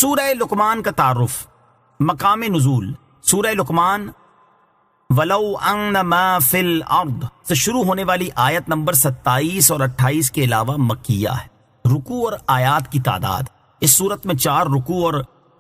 سورہ لقمان کا تعارف. مقام نزول سورہ لقمان وَلَوْ أَنَّ مَا فِي الْأَرْضِ سے شروع ہونے والی آیت نمبر 27 اور 28 کے علاوہ مکیہ ہے. رکوع اور آیات کی تعداد, اس صورت میں 4 رکوع اور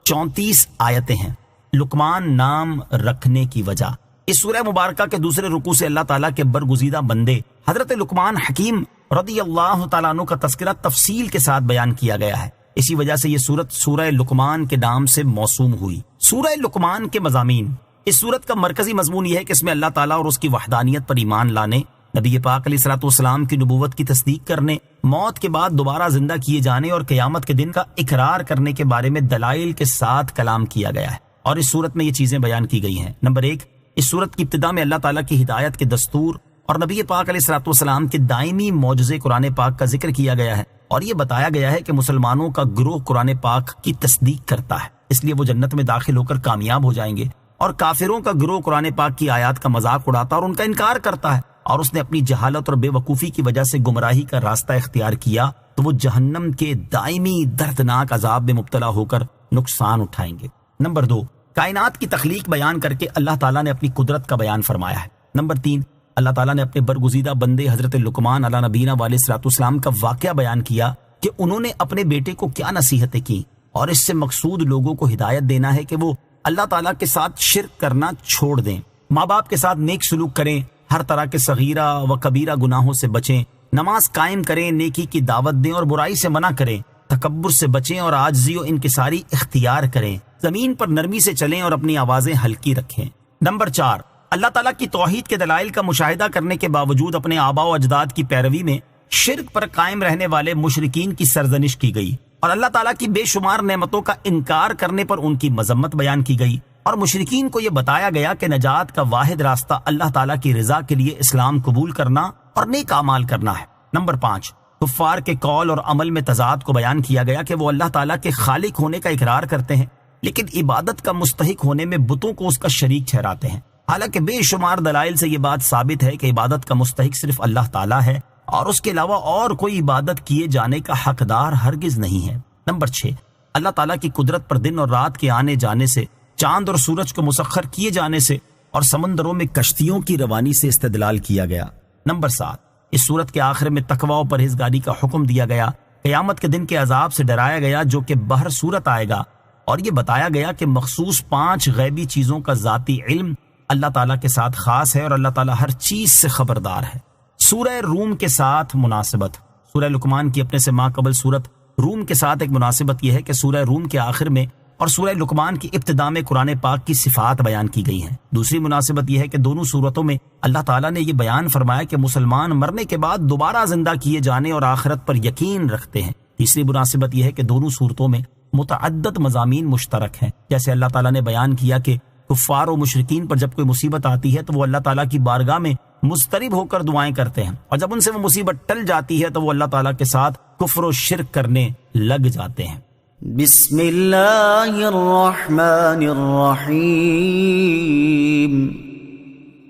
34 آیتیں ہیں. لقمان نام رکھنے کی وجہ, اس سورہ مبارکہ کے دوسرے رکوع سے اللہ تعالیٰ کے برگزیدہ بندے حضرت لقمان حکیم رضی اللہ تعالیٰ عنہ کا تذکرہ تفصیل کے ساتھ بیان کیا گیا ہے. اسی وجہ سے یہ سورت سورہ لقمان کے نام سے موسوم ہوئی. سورہ لقمان کے مضامین, اس سورت کا مرکزی مضمون یہ ہے کہ اس میں اللہ تعالیٰ اور اس کی وحدانیت پر ایمان لانے, نبی پاک علیہ الصلوۃ والسلام کی نبوت کی تصدیق کرنے, موت کے بعد دوبارہ زندہ کیے جانے اور قیامت کے دن کا اقرار کرنے کے بارے میں دلائل کے ساتھ کلام کیا گیا ہے. اور اس سورت میں یہ چیزیں بیان کی گئی ہیں. نمبر 1, اس سورت کی ابتدا میں اللہ تعالیٰ کی ہدایت کے دستور اور نبی پاک علیہ الصلوۃ والسلام کے دائمی معجزے قرآن پاک کا ذکر کیا گیا ہے, اور یہ بتایا گیا ہے کہ مسلمانوں کا گروہ قرآن پاک کی تصدیق کرتا ہے, اس لیے وہ جنت میں داخل ہو کر کامیاب ہو جائیں گے. اور کافروں کا گروہ قرآن پاک کی آیات کا مذاق اڑاتا اور ان کا انکار کرتا ہے, اور اس نے اپنی جہالت اور بے وقوفی کی وجہ سے گمراہی کا راستہ اختیار کیا تو وہ جہنم کے دائمی دردناک عذاب میں مبتلا ہو کر نقصان اٹھائیں گے. نمبر 2, کائنات کی تخلیق بیان کر کے اللہ تعالیٰ نے اپنی قدرت کا بیان فرمایا ہے. نمبر 3, اللہ تعالیٰ نے اپنے برگزیدہ بندے حضرت لقمان علیہ نبینا علیہ الصلوۃ والسلام کا واقعہ بیان کیا کہ انہوں نے اپنے بیٹے کو کیا نصیحتیں کی, اور اس سے مقصود لوگوں کو ہدایت دینا ہے کہ وہ اللہ تعالیٰ کے ساتھ شرک کرنا چھوڑ دیں, ماں باپ کے ساتھ نیک سلوک کریں, ہر طرح کے صغیرہ و کبیرہ گناہوں سے بچیں, نماز قائم کریں, نیکی کی دعوت دیں اور برائی سے منع کریں, تکبر سے بچیں اور عاجزی و انکساری اختیار کریں, زمین پر نرمی سے چلیں اور اپنی آوازیں ہلکی رکھیں. نمبر 4, اللہ تعالیٰ کی توحید کے دلائل کا مشاہدہ کرنے کے باوجود اپنے آباء و اجداد کی پیروی میں شرک پر قائم رہنے والے مشرکین کی سرزنش کی گئی, اور اللہ تعالیٰ کی بے شمار نعمتوں کا انکار کرنے پر ان کی مذمت بیان کی گئی, اور مشرکین کو یہ بتایا گیا کہ نجات کا واحد راستہ اللہ تعالیٰ کی رضا کے لیے اسلام قبول کرنا اور نیک اعمال کرنا ہے. نمبر 5, کفار کے قول اور عمل میں تضاد کو بیان کیا گیا کہ وہ اللہ تعالیٰ کے خالق ہونے کا اقرار کرتے ہیں لیکن عبادت کا مستحق ہونے میں بتوں کو اس کا شریک ٹھہراتے ہیں, حالانکہ بے شمار دلائل سے یہ بات ثابت ہے کہ عبادت کا مستحق صرف اللہ تعالیٰ ہے اور اس کے علاوہ اور کوئی عبادت کیے جانے کا حقدار ہرگز نہیں ہے. نمبر 6, اللہ تعالیٰ کی قدرت پر دن اور رات کے آنے جانے سے, چاند اور سورج کو مسخر کیے جانے سے اور سمندروں میں کشتیوں کی روانی سے استدلال کیا گیا. نمبر 7, اس سورت کے آخر میں تقوی و پرہیزگاری کا حکم دیا گیا, قیامت کے دن کے عذاب سے ڈرایا گیا جو کہ بہر صورت آئے گا, اور یہ بتایا گیا کہ مخصوص 5 غیبی چیزوں کا ذاتی علم اللہ تعالیٰ کے ساتھ خاص ہے اور اللہ تعالیٰ ہر چیز سے خبردار ہے. سورہ روم کے ساتھ مناسبت, سورہ لقمان کی اپنے سے ماقبل سورت روم کے ساتھ ایک مناسبت یہ ہے کہ سورہ روم کے آخر میں اور سورہ لقمان کی ابتدا میں قرآن پاک کی صفات بیان کی گئی ہیں. دوسری مناسبت یہ ہے کہ دونوں صورتوں میں اللہ تعالیٰ نے یہ بیان فرمایا کہ مسلمان مرنے کے بعد دوبارہ زندہ کیے جانے اور آخرت پر یقین رکھتے ہیں. تیسری مناسبت یہ ہے کہ دونوں صورتوں میں متعدد مضامین مشترک ہیں, جیسے اللہ تعالیٰ نے بیان کیا کہ کفار و مشرکین پر جب کوئی مصیبت آتی ہے تو وہ اللہ تعالیٰ کی بارگاہ میں مضطرب ہو کر دعائیں کرتے ہیں, اور جب ان سے وہ مصیبت ٹل جاتی ہے تو وہ اللہ تعالیٰ کے ساتھ کفر و شرک کرنے لگ جاتے ہیں. بسم اللہ الرحمن الرحیم.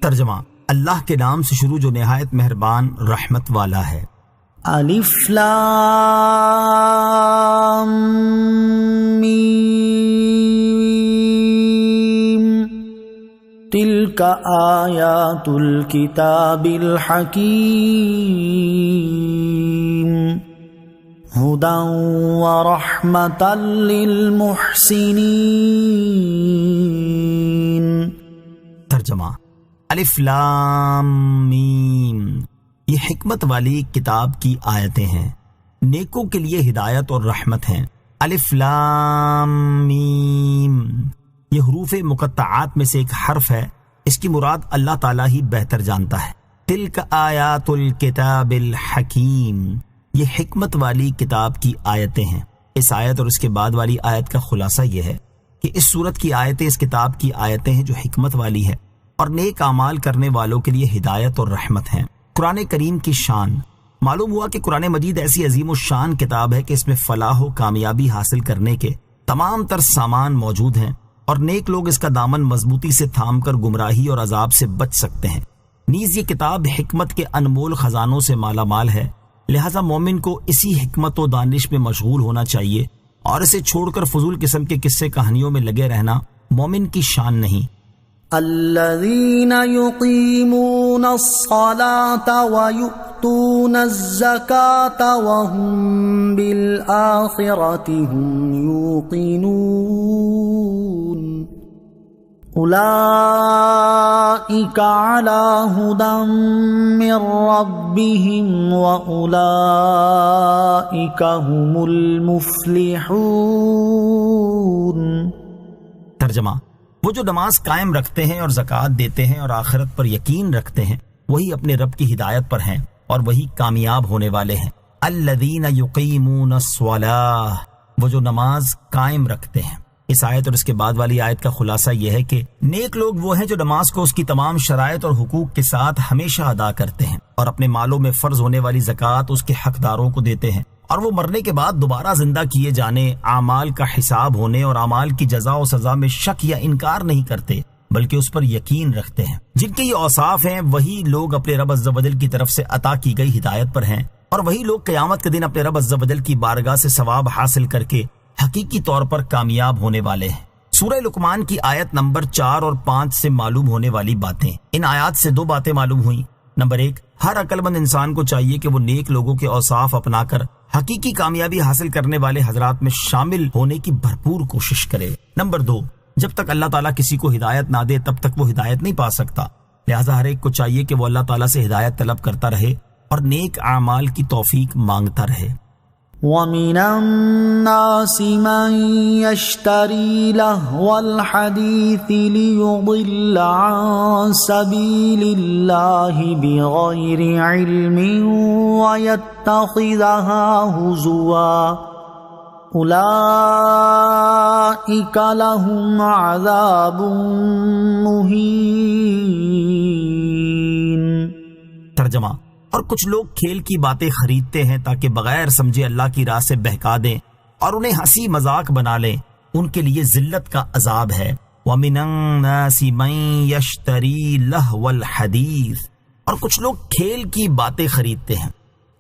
ترجمہ, اللہ کے نام سے شروع جو نہایت مہربان رحمت والا ہے. الف لام میم تلک آیات الکتاب الحکیم ہدی ورحمۃ للمحسنین. ترجمہ, الف لام میم, یہ حکمت والی کتاب کی آیتیں ہیں, نیکوں کے لیے ہدایت اور رحمت ہیں. الف لام میم یہ حروف مقطعات میں سے ایک حرف ہے, اس کی مراد اللہ تعالیٰ ہی بہتر جانتا ہے. تلک آیات الکتاب الحکیم, یہ حکمت والی کتاب کی آیتیں ہیں. اس آیت اور اس کے بعد والی آیت کا خلاصہ یہ ہے کہ اس سورت کی آیتیں اس کتاب کی آیتیں ہیں جو حکمت والی ہے اور نیک اعمال کرنے والوں کے لیے ہدایت اور رحمت ہیں. قرآن کریم کی شان, معلوم ہوا کہ قرآن مجید ایسی عظیم الشان کتاب ہے کہ اس میں فلاح و کامیابی حاصل کرنے کے تمام تر سامان موجود ہیں اور نیک لوگ اس کا دامن مضبوطی سے تھام کر گمراہی اور عذاب سے بچ سکتے ہیں. نیز یہ کتاب حکمت کے انمول خزانوں سے مالا مال ہے, لہذا مومن کو اسی حکمت و دانش میں مشغول ہونا چاہیے اور اسے چھوڑ کر فضول قسم کے قصے کہانیوں میں لگے رہنا مومن کی شان نہیں۔ الذين يقيمون الصلاة ويؤتون الزكاة وهم بالآخرة هم يوقنون أولئك على هدى من ربهم وأولئك هم المفلحون۔ ترجمہ، وہ جو نماز قائم رکھتے ہیں اور زکوٰۃ دیتے ہیں اور آخرت پر یقین رکھتے ہیں وہی اپنے رب کی ہدایت پر ہیں اور وہی کامیاب ہونے والے ہیں۔ الذین یقیمون الصلاۃ، وہ جو نماز قائم رکھتے ہیں۔ اس آیت اور اس کے بعد والی آیت کا خلاصہ یہ ہے کہ نیک لوگ وہ ہیں جو نماز کو اس کی تمام شرائط اور حقوق کے ساتھ ہمیشہ ادا کرتے ہیں اور اپنے مالوں میں فرض ہونے والی زکوٰۃ اس کے حقداروں کو دیتے ہیں، اور وہ مرنے کے بعد دوبارہ زندہ کیے جانے، اعمال کا حساب ہونے اور اعمال کی جزا و سزا میں شک یا انکار نہیں کرتے بلکہ اس پر یقین رکھتے ہیں۔ جن کے یہ اوصاف ہیں وہی لوگ اپنے رب عز و جل کی طرف سے عطا کی گئی ہدایت پر ہیں، اور وہی لوگ قیامت کے دن اپنے رب عز و جل کی بارگاہ سے ثواب حاصل کر کے حقیقی طور پر کامیاب ہونے والے ہیں۔ سورہ لقمان کی آیت نمبر 4 اور 5 سے معلوم ہونے والی باتیں۔ ان آیات سے 2 باتیں معلوم ہوئیں۔ نمبر 1، ہر عقل مند انسان کو چاہیے کہ وہ نیک لوگوں کے اوصاف اپنا کر حقیقی کامیابی حاصل کرنے والے حضرات میں شامل ہونے کی بھرپور کوشش کرے۔ نمبر 2، جب تک اللہ تعالیٰ کسی کو ہدایت نہ دے تب تک وہ ہدایت نہیں پا سکتا، لہٰذا ہر ایک کو چاہیے کہ وہ اللہ تعالیٰ سے ہدایت طلب کرتا رہے اور نیک اعمال کی توفیق مانگتا رہے۔ وَمِنَ النَّاسِ مَن يَشْتَرِي لَهْوَ الْحَدِيثِ لِيُضِلَّ عَن سَبِيلِ اللَّهِ بِغَيْرِ عِلْمٍ وَيَتَّخِذَهَا هُزُوًا أُولَئِكَ لَهُمْ عَذَابٌ مُهِينٌ۔ ترجمہ، اور کچھ لوگ کھیل کی باتیں خریدتے ہیں تاکہ بغیر سمجھے اللہ کی راہ سے بہکا دیں اور انہیں ہنسی مذاق بنا لیں، ان کے لیے ذلت کا عذاب ہے۔ وَمِنَ النَّاسِ مَن يَشْتَرِي لَهْوَ الْحَدِيثِ، اور کچھ لوگ کھیل کی باتیں خریدتے ہیں۔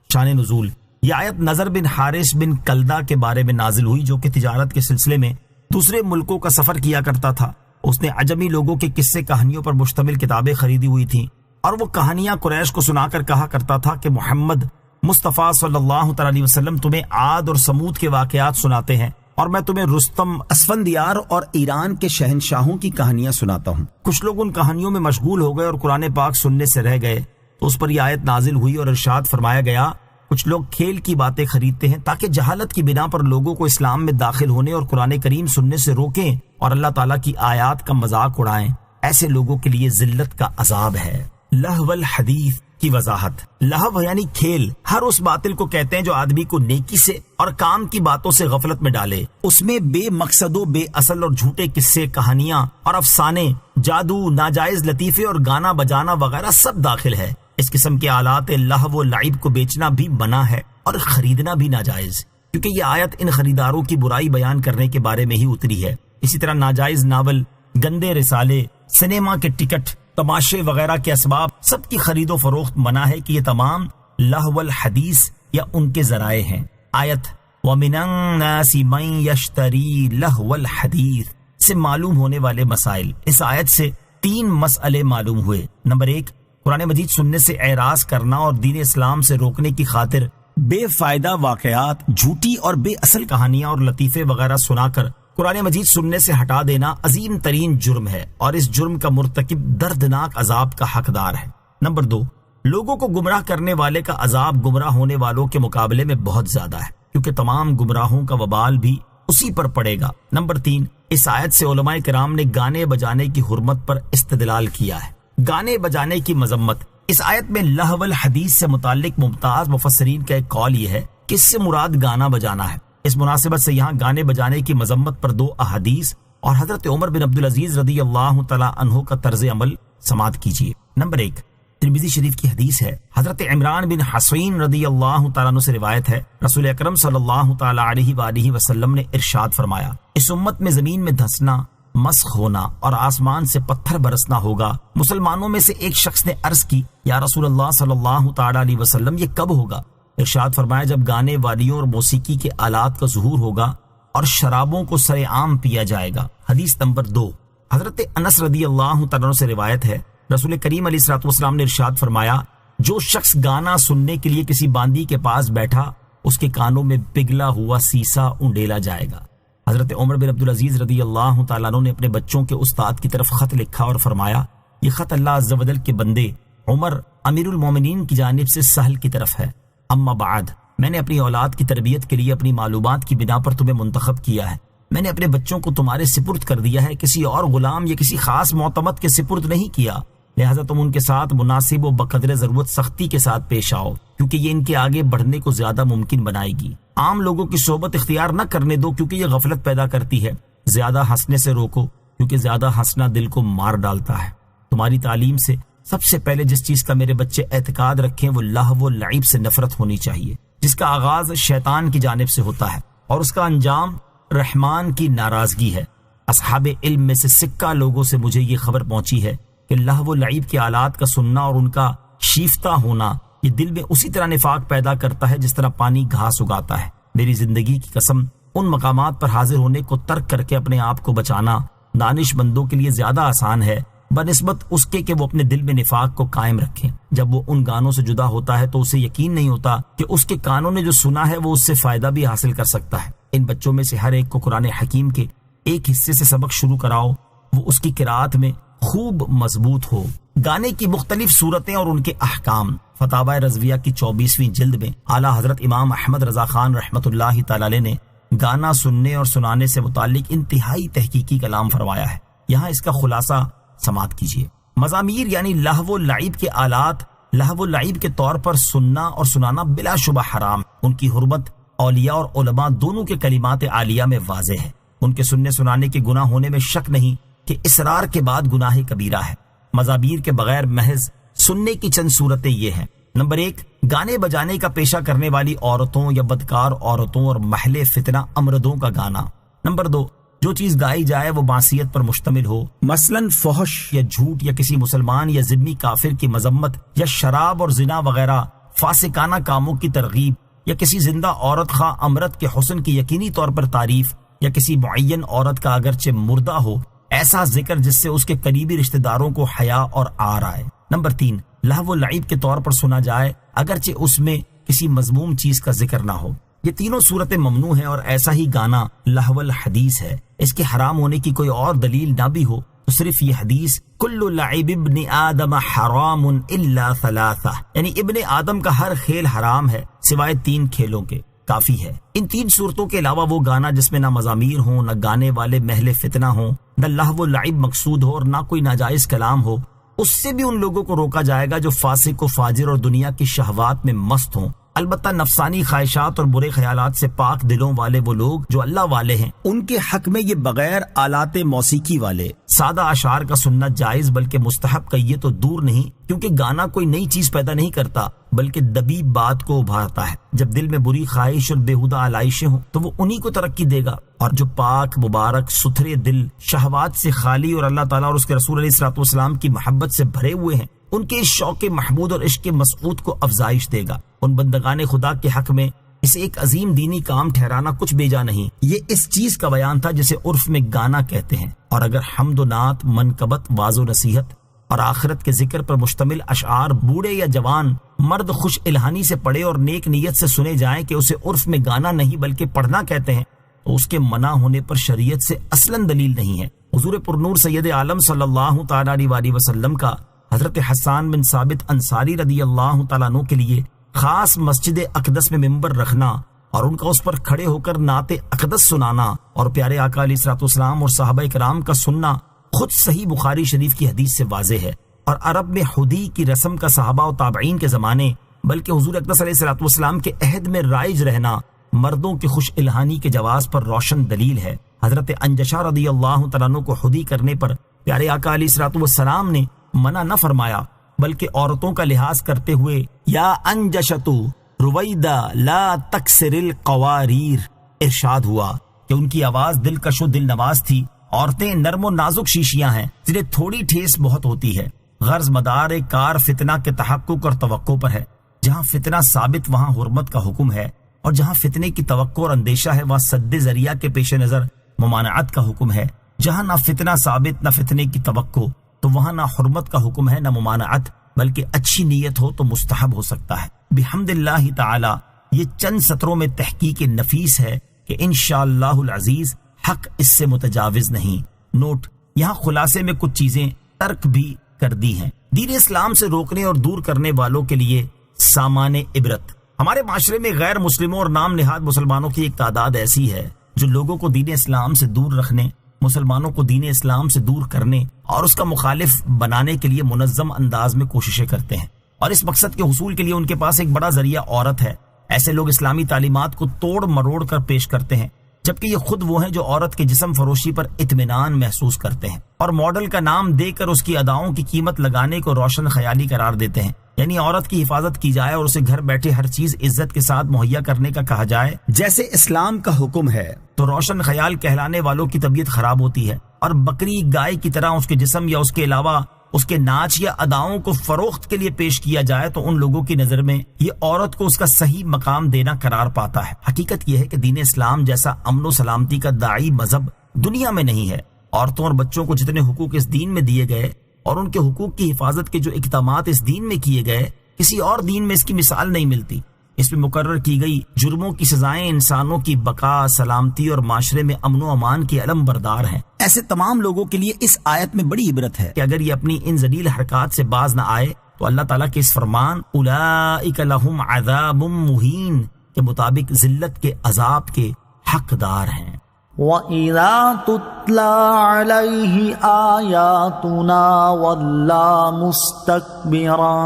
شان نزول، یہ آیت نضر بن حارث بن کلدہ کے بارے میں نازل ہوئی جو کہ تجارت کے سلسلے میں دوسرے ملکوں کا سفر کیا کرتا تھا۔ اس نے عجمی لوگوں کے قصے کہانیوں پر مشتمل کتابیں خریدی ہوئی تھیں اور وہ کہانیاں قریش کو سنا کر کہا کرتا تھا کہ محمد مصطفیٰ صلی اللہ تعالی علیہ وسلم تمہیں عاد اور سمود کے واقعات سناتے ہیں اور میں تمہیں رستم، اسفندیار اور ایران کے شہنشاہوں کی کہانیاں سناتا ہوں۔ کچھ لوگ ان کہانیوں میں مشغول ہو گئے اور قرآن پاک سننے سے رہ گئے تو اس پر یہ آیت نازل ہوئی اور ارشاد فرمایا گیا، کچھ لوگ کھیل کی باتیں خریدتے ہیں تاکہ جہالت کی بنا پر لوگوں کو اسلام میں داخل ہونے اور قرآن کریم سننے سے روکیں اور اللہ تعالیٰ کی آیات کا مذاق اڑائیں۔ ایسے لوگوں کے لیے ذلت کا عذاب ہے۔ لہو الحدیث کی وضاحت۔ لہو یعنی کھیل، ہر اس باطل کو کہتے ہیں جو آدمی کو نیکی سے اور کام کی باتوں سے غفلت میں ڈالے۔ اس میں بے مقصد و بے اصل اور جھوٹے قصے، کہانیاں اور افسانے، جادو، ناجائز لطیفے اور گانا بجانا وغیرہ سب داخل ہے۔ اس قسم کے آلات لہو و لعب کو بیچنا بھی منع ہے اور خریدنا بھی ناجائز، کیونکہ یہ آیت ان خریداروں کی برائی بیان کرنے کے بارے میں ہی اتری ہے۔ اسی طرح ناجائز ناول، گندے رسالے، سنیما کے ٹکٹ، تماشے وغیرہ کے اسباب سب کی خرید و فروخت منع ہے کہ یہ تمام لہو الحدیث یا ان کے ذرائع ہیں۔ آیت وَمِنَ النَّاسِ مَن يَشْتَرِي لَهْوَ الْحَدِيثِ سے معلوم ہونے والے مسائل۔ اس آیت سے 3 مسئلے معلوم ہوئے۔ نمبر 1، قرآن مجید سننے سے اعراض کرنا اور دین اسلام سے روکنے کی خاطر بے فائدہ واقعات، جھوٹی اور بے اصل کہانیاں اور لطیفے وغیرہ سنا کر قرآن مجید سننے سے ہٹا دینا عظیم ترین جرم ہے اور اس جرم کا مرتکب دردناک عذاب کا حقدار ہے۔ نمبر 2، لوگوں کو گمراہ کرنے والے کا عذاب گمراہ ہونے والوں کے مقابلے میں بہت زیادہ ہے، کیونکہ تمام گمراہوں کا وبال بھی اسی پر پڑے گا۔ نمبر 3، اس آیت سے علماء کرام نے گانے بجانے کی حرمت پر استدلال کیا ہے۔ گانے بجانے کی مذمت۔ اس آیت میں لہو الحدیث سے متعلق ممتاز مفسرین کا ایک قول یہ ہے کہ اس سے مراد گانا بجانا ہے۔ اس مناسبت سے یہاں گانے بجانے کی مذمت پر 2 احادیث اور حضرت عمر بن عبدالعزیز رضی اللہ تعالی عنہ کا طرز عمل سماعت کیجیے۔ نمبر 1، ترمذی شریف کی حدیث ہے، حضرت عمران بن حسین رضی اللہ تعالیٰ عنہ سے روایت ہے، رسول اکرم صلی اللہ تعالی علیہ وآلہ وسلم نے ارشاد فرمایا، اس امت میں زمین میں دھنسنا، مسخ ہونا اور آسمان سے پتھر برسنا ہوگا۔ مسلمانوں میں سے ایک شخص نے عرض کی، یا رسول اللہ صلی اللہ تعالی علیہ وسلم یہ کب ہوگا؟ ارشاد فرمایا، جب گانے والیوں اور موسیقی کے آلات کا ظہور ہوگا اور شرابوں کو سرے عام پیا جائے گا۔ حدیث نمبر 2، حضرت انس رضی اللہ تعالیٰ عنہ سے روایت ہے، رسول کریم علیہ الصلوۃ والسلام نے ارشاد فرمایا، جو شخص گانا سننے کے لیے کسی باندی کے پاس بیٹھا، اس کے کانوں میں پگھلا ہوا سیسا اونڈیلا جائے گا۔ حضرت عمر بن عبدالعزیز رضی اللہ تعالیٰ عنہ نے اپنے بچوں کے استاد کی طرف خط لکھا اور فرمایا، یہ خط اللہ عز و جل کے بندے عمر امیر المومنین کی جانب سے سہل کی طرف ہے۔ اما بعد، میں نے اپنی اولاد کی تربیت کے لیے اپنی معلومات کی بنا پر تمہیں منتخب کیا ہے۔ میں نے اپنے بچوں کو تمہارے سپرد کر دیا ہے، کسی اور غلام یا کسی خاص معتمد کے سپرد نہیں کیا، لہذا تم ان کے ساتھ مناسب و بقدر ضرورت سختی کے ساتھ پیش آؤ، کیونکہ یہ ان کے آگے بڑھنے کو زیادہ ممکن بنائے گی۔ عام لوگوں کی صحبت اختیار نہ کرنے دو، کیونکہ یہ غفلت پیدا کرتی ہے۔ زیادہ ہنسنے سے روکو، کیونکہ زیادہ ہنسنا دل کو مار ڈالتا ہے۔ تمہاری تعلیم سے سب سے پہلے جس چیز کا میرے بچے اعتقاد رکھیں وہ لہو و لعب سے نفرت ہونی چاہیے، جس کا آغاز شیطان کی جانب سے ہوتا ہے اور اس کا انجام رحمان کی ناراضگی ہے۔ اصحاب علم میں سے سکہ لوگوں سے مجھے یہ خبر پہنچی ہے کہ لہو و لعب کے آلات کا سننا اور ان کا شیفتہ ہونا یہ دل میں اسی طرح نفاق پیدا کرتا ہے جس طرح پانی گھاس اگاتا ہے۔ میری زندگی کی قسم، ان مقامات پر حاضر ہونے کو ترک کر کے اپنے آپ کو بچانا دانش مندوں کے لیے زیادہ آسان ہے بنسبت اس کے کہ وہ اپنے دل میں نفاق کو قائم رکھیں۔ جب وہ ان گانوں سے جدا ہوتا ہے تو اسے یقین نہیں ہوتا کہ اس کے کانوں نے جو سنا ہے وہ اس سے فائدہ بھی حاصل کر سکتا ہے۔ ان بچوں میں سے ہر ایک کو قرآن حکیم کے ایک حصے سے سبق شروع کراؤ، وہ اس کی قرأت میں خوب مضبوط ہو۔ گانے کی مختلف صورتیں اور ان کے احکام، فتاوی رضویہ کی 24ویں جلد میں اعلیٰ حضرت امام احمد رضا خان رحمۃ اللہ تعالی علیہ نے گانا سننے اور سنانے سے متعلق انتہائی تحقیقی کلام فرمایا ہے۔ یہاں اس کا خلاصہ سماعت کیجیے۔ مزامیر یعنی لہو و لعب کے آلات لہو و لعب کے طور پر سننا اور سنانا بلا شبہ حرام، ان کی حرمت اولیاء اور علماء دونوں کے کلمات عالیہ میں واضح ہے۔ ان کے سننے سنانے کے گناہ ہونے میں شک نہیں کہ اصرار کے بعد گناہ کبیرہ ہے۔ مزامیر کے بغیر محض سننے کی چند صورتیں یہ ہیں۔ نمبر 1، گانے بجانے کا پیشہ کرنے والی عورتوں یا بدکار عورتوں اور محل فتنہ امردوں کا گانا۔ نمبر 2، جو چیز گائی جائے وہ معصیت پر مشتمل ہو، مثلاً فحش یا جھوٹ یا کسی مسلمان یا ذمہ کافر کی مذمت یا شراب اور زنا وغیرہ فاسقانہ کاموں کی ترغیب یا کسی زندہ عورت خواہ امرت کے حسن کی یقینی طور پر تعریف یا کسی معین عورت کا اگرچہ مردہ ہو ایسا ذکر جس سے اس کے قریبی رشتہ داروں کو حیا اور آر آئے۔ نمبر 3، لہو و لعب کے طور پر سنا جائے اگرچہ اس میں کسی مذموم چیز کا ذکر نہ ہو۔ یہ تینوں صورتیں ممنوع ہیں اور ایسا ہی گانا لہو الحدیث ہے۔ اس کے حرام ہونے کی کوئی اور دلیل نہ بھی ہو تو صرف یہ حدیث کل لعب ابن آدم حرام الا ثلاثہ، یعنی ابن آدم کا ہر کھیل حرام ہے سوائے 3 کھیلوں کے، کافی ہے۔ ان 3 صورتوں کے علاوہ وہ گانا جس میں نہ مزامیر ہوں، نہ گانے والے محل فتنہ ہوں، نہ لہو و لعب مقصود ہو اور نہ کوئی ناجائز کلام ہو، اس سے بھی ان لوگوں کو روکا جائے گا جو فاسق و فاجر اور دنیا کی شہوات میں مست ہوں۔ البتہ نفسانی خواہشات اور برے خیالات سے پاک دلوں والے وہ لوگ جو اللہ والے ہیں، ان کے حق میں یہ بغیر آلات موسیقی والے سادہ اشعار کا سننا جائز بلکہ مستحب کا یہ تو دور نہیں، کیونکہ گانا کوئی نئی چیز پیدا نہیں کرتا بلکہ دبیب بات کو ابھارتا ہے۔ جب دل میں بری خواہش اور بےہودہ علائشیں ہوں تو وہ انہی کو ترقی دے گا، اور جو پاک مبارک ستھرے دل شہوات سے خالی اور اللہ تعالیٰ اور اس کے رسول علیہ الصلوۃ والسلام کی محبت سے بھرے ہوئے ہیں، ان کے شوق محمود اور عشق مسعود کو افزائش دے گا۔ ان بندگان خدا کے حق میں اسے ایک عظیم دینی کام ٹھہرانا کچھ بیجا نہیں۔ یہ اس چیز کا بیان تھا جسے عرف میں گانا کہتے ہیں، اور اگر حمد و نعت، منقبت، واز و نصیحت اور آخرت کے ذکر پر مشتمل اشعار بوڑھے یا جوان مرد خوش الہانی سے پڑھے اور نیک نیت سے سنے جائیں کہ اسے عرف میں گانا نہیں بلکہ پڑھنا کہتے ہیں، تو اس کے منع ہونے پر شریعت سے اصلاً دلیل نہیں ہے۔ حضور پرنور سید عالم صلی اللہ تعالیٰ علیہ وسلم کا حضرت حسان بن ثابت انصاری رضی اللہ تعالیٰ عنہ کے لیے خاص مسجد اقدس میں ممبر رکھنا اور ان کا اس پر کھڑے ہو کر نعت اقدس سنانا اور پیارے آقا علیہ الصلوۃ والسلام اور صحابہ کرام کا سننا خود صحیح بخاری شریف کی حدیث سے واضح ہے۔ اور عرب میں خودی کی رسم کا صحابہ و تابعین کے زمانے بلکہ حضور اقدس علیہ الصلوۃ والسلام کے عہد میں رائج رہنا مردوں کی خوش الہانی کے جواز پر روشن دلیل ہے۔ حضرت انجشہ رضی اللہ تعالیٰ عنہ کو خودی کرنے پر پیارے آقا علیہ الصلوۃ والسلام نے منع نہ فرمایا بلکہ عورتوں کا لحاظ کرتے ہوئے یا انجشتو رویدہ لا تکسر القواریر ارشاد ہوا کہ ان کی آواز دلکش و دل نواز تھی۔ عورتیں نرم و نازک شیشیاں ہیں جنہیں تھوڑی ٹھیس بہت ہوتی ہے۔ غرض مدار کار فتنہ کے تحقق اور توقع پر ہے۔ جہاں فتنہ ثابت وہاں حرمت کا حکم ہے، اور جہاں فتنے کی توقع اور اندیشہ ہے وہاں سد ذریعہ کے پیش نظر ممانعت کا حکم ہے. جہاں نہ فتنہ ثابت نہ فتنے کی توقع تو وہاں نہ حرمت کا حکم ہے نہ ممانعت، بلکہ اچھی نیت ہو تو مستحب ہو سکتا ہے. بحمد اللہ تعالی یہ چند سطروں میں تحقیق نفیس ہے کہ انشاءاللہ العزیز حق اس سے متجاوز نہیں. نوٹ، یہاں خلاصے میں کچھ چیزیں ترک بھی کر دی ہیں دین اسلام سے روکنے اور دور کرنے والوں کے لیے سامان عبرت. ہمارے معاشرے میں غیر مسلموں اور نام نہاد مسلمانوں کی ایک تعداد ایسی ہے جو لوگوں کو دین اسلام سے دور رکھنے، مسلمانوں کو دین اسلام سے دور کرنے اور اس کا مخالف بنانے کے لیے منظم انداز میں کوششیں کرتے ہیں، اور اس مقصد کے حصول کے لیے ان کے پاس ایک بڑا ذریعہ عورت ہے. ایسے لوگ اسلامی تعلیمات کو توڑ مروڑ کر پیش کرتے ہیں، جبکہ یہ خود وہ ہیں جو عورت کے جسم فروشی پر اطمینان محسوس کرتے ہیں اور ماڈل کا نام دے کر اس کی اداؤں کی قیمت لگانے کو روشن خیالی قرار دیتے ہیں. یعنی عورت کی حفاظت کی جائے اور اسے گھر بیٹھے ہر چیز عزت کے ساتھ مہیا کرنے کا کہا جائے جیسے اسلام کا حکم ہے، تو روشن خیال کہلانے والوں کی طبیعت خراب ہوتی ہے، اور بکری گائے کی طرح اس کے جسم یا اس کے علاوہ اس کے ناچ یا اداؤں کو فروخت کے لیے پیش کیا جائے تو ان لوگوں کی نظر میں یہ عورت کو اس کا صحیح مقام دینا قرار پاتا ہے. حقیقت یہ ہے کہ دین اسلام جیسا امن و سلامتی کا داعی مذہب دنیا میں نہیں ہے. عورتوں اور بچوں کو جتنے حقوق اس دین میں دیے گئے اور ان کے حقوق کی حفاظت کے جو اقدامات اس دین میں کیے گئے، کسی اور دین میں اس کی مثال نہیں ملتی. اس میں مقرر کی گئی جرموں کی سزائیں انسانوں کی بقا، سلامتی اور معاشرے میں امن و امان کی علم بردار ہیں. ایسے تمام لوگوں کے لیے اس آیت میں بڑی عبرت ہے کہ اگر یہ اپنی ان ذلیل حرکات سے باز نہ آئے تو اللہ تعالیٰ کے اس فرمان اولئک لہم عذاب مہین کے مطابق ذلت کے عذاب کے حقدار ہیں. وَإِذَا تُتْلَى عَلَيْهِ آيَاتُنَا وَلَّى مُسْتَكْبِرًا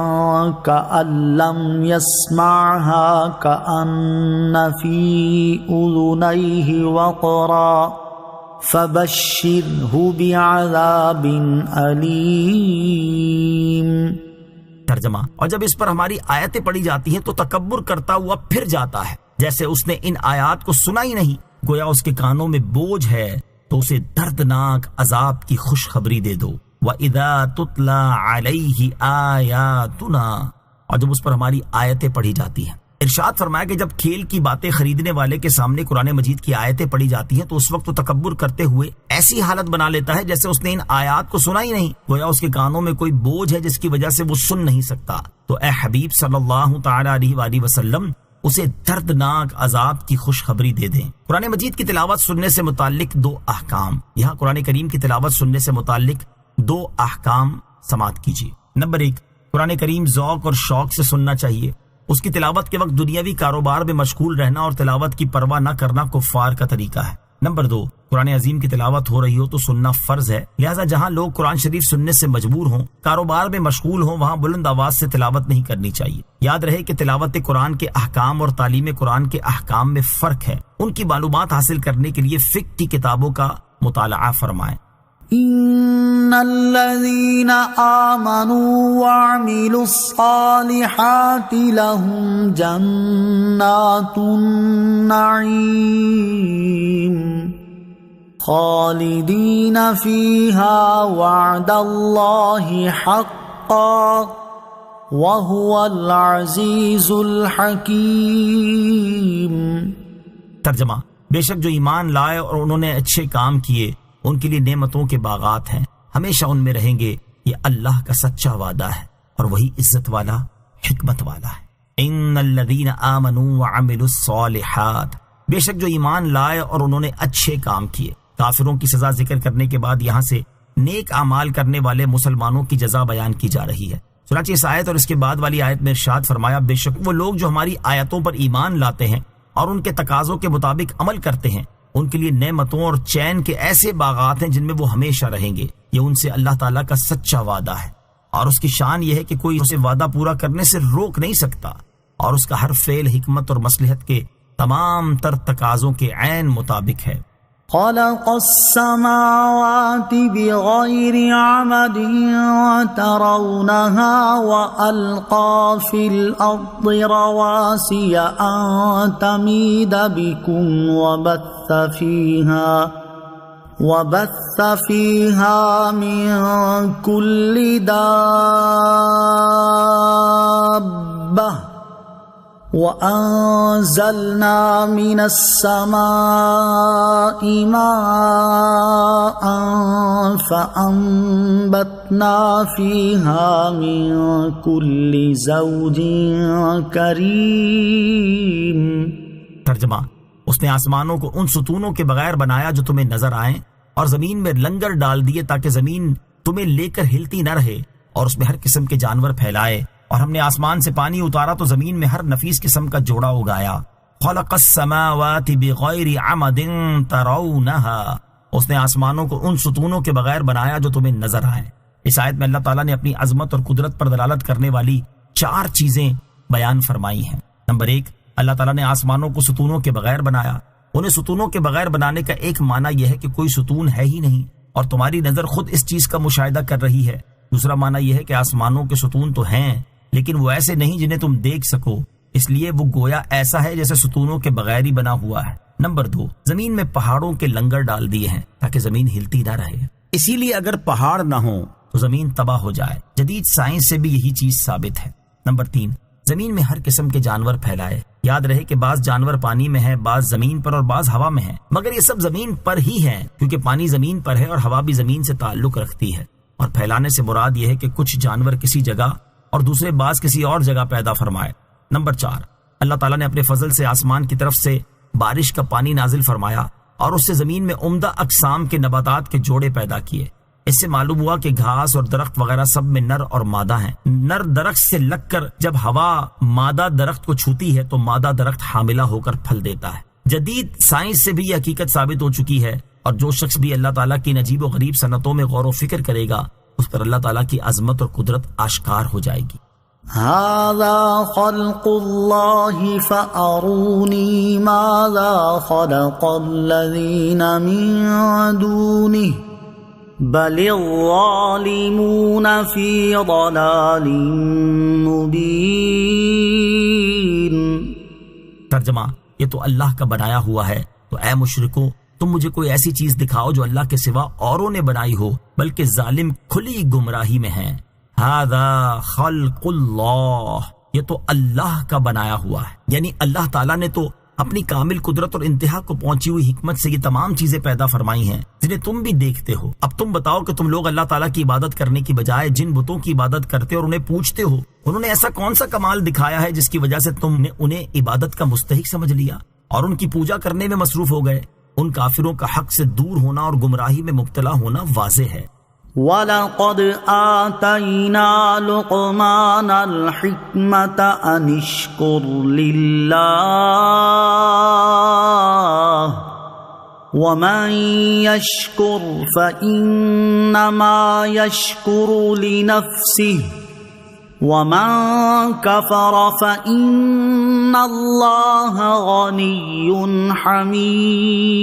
كَأَن لَّمْ يَسْمَعْهَا كَأَنَّ فِي أُذُنَيْهِ وَقْرًا فَبَشِّرْهُ بِعَذَابٍ أَلِيمٍ. ترجمہ: اور جب اس پر ہماری آیتیں پڑھی جاتی ہیں تو تکبر کرتا ہوا پھر جاتا ہے جیسے اس نے ان آیات کو سنا ہی نہیں، گویا اس کے کانوں میں بوجھ ہے، تو اسے دردناک عذاب کی خوشخبری دے دو. وَإِذَا تُتْلَى عَلَيْهِ آيَاتُنَا، اور جب اس پر ہماری آیتیں پڑھی جاتی ہیں. ارشاد فرمایا کہ جب کھیل کی باتیں خریدنے والے کے سامنے قرآن مجید کی آیتیں پڑھی جاتی ہیں تو اس وقت وہ تکبر کرتے ہوئے ایسی حالت بنا لیتا ہے جیسے اس نے ان آیات کو سنا ہی نہیں، گویا اس کے کانوں میں کوئی بوجھ ہے جس کی وجہ سے وہ سن نہیں سکتا. تو اے حبیب صلی اللہ تعالی علیہ وآلہ وسلم اسے دردناک عذاب کی خوشخبری دے دیں. قرآن مجید کی تلاوت سننے سے متعلق دو احکام. یہاں قرآن کریم کی تلاوت سننے سے متعلق دو احکام سماعت کیجیے. نمبر 1، قرآن کریم ذوق اور شوق سے سننا چاہیے. اس کی تلاوت کے وقت دنیاوی کاروبار میں مشغول رہنا اور تلاوت کی پرواہ نہ کرنا کفار کا طریقہ ہے. نمبر 2، قرآن عظیم کی تلاوت ہو رہی ہو تو سننا فرض ہے، لہٰذا جہاں لوگ قرآن شریف سننے سے مجبور ہوں، کاروبار میں مشغول ہوں، وہاں بلند آواز سے تلاوت نہیں کرنی چاہیے. یاد رہے کہ تلاوت قرآن کے احکام اور تعلیم قرآن کے احکام میں فرق ہے. ان کی معلومات حاصل کرنے کے لیے فقہ کی کتابوں کا مطالعہ فرمائیں. ان الذين آمنوا وعملوا الصالحات لهم جنات النعيم خالدين فيها وعد الله حقا وهو العزيز الحكيم. ترجمہ: بے شک جو ایمان لائے اور انہوں نے اچھے کام کیے ان کے لیے نعمتوں کے باغات ہیں، ہمیشہ ان میں رہیں گے. یہ اللہ کا سچا وعدہ ہے اور وہی عزت والا، حکمت والا ہے. ان الذین آمنوا وعملوا الصالحات، بے شک جو ایمان لائے اور انہوں نے اچھے کام کیے. کافروں کی سزا ذکر کرنے کے بعد یہاں سے نیک اعمال کرنے والے مسلمانوں کی جزا بیان کی جا رہی ہے. چنانچہ اس آیت اور اس کے بعد والی آیت میں ارشاد فرمایا بے شک وہ لوگ جو ہماری آیتوں پر ایمان لاتے ہیں اور ان کے تقاضوں کے مطابق عمل کرتے ہیں ان کے لیے نعمتوں اور چین کے ایسے باغات ہیں جن میں وہ ہمیشہ رہیں گے. یہ ان سے اللہ تعالیٰ کا سچا وعدہ ہے اور اس کی شان یہ ہے کہ کوئی اسے وعدہ پورا کرنے سے روک نہیں سکتا اور اس کا ہر فعل حکمت اور مصلحت کے تمام تر تقاضوں کے عین مطابق ہے. خلق السماوات بغير عمد ترونها وألقى في الأرض رواسي أن تميد بكم وبث فيها من كل دابة وأنزلنا من السماء ماء فأنبتنا فيها من كل زوج كريم۔ ترجمہ، اس نے آسمانوں کو ان ستونوں کے بغیر بنایا جو تمہیں نظر آئیں، اور زمین میں لنگر ڈال دیے تاکہ زمین تمہیں لے کر ہلتی نہ رہے، اور اس میں ہر قسم کے جانور پھیلائے، اور ہم نے آسمان سے پانی اتارا تو زمین میں ہر نفیس قسم کا جوڑا اگایا۔ خلق السماوات بغیر عمد ترونها، اس نے آسمانوں کو ان ستونوں کے بغیر بنایا جو تمہیں نظر آئیں۔ اس آیت میں اللہ تعالیٰ نے اپنی عظمت اور قدرت پر دلالت کرنے والی 4 چیزیں بیان فرمائی ہیں۔ نمبر 1، اللہ تعالیٰ نے آسمانوں کو ستونوں کے بغیر بنایا۔ انہیں ستونوں کے بغیر بنانے کا ایک معنی یہ ہے کہ کوئی ستون ہے ہی نہیں اور تمہاری نظر خود اس چیز کا مشاہدہ کر رہی ہے۔ دوسرا معنی یہ ہے کہ آسمانوں کے ستون تو ہیں لیکن وہ ایسے نہیں جنہیں تم دیکھ سکو، اس لیے وہ گویا ایسا ہے جیسے ستونوں کے بغیر ہی بنا ہوا ہے۔ نمبر 2، زمین میں پہاڑوں کے لنگر ڈال دیے ہیں تاکہ زمین ہلتی نہ رہے، اسی لیے اگر پہاڑ نہ ہو تو زمین تباہ ہو جائے۔ جدید سائنس سے بھی یہی چیز ثابت ہے۔ نمبر 3، زمین میں ہر قسم کے جانور پھیلائے۔ یاد رہے کہ بعض جانور پانی میں ہیں، بعض زمین پر اور بعض ہوا میں ہیں، مگر یہ سب زمین پر ہی ہیں کیونکہ پانی زمین پر ہے اور ہوا بھی زمین سے تعلق رکھتی ہے۔ اور پھیلانے سے مراد یہ ہے کہ کچھ جانور کسی جگہ اور دوسرے بعض کسی اور جگہ پیدا فرمائے۔ نمبر 4، اللہ تعالیٰ نے اپنے فضل سے آسمان کی طرف سے بارش کا پانی نازل فرمایا اور اس سے زمین میں عمدہ اقسام کے نباتات کے جوڑے پیدا کیے۔ اس سے معلوم ہوا کہ گھاس اور درخت وغیرہ سب میں نر اور مادہ ہیں۔ نر درخت سے لگ کر جب ہوا مادہ درخت کو چھوتی ہے تو مادہ درخت حاملہ ہو کر پھل دیتا ہے۔ جدید سائنس سے بھی یہ حقیقت ثابت ہو چکی ہے، اور جو شخص بھی اللہ تعالیٰ کی عجیب و غریب صنعتوں میں غور و فکر کرے گا اس پر اللہ تعالیٰ کی عظمت اور قدرت آشکار ہو جائے گی۔ هذا خلق الله فأروني ماذا خلق الذين من دونه بل الظالمون في ضلال مبين۔ ترجمہ، یہ تو اللہ کا بنایا ہوا ہے، تو اے مشرکو تم مجھے کوئی ایسی چیز دکھاؤ جو اللہ کے سوا اوروں نے بنائی ہو، بلکہ ظالم کھلی گمراہی میں ہیں۔ ھذا خلق اللہ، یہ تو اللہ کا بنایا ہوا ہے، یعنی اللہ تعالیٰ نے تو اپنی کامل قدرت اور انتہا کو پہنچی ہوئی حکمت سے یہ تمام چیزیں پیدا فرمائی ہیں جنہیں تم بھی دیکھتے ہو۔ اب تم بتاؤ کہ تم لوگ اللہ تعالیٰ کی عبادت کرنے کی بجائے جن بتوں کی عبادت کرتے اور انہیں پوچھتے ہو، انہوں نے ایسا کون سا کمال دکھایا ہے جس کی وجہ سے تم نے انہیں عبادت کا مستحق سمجھ لیا اور ان کی پوجا کرنے میں مصروف ہو گئے؟ ان کافروں کا حق سے دور ہونا اور گمراہی میں مبتلا ہونا واضح ہے۔ وَلَقَدْ آتَيْنَا لُقْمَانَ الْحِكْمَةَ أَنِ اشْكُرْ لِلَّهِ وَمَنْ يَشْكُرْ فَإِنَّمَا يَشْكُرُ لِنَفْسِهِ وَمَنْ كَفَرَ فَإِنَّ اللَّهَ غَنِيٌّ حَمِيدٌ۔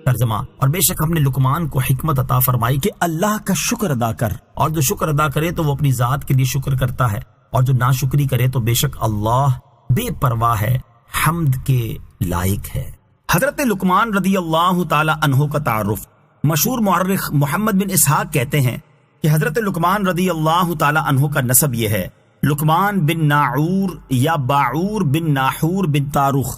ترجمہ، اور بے شک ہم نے لقمان کو حکمت عطا فرمائی کہ اللہ کا شکر ادا کر، اور جو شکر ادا کرے تو وہ اپنی ذات کے لیے شکر کرتا ہے، اور جو ناشکری کرے تو بے شک اللہ بے پرواہ ہے، حمد کے لائق ہے۔ حضرت لقمان رضی اللہ تعالی عنہ کا تعارف۔ مشہور مورخ محمد بن اسحاق کہتے ہیں کہ حضرت لقمان رضی اللہ تعالی عنہ کا نسب یہ ہے، لقمان بن ناعور یا باعور بن ناحور بن تاروخ۔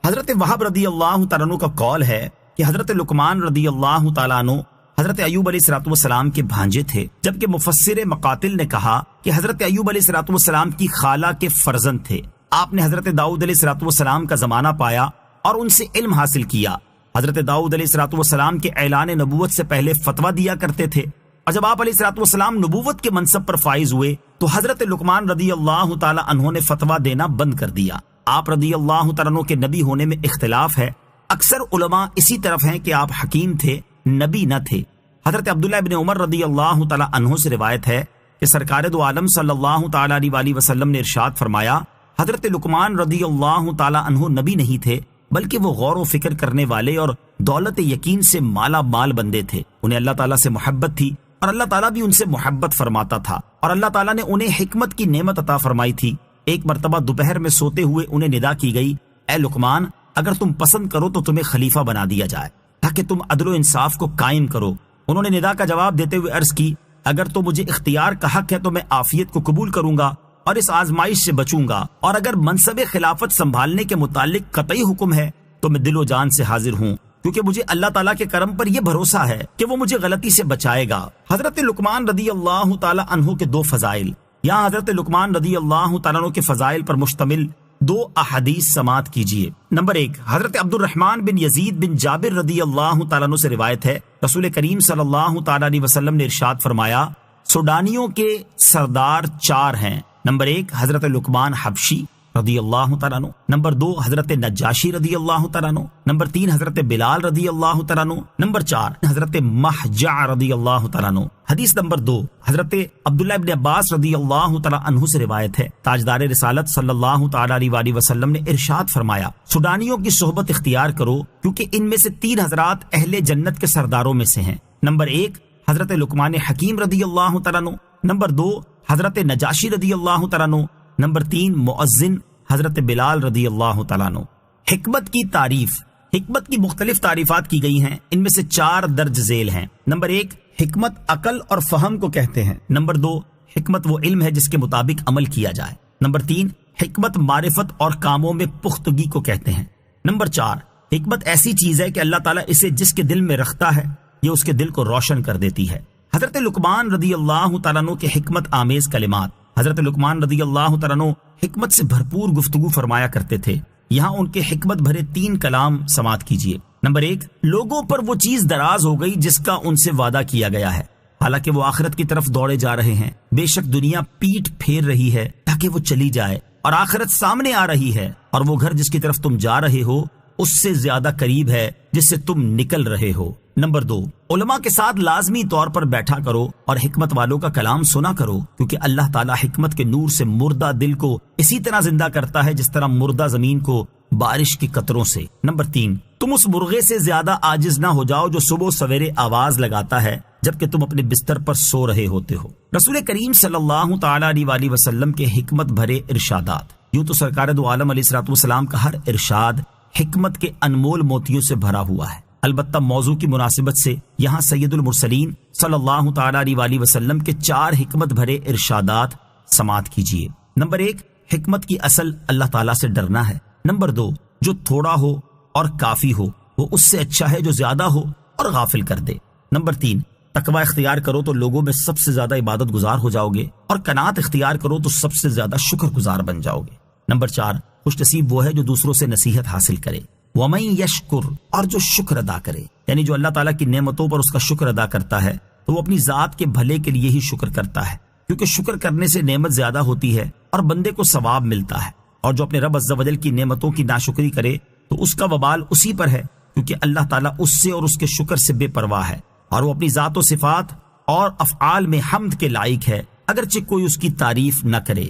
حضرت وہب رضی اللہ تعالیٰ عنہ کا قول ہے کہ حضرت لقمان رضی اللہ تعالیٰ عنہ حضرت ایوب علیہ السلام کے بھانجے تھے، جبکہ مفسر مقاتل نے کہا کہ حضرت ایوب علیہ السلام کی خالہ کے فرزند تھے۔ آپ نے حضرت داؤد علیہ السلام کا زمانہ پایا اور ان سے علم حاصل کیا۔ حضرت داؤد علیہ السلام کے اعلان نبوت سے پہلے فتویٰ دیا کرتے تھے، اور جب آپ علیہ السلام نبوت کے منصب پر فائز ہوئے تو حضرت لقمان رضی اللہ تعالیٰ عنہ نے فتویٰ دینا بند کر دیا۔ آپ رضی اللہ تعالیٰ عنہ کے نبی ہونے میں اختلاف ہے، اکثر علماء اسی طرف ہیں کہ آپ حکیم تھے، نبی نہ تھے۔ حضرت عبداللہ ابن عمر رضی اللہ تعالیٰ عنہ سے روایت ہے کہ سرکار دو عالم صلی اللہ تعالیٰ علیہ وسلم نے ارشاد فرمایا، حضرت لقمان رضی اللہ تعالیٰ عنہ نبی نہیں تھے بلکہ وہ غور و فکر کرنے والے اور دولت یقین سے مالا مال بندے تھے۔ انہیں اللہ تعالیٰ سے محبت تھی اور اللہ تعالیٰ بھی ان سے محبت فرماتا تھا، اور اللہ تعالیٰ نے انہیں حکمت کی نعمت عطا فرمائی تھی۔ ایک مرتبہ دوپہر میں سوتے ہوئے انہیں ندا کی گئی، اے لقمان، اگر تم پسند کرو تو تمہیں خلیفہ بنا دیا جائے تاکہ تم عدل و انصاف کو قائم کرو۔ انہوں نے ندا کا جواب دیتے ہوئے عرض کی، اگر تو مجھے اختیار کا حق ہے تو میں عافیت کو قبول کروں گا، اور اس آزمائش سے بچوں گا، اور اگر منصب خلافت سنبھالنے کے متعلق قطعی حکم ہے تو میں دل و جان سے حاضر ہوں، کیونکہ مجھے اللہ تعالیٰ کے کرم پر یہ بھروسہ ہے کہ وہ مجھے غلطی سے بچائے گا۔ حضرت لقمان رضی اللہ تعالیٰ عنہ کے دو فضائل۔ یہاں حضرت لقمان رضی اللہ تعالیٰ عنہ کے فضائل پر مشتمل دو احادیث سماعت کیجیے۔ نمبر 1، حضرت عبد الرحمن بن یزید بن جابر رضی اللہ تعالیٰ عنہ سے روایت ہے، رسول کریم صلی اللہ تعالیٰ علیہ وسلم نے ارشاد فرمایا، سوڈانیوں کے سردار 4 ہیں۔ نمبر 1 حضرت لقمان حبشی رضی اللہ تعالیٰ عنہ، نمبر 2 حضرت نجاشی رضی اللہ تعالیٰ عنہ، نمبر 3 حضرت بلال رضی اللہ تعالیٰ عنہ، نمبر 4 حضرت محجع رضی اللہ تعالیٰ عنہ۔ حدیث نمبر 2، حضرت عبداللہ ابن عباس رضی اللہ تعالیٰ عنہ سے روایت ہے، تاجدار رسالت صلی اللہ تعالیٰ علیہ وآلہ وسلم نے ارشاد فرمایا، سوڈانیوں کی صحبت اختیار کرو، کیونکہ ان میں سے 3 حضرات اہل جنت کے سرداروں میں سے ہیں۔ نمبر 1 حضرت لقمان حکیم رضی اللہ تعالیٰ عنہ، نمبر 2 حضرت نجاشی رضی اللہ تعالیٰ عنہ، نمبر 3 مؤذن حضرت بلال رضی اللہ تعالیٰ عنہ۔ حکمت کی تعریف۔ حکمت کی مختلف تعریفات کی گئی ہیں، ان میں سے 4 درج ذیل ہیں۔ نمبر 1 حکمت عقل اور فہم کو کہتے ہیں۔ نمبر 2 حکمت وہ علم ہے جس کے مطابق عمل کیا جائے۔ نمبر 3 حکمت معرفت اور کاموں میں پختگی کو کہتے ہیں۔ نمبر 4 حکمت ایسی چیز ہے کہ اللہ تعالیٰ اسے جس کے دل میں رکھتا ہے یہ اس کے دل کو روشن کر دیتی ہے۔ حضرت لقمان رضی اللہ تعالیٰ عنہ کے حکمت آمیز کلمات۔ حضرت لقمان رضی اللہ تعالیٰ عنہ حکمت سے بھرپور گفتگو فرمایا کرتے تھے۔ یہاں ان کے حکمت بھرے 3 کلام سماعت کیجیے۔ نمبر 1 لوگوں پر وہ چیز دراز ہو گئی جس کا ان سے وعدہ کیا گیا ہے، حالانکہ وہ آخرت کی طرف دوڑے جا رہے ہیں۔ بے شک دنیا پیٹ پھیر رہی ہے تاکہ وہ چلی جائے، اور آخرت سامنے آ رہی ہے، اور وہ گھر جس کی طرف تم جا رہے ہو اس سے زیادہ قریب ہے جس سے تم نکل رہے ہو۔ نمبر 2 علماء کے ساتھ لازمی طور پر بیٹھا کرو اور حکمت والوں کا کلام سنا کرو، کیونکہ اللہ تعالیٰ حکمت کے نور سے مردہ دل کو اسی طرح زندہ کرتا ہے جس طرح مردہ زمین کو بارش کی قطروں سے۔ نمبر 3 تم اس مرغے سے زیادہ عاجز نہ ہو جاؤ جو صبح سویرے آواز لگاتا ہے جبکہ تم اپنے بستر پر سو رہے ہوتے ہو۔ رسول کریم صلی اللہ تعالیٰ علیہ وآلہ وسلم کے حکمت بھرے ارشادات۔ یوں تو سرکار دو عالم علیہ الصلوۃ والسلام کا ہر ارشاد حکمت کے انمول موتیوں سے بھرا ہوا ہے۔ البتہ موضوع کی مناسبت سے یہاں سید المرسلین صلی اللہ تعالیٰ علیہ وآلہ وسلم کے 4 حکمت بھرے ارشادات سماعت کیجیے۔ نمبر 1 حکمت کی اصل اللہ تعالیٰ سے ڈرنا ہے۔ نمبر 2 جو تھوڑا ہو اور کافی ہو وہ اس سے اچھا ہے جو زیادہ ہو اور غافل کر دے۔ نمبر 3 تقوی اختیار کرو تو لوگوں میں سب سے زیادہ عبادت گزار ہو جاؤ گے، اور قناعت اختیار کرو تو سب سے زیادہ شکر گزار بن جاؤ گے۔ نمبر 4 خوش نصیب وہ ہے جو دوسروں سے نصیحت حاصل کرے۔ وَمَن يَشْكُرْ اور جو شکر ادا کرے، یعنی جو اللہ تعالیٰ کی نعمتوں پر اس کا شکر ادا کرتا ہے تو وہ اپنی ذات کے بھلے کے لیے ہی شکر کرتا ہے، کیونکہ شکر کرنے سے نعمت زیادہ ہوتی ہے اور بندے کو ثواب ملتا ہے، اور جو اپنے رب عز و جل کی نعمتوں کی ناشکری کرے تو اس کا وبال اسی پر ہے، کیونکہ اللہ تعالیٰ اس سے اور اس کے شکر سے بے پرواہ ہے، اور وہ اپنی ذات و صفات اور افعال میں حمد کے لائق ہے، اگرچہ کوئی اس کی تعریف نہ کرے۔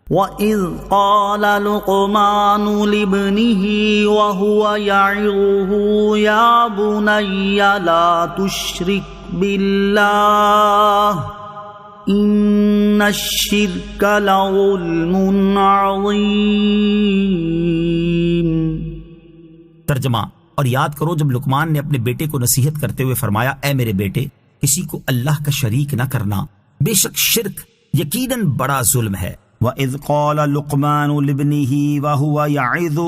وَإِذْ قَالَ لُقْمَانُ لِابْنِهِ وَهُوَ يَعِظُهُ يَا بُنَيَّ لَا تُشْرِكْ بِاللَّهِ إِنَّ الشِّرْكَ لَظُلْمٌ عَظِيمٌ۔ ترجمہ۔ اور یاد کرو جب لقمان نے اپنے بیٹے کو نصیحت کرتے ہوئے فرمایا، اے میرے بیٹے کسی کو اللہ کا شریک نہ کرنا، بے شک شرک یقیناً بڑا ظلم ہے۔ وَإِذْ قَالَ لُقْمَانُ لِابْنِهِ وَهُوَ يَعِظُهُ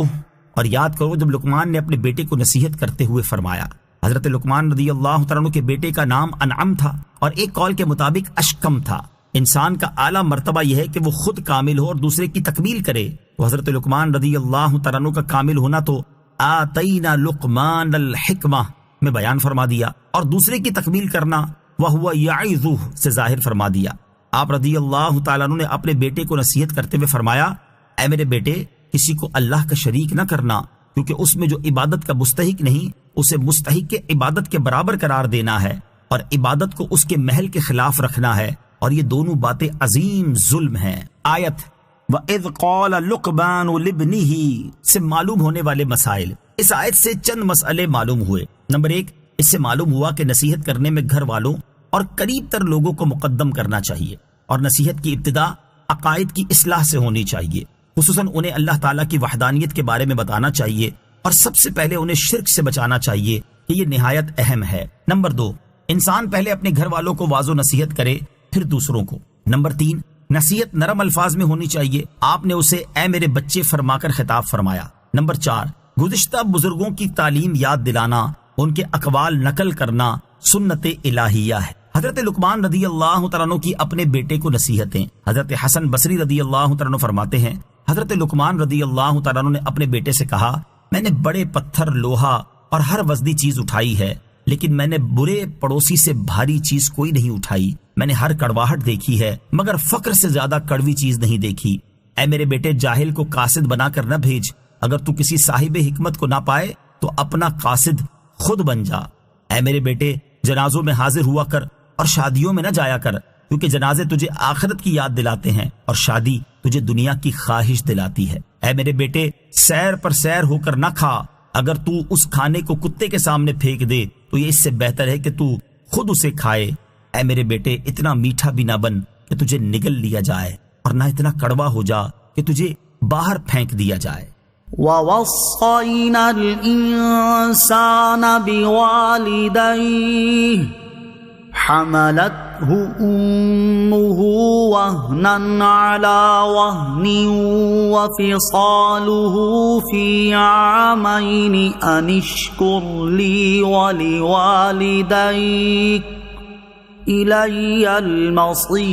اور یاد کرو جب لقمان نے اپنے بیٹے کو نصیحت کرتے ہوئے فرمایا۔ حضرت لقمان رضی اللہ تعالیٰ عنہ کے بیٹے کا نام انعم تھا، اور ایک قول کے مطابق اشکم تھا۔ انسان کا اعلیٰ مرتبہ یہ ہے کہ وہ خود کامل ہو اور دوسرے کی تکمیل کرے، تو حضرت لقمان رضی اللہ تعالیٰ عنہ کا کامل ہونا تو آتینا لقمان الحکمہ میں بیان فرما دیا، اور دوسرے کی تکمیل کرنا وَهُوَ يَعِظُهُ سے ظاہر فرما دیا۔ آپ رضی اللہ تعالیٰ عنہ نے اپنے بیٹے کو نصیحت کرتے ہوئے فرمایا، اے میرے بیٹے کسی کو اللہ کا شریک نہ کرنا، کیونکہ اس میں جو عبادت کا مستحق نہیں اسے مستحق کے عبادت کے برابر قرار دینا ہے، اور عبادت کو اس کے محل کے خلاف رکھنا ہے، اور یہ دونوں باتیں عظیم ظلم ہیں۔ آیت وَإِذْ قَالَ لُقْمَانُ لِابْنِهِ سے معلوم ہونے والے مسائل۔ اس آیت سے چند مسئلے معلوم ہوئے۔ نمبر 1 اس سے معلوم ہوا کہ نصیحت کرنے میں گھر والوں اور قریب تر لوگوں کو مقدم کرنا چاہیے، اور نصیحت کی ابتدا عقائد کی اصلاح سے ہونی چاہیے، خصوصاً انہیں اللہ تعالیٰ کی وحدانیت کے بارے میں بتانا چاہیے، اور سب سے پہلے انہیں شرک سے بچانا چاہیے کہ یہ نہایت اہم ہے۔ نمبر 2 انسان پہلے اپنے گھر والوں کو واضح نصیحت کرے پھر دوسروں کو۔ نمبر 3 نصیحت نرم الفاظ میں ہونی چاہیے. آپ نے اسے اے میرے بچے فرما کر خطاب فرمایا. نمبر 4، گزشتہ بزرگوں کی تعلیم یاد دلانا، ان کے اقوال نقل کرنا سنت الہیہ ہے. حضرت لقمان رضی اللہ تعالیٰ عنہ کی اپنے بیٹے کو نصیحتیں. حضرت حسن بصری رضی اللہ تعالیٰ عنہ فرماتے ہیں حضرت لقمان رضی اللہ تعالیٰ عنہ نے اپنے بیٹے سے کہا، میں نے بڑے پتھر، لوہا اور ہر وزنی چیز اٹھائی ہے، لیکن میں نے برے پڑوسی سے بھاری چیز کوئی نہیں اٹھائی. میں نے ہر کڑواہٹ دیکھی ہے مگر فقر سے زیادہ کڑوی چیز نہیں دیکھی. اے میرے بیٹے، جاہل کو قاصد بنا کر نہ بھیج. اگر تو کسی صاحب حکمت کو نہ پائے تو اپنا قاصد خود بن جا. اے میرے بیٹے، جنازوں میں حاضر ہوا کر اور شادیوں میں نہ جایا کر، کیونکہ جنازے تجھے آخرت کی یاد دلاتے ہیں اور شادی تجھے دنیا کی خواہش دلاتی ہے. اے میرے بیٹے، سیر پر سیر ہو کر نہ کھا. اگر تو اس کھانے کو کتے کے سامنے پھینک دے تو یہ اس سے بہتر ہے کہ تو خود اسے کھائے. اے میرے بیٹے، اتنا میٹھا بھی نہ بن کہ تجھے نگل لیا جائے اور نہ اتنا کڑوا ہو جا کہ تجھے باہر پھینک دیا جائے. وَوَصَّيْنَا الْإِنسَانَ بِوَالِدَيْهِ حَمَلَتْهُ أُمُّهُ وَهْنًا عَلَى وَهْنٍ وَفِصَالُهُ فِي عَامَيْنِ أَنِ اشْكُرْ لِي وَلِوَالِدَيْكَ إِلَيَّ الْمَصِيرُ.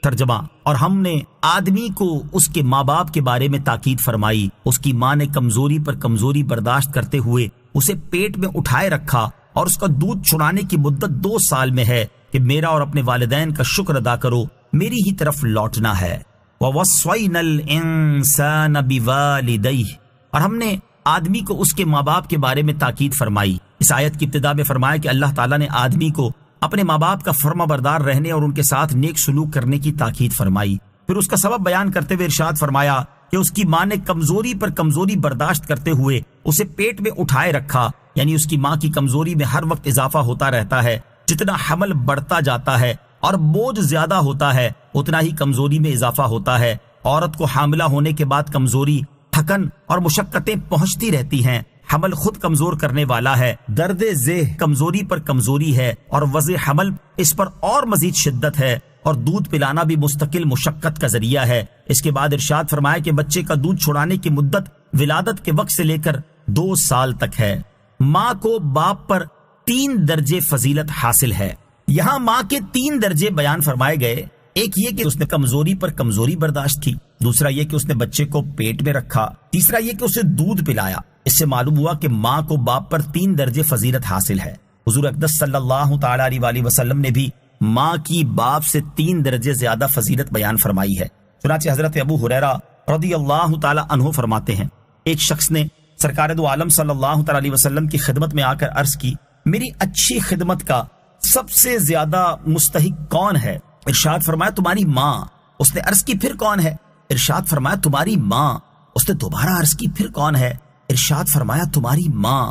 ترجمہ، اور ہم نے آدمی کو اس کے ماں باپ کے بارے میں تاکید فرمائی. اس کی ماں نے کمزوری پر کمزوری برداشت کرتے ہوئے اسے پیٹ میں اٹھائے رکھا اور اس کا دودھ چھڑانے کی مدت 2 سال میں ہے کہ میرا اور اپنے والدین کا شکر ادا کرو، میری ہی طرف لوٹنا ہے. وَوَصَّيْنَا الْإِنسَانَ بِوَالِدَيْهِ، اور ہم نے آدمی کو اس کے ماں باپ کے بارے میں تاکید فرمائی. اس آیت کی ابتدا میں فرمایا کہ اللہ تعالیٰ نے آدمی کو اپنے ماں باپ کا فرما بردار رہنے اور ان کے ساتھ نیک سلوک کرنے کی تاکید فرمائی. پھر اس کا سبب بیان کرتے ہوئے ارشاد فرمایا کہ اس کی ماں نے کمزوری پر کمزوری برداشت کرتے ہوئے اسے پیٹ میں اٹھائے رکھا. یعنی اس کی ماں کی کمزوری میں ہر وقت اضافہ ہوتا رہتا ہے. جتنا حمل بڑھتا جاتا ہے اور بوجھ زیادہ ہوتا ہے اتنا ہی کمزوری میں اضافہ ہوتا ہے. عورت کو حاملہ ہونے کے بعد کمزوری، تھکن اور مشقتیں پہنچتی رہتی ہیں. حمل خود کمزور کرنے والا ہے. درد ذہ کمزوری پر کمزوری ہے اور وضع حمل اس پر اور مزید شدت ہے، اور دودھ پلانا بھی مستقل مشقت کا ذریعہ ہے. اس کے بعد ارشاد فرمایا کہ بچے کا دودھ چھڑانے کی مدت ولادت کے وقت سے لے کر 2 سال تک ہے. ماں کو باپ پر 3 درجے فضیلت حاصل ہے. یہاں ماں کے 3 درجے بیان فرمائے گئے. ایک یہ کہ اس نے کمزوری پر کمزوری برداشت کی، دوسرا یہ کہ اس نے بچے کو پیٹ میں رکھا، تیسرا یہ کہ اسے دودھ پلایا. اس سے معلوم ہوا کہ ماں کو باپ پر 3 درجے فضیلت حاصل ہے. حضور اقدس صلی اللہ تعالی علیہ وسلم نے بھی ماں کی باپ سے 3 درجے زیادہ فضیلت بیان فرمائی ہے. چنانچہ حضرت ابو ہریرہ رضی اللہ تعالی عنہ فرماتے ہیں ایک شخص نے سرکار دو عالم صلی اللہ تعالی علیہ وسلم کی خدمت میں آ کر عرض کی، میری اچھی خدمت کا سب سے زیادہ مستحق کون ہے؟ ارشاد فرمایا تمہاری ماں. اس نے عرض کی پھر کون ہے؟ ارشاد فرمایا تمہاری ماں. اس نے دوبارہ عرض کی پھر کون ہے؟ ارشاد فرمایا تمہاری ماں.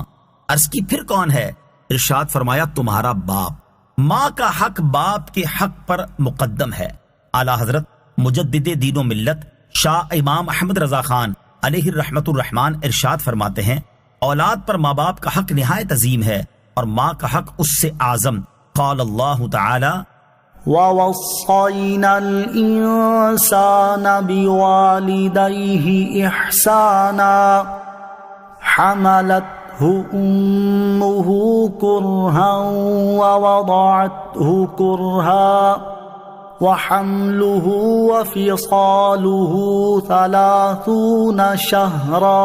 عرض کی پھر کون ہے؟ ارشاد فرمایا تمہارا باپ. ماں کا حق باپ کے حق پر مقدم ہے. اعلی حضرت مجدد دین و ملت شاہ امام احمد رضا خان علیہ الرحمت الرحمان ارشاد فرماتے ہیں اولاد پر ماں باپ کا حق نہایت عظیم ہے اور ماں کا حق اس سے اعظم. قال اللہ تعالی وَوَصَّيْنَا الْإِنسَانَ بِوَالِدَيْهِ إِحْسَانًا حَمَلَتْهُ أُمُّهُ كُرْهًا وَوَضَعَتْهُ كُرْهًا وَحَمْلُهُ وَفِصَالُهُ 30 شَهْرًا.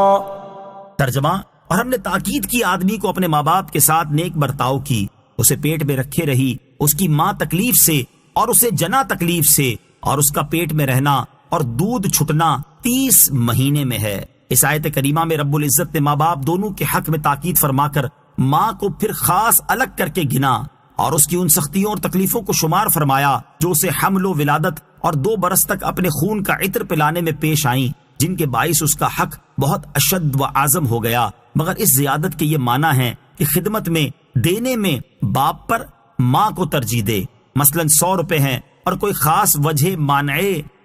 ترجمہ، اور ہم نے تاکید کی آدمی کو اپنے ماں باپ کے ساتھ نیک برتاؤ کی. اسے پیٹ میں رکھے رہی، اس کی ماں تکلیف سے اور اسے جنا تکلیف سے، اور اس کا پیٹ میں رہنا اور دودھ چھٹنا 30 مہینے میں ہے. اس آیت کریمہ میں رب العزت نے ماں باپ دونوں کے حق میں تاکید فرما کر ماں کو پھر خاص الگ کر کے گنا اور اس کی ان سختیوں اور تکلیفوں کو شمار فرمایا جو اسے حمل و ولادت اور 2 برس تک اپنے خون کا عطر پلانے میں پیش آئیں، جن کے باعث اس کا حق بہت اشد و اعظم ہو گیا. مگر اس زیادت کے یہ معنی ہے کہ خدمت میں دینے میں باپ پر ماں کو ترجیح دے. مثلا 100 روپے ہیں اور کوئی خاص وجہ مانع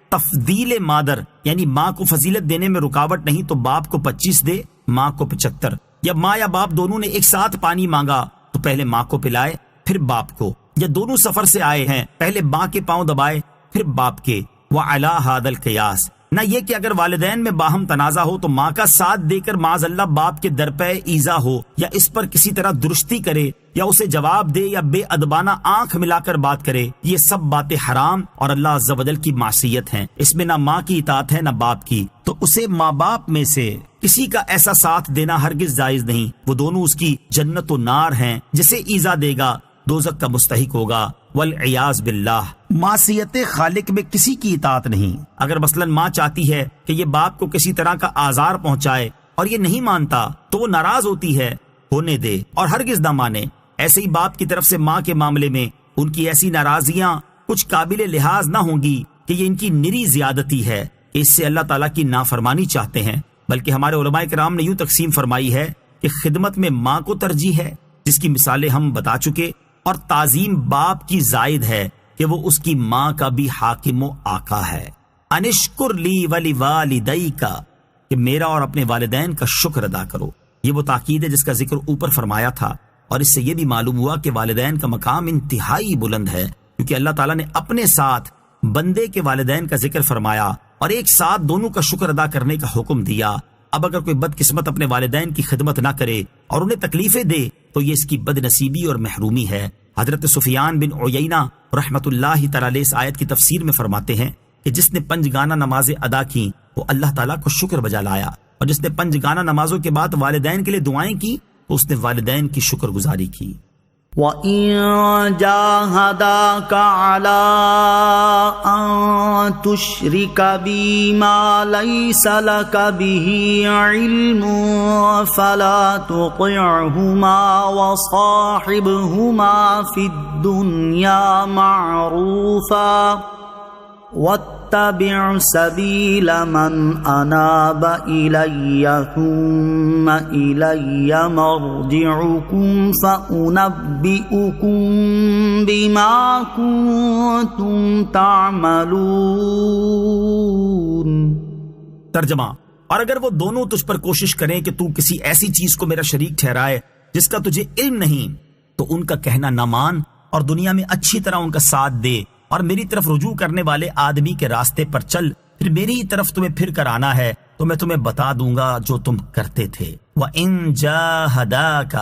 تفضیل مادر یعنی ماں کو فضیلت دینے میں رکاوٹ نہیں تو باپ کو 25 دے، ماں کو 75. یا ماں یا باپ دونوں نے ایک ساتھ پانی مانگا تو پہلے ماں کو پلائے پھر باپ کو. یا دونوں سفر سے آئے ہیں، پہلے ماں کے پاؤں دبائے پھر باپ کے، وعلی ھذا القیاس، نہ یہ کہ اگر والدین میں باہم تنازع ہو تو ماں کا ساتھ دے کر معاذ اللہ باپ کے در پہ ایذا ہو، یا اس پر کسی طرح درستی کرے، یا اسے جواب دے، یا بے ادبانہ آنکھ ملا کر بات کرے، یہ سب باتیں حرام اور اللہ عز و جل کی معصیت ہیں، اس میں نہ ماں کی اطاعت ہے نہ باپ کی، تو اسے ماں باپ میں سے کسی کا ایسا ساتھ دینا ہرگز جائز نہیں، وہ دونوں اس کی جنت و نار ہیں، جسے ایذا دے گا دوزخ کا مستحق ہوگا، والعیاذ باللہ۔ معصیت خالق میں کسی کی اطاعت نہیں۔ اگر مثلا ماں چاہتی ہے کہ یہ باپ کو کسی طرح کا آزار پہنچائے اور یہ نہیں مانتا تو وہ ناراض ہوتی ہے، ہونے دے اور ہرگز نہ مانے۔ ایسے ہی باپ کی طرف سے ماں کے معاملے میں ان کی ایسی ناراضیاں کچھ قابل لحاظ نہ ہوں گی کہ یہ ان کی نری زیادتی ہے کہ اس سے اللہ تعالیٰ کی نافرمانی چاہتے ہیں، بلکہ ہمارے علماء کرام نے یوں تقسیم فرمائی ہے کہ خدمت میں ماں کو ترجیح ہے، جس کی مثالیں ہم بتا چکے، اور تعظیم باپ کی زائد ہے کہ وہ اس کی ماں کا بھی حاکم و آقا ہے۔ انشکر لی ولی والدیک، کہ میرا اور اپنے والدین کا شکر ادا کرو، یہ وہ تاکید ہے جس کا ذکر اوپر فرمایا تھا، اور اس سے یہ بھی معلوم ہوا کہ والدین کا مقام انتہائی بلند ہے، کیونکہ اللہ تعالیٰ نے اپنے ساتھ بندے کے والدین کا ذکر فرمایا اور ایک ساتھ دونوں کا شکر ادا کرنے کا حکم دیا۔ اب اگر کوئی بدقسمت اپنے والدین کی خدمت نہ کرے اور انہیں تکلیفیں دے تو یہ اس کی بد نصیبی اور محرومی ہے۔ حضرت سفیان بن عیینہ رحمت اللہ تعالی علیہ اس آیت کی تفسیر میں فرماتے ہیں کہ جس نے 5 گانہ نمازیں ادا کی وہ اللہ تعالیٰ کو شکر بجا لایا، اور جس نے 5 گانہ نمازوں کے بعد والدین کے لیے دعائیں کی تو اس نے والدین کی شکر گزاری کی۔ وَإِن جَاهَدَاكَ عَلَىٰ أَن تُشْرِكَ بِي مَا لَيْسَ لَكَ بِهِ عِلْمٌ فَلَا تُطِعْهُمَا وَصَاحِبْهُمَا فِي الدُّنْيَا مَعْرُوفًا وَاتَّبِعْ سَبِيلَ مَنْ أَنَابَ إِلَيَّ ثُمَّ إِلَيَّ مَرْجِعُكُمْ فَأُنَبِّئُكُمْ بِمَا كُنتُمْ تَعْمَلُونَ۔ ترجمہ، اور اگر وہ دونوں تجھ پر کوشش کریں کہ تو کسی ایسی چیز کو میرا شریک ٹھہرائے جس کا تجھے علم نہیں، تو ان کا کہنا نہ مان اور دنیا میں اچھی طرح ان کا ساتھ دے، اور میری طرف رجوع کرنے والے آدمی کے راستے پر چل، پھر میری ہی طرف تمہیں پھر کر آنا ہے تو میں تمہیں بتا دوں گا جو تم کرتے تھے۔ وَإِن جَاهَدَاكَ،